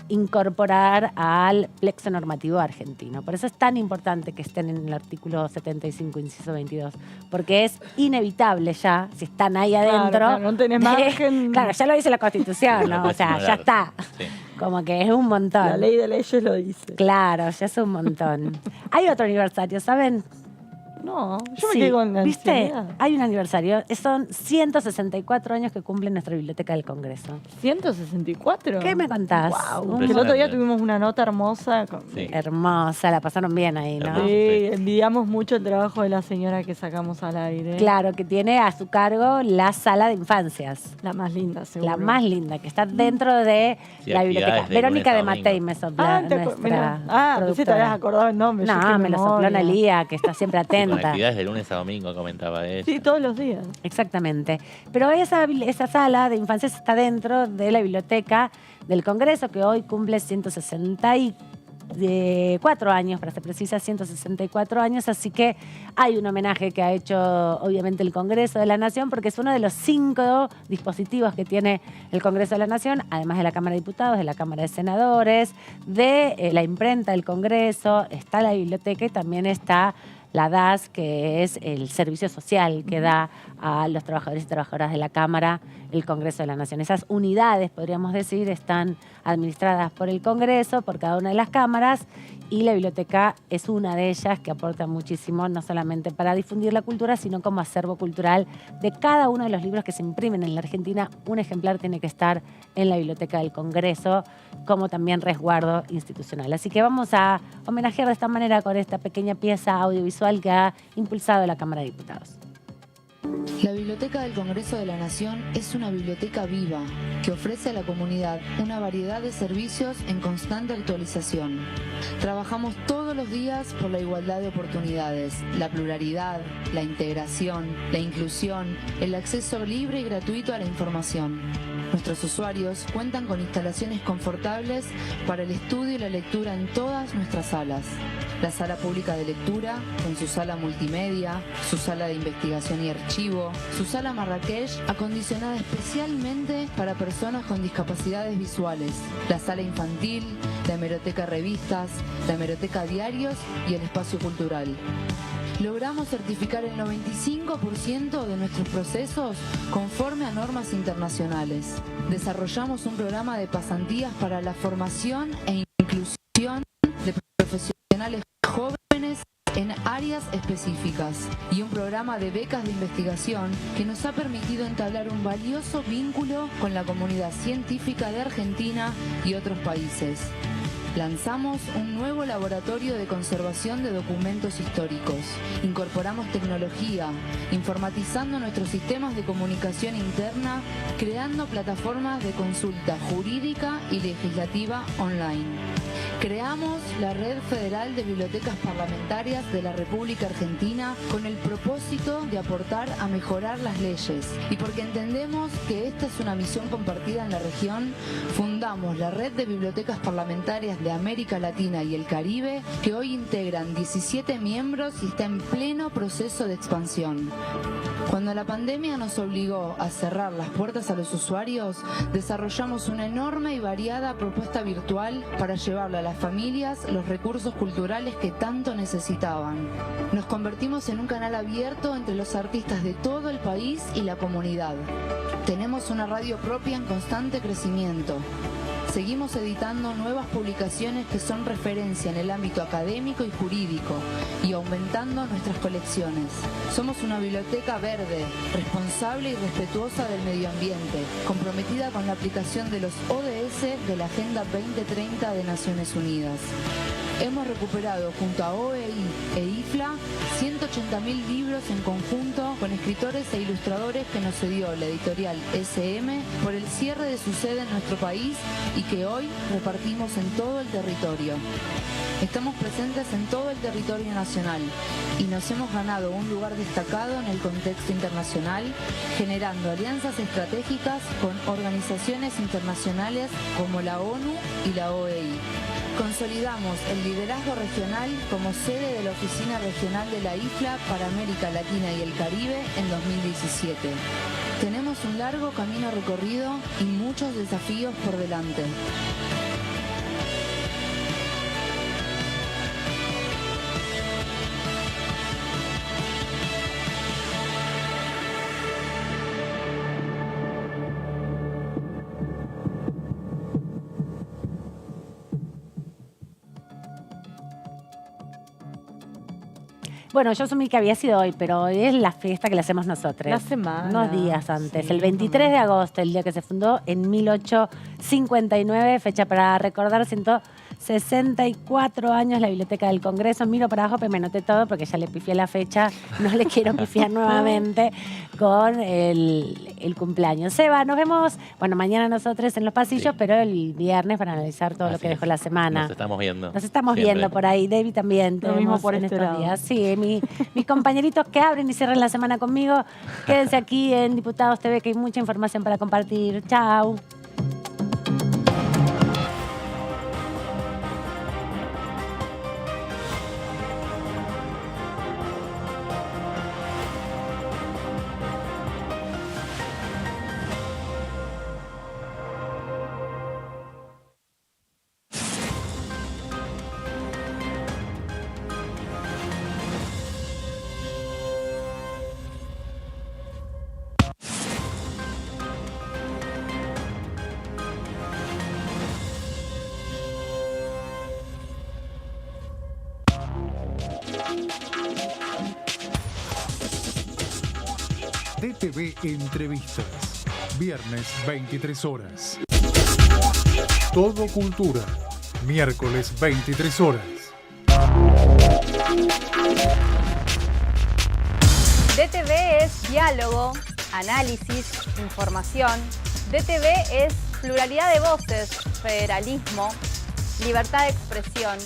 incorporar al plexo normativo argentino. Por eso es tan importante que estén en el artículo 75, inciso 22, porque es inevitable ya, si están ahí adentro. Claro, no tenés margen. Claro, ya lo dice la Constitución, ¿no? O sea, ya está. Sí. Como que es un montón. La ley de leyes lo dice. Claro, ya es un montón. Hay otro aniversario, ¿saben? No, yo me quedo con la ¿viste? Hay un aniversario. Son 164 años que cumple nuestra Biblioteca del Congreso. ¿164? ¿Qué me contás? Wow. El otro día tuvimos una nota hermosa. Hermosa, la pasaron bien ahí, ¿no? Sí, envidiamos mucho el trabajo de la señora que sacamos al aire. Claro, que tiene a su cargo la sala de infancias. La más linda, seguro. La más linda, que está dentro de la biblioteca. Verónica de Matei me sopló. Pensé te habías acordado el nombre. No, me lo sopló Analía, que está siempre atenta. Actividades de lunes a domingo, comentaba ella. Sí, todos los días. Exactamente. Pero esa sala de infancias está dentro de la Biblioteca del Congreso, que hoy cumple 164 años, para ser precisa, 164 años. Así que hay un homenaje que ha hecho, obviamente, el Congreso de la Nación, porque es uno de los 5 dispositivos que tiene el Congreso de la Nación, además de la Cámara de Diputados, de la Cámara de Senadores, de la imprenta del Congreso, está la biblioteca y también está la DAS, que es el servicio social que da a los trabajadores y trabajadoras de la Cámara el Congreso de la Nación. Esas unidades, podríamos decir, están administradas por el Congreso, por cada una de las cámaras, y la biblioteca es una de ellas que aporta muchísimo, no solamente para difundir la cultura, sino como acervo cultural de cada uno de los libros que se imprimen en la Argentina. Un ejemplar tiene que estar en la Biblioteca del Congreso, como también resguardo institucional. Así que vamos a homenajear de esta manera con esta pequeña pieza audiovisual que ha impulsado la Cámara de Diputados. La Biblioteca del Congreso de la Nación es una biblioteca viva que ofrece a la comunidad una variedad de servicios en constante actualización. Trabajamos todos los días por la igualdad de oportunidades, la pluralidad, la integración, la inclusión, el acceso libre y gratuito a la información. Nuestros usuarios cuentan con instalaciones confortables para el estudio y la lectura en todas nuestras salas. La sala pública de lectura, con su sala multimedia, su sala de investigación y archivo, su sala Marrakech, acondicionada especialmente para personas con discapacidades visuales, la sala infantil, la hemeroteca revistas, la hemeroteca diarios y el espacio cultural. Logramos certificar el 95% de nuestros procesos conforme a normas internacionales. Desarrollamos un programa de pasantías para la formación e inclusión específicas y un programa de becas de investigación que nos ha permitido entablar un valioso vínculo con la comunidad científica de Argentina y otros países. Lanzamos un nuevo laboratorio de conservación de documentos históricos. Incorporamos tecnología, informatizando nuestros sistemas de comunicación interna, creando plataformas de consulta jurídica y legislativa online. Creamos la Red Federal de Bibliotecas Parlamentarias de la República Argentina con el propósito de aportar a mejorar las leyes. Y porque entendemos que esta es una misión compartida en la región, fundamos la Red de Bibliotecas Parlamentarias de América Latina y el Caribe, que hoy integran 17 miembros y está en pleno proceso de expansión. Cuando la pandemia nos obligó a cerrar las puertas a los usuarios, desarrollamos una enorme y variada propuesta virtual para llevarle a las familias los recursos culturales que tanto necesitaban. Nos convertimos en un canal abierto entre los artistas de todo el país y la comunidad. Tenemos una radio propia en constante crecimiento. Seguimos editando nuevas publicaciones que son referencia en el ámbito académico y jurídico y aumentando nuestras colecciones. Somos una biblioteca verde, responsable y respetuosa del medio ambiente, comprometida con la aplicación de los ODS de la Agenda 2030 de Naciones Unidas. Hemos recuperado junto a OEI e IFLA 180.000 libros en conjunto con escritores e ilustradores que nos cedió la editorial SM por el cierre de su sede en nuestro país y que hoy repartimos en todo el territorio. Estamos presentes en todo el territorio nacional y nos hemos ganado un lugar destacado en el contexto internacional, generando alianzas estratégicas con organizaciones internacionales como la ONU y la OEI. Consolidamos el liderazgo regional como sede de la Oficina Regional de la IFLA para América Latina y el Caribe en 2017. Tenemos un largo camino recorrido y muchos desafíos por delante. Bueno, yo asumí que había sido hoy, pero hoy es la fiesta que le hacemos nosotros. La semana. Unos días antes, el 23 de agosto, el día que se fundó en 1859, fecha para recordar 164 años la Biblioteca del Congreso. Miro para abajo, pero me noté todo porque ya le pifié la fecha. No le quiero pifiar nuevamente con el cumpleaños. Seba, nos vemos, bueno, mañana nosotros en los pasillos, pero el viernes para analizar todo lo que dejó la semana. Nos estamos viendo. Nos estamos viendo por ahí. David también. Lo mismo por en este estos lado. días. Sí, mis compañeritos que abren y cierran la semana conmigo, quédense aquí en Diputados TV, que hay mucha información para compartir. Chao. DTV Entrevistas, viernes 23 horas. Todo Cultura, miércoles 23 horas. DTV es diálogo, análisis, información. DTV es pluralidad de voces, federalismo, libertad de expresión.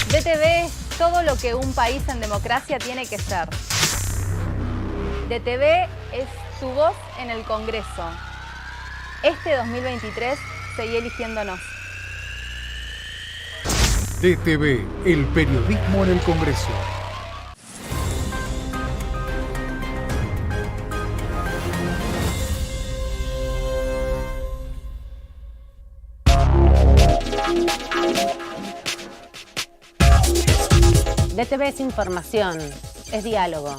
DTV es todo lo que un país en democracia tiene que ser. DTV es tu voz en el Congreso. Este 2023 seguí eligiéndonos. DTV, el periodismo en el Congreso. DTV es información, es diálogo.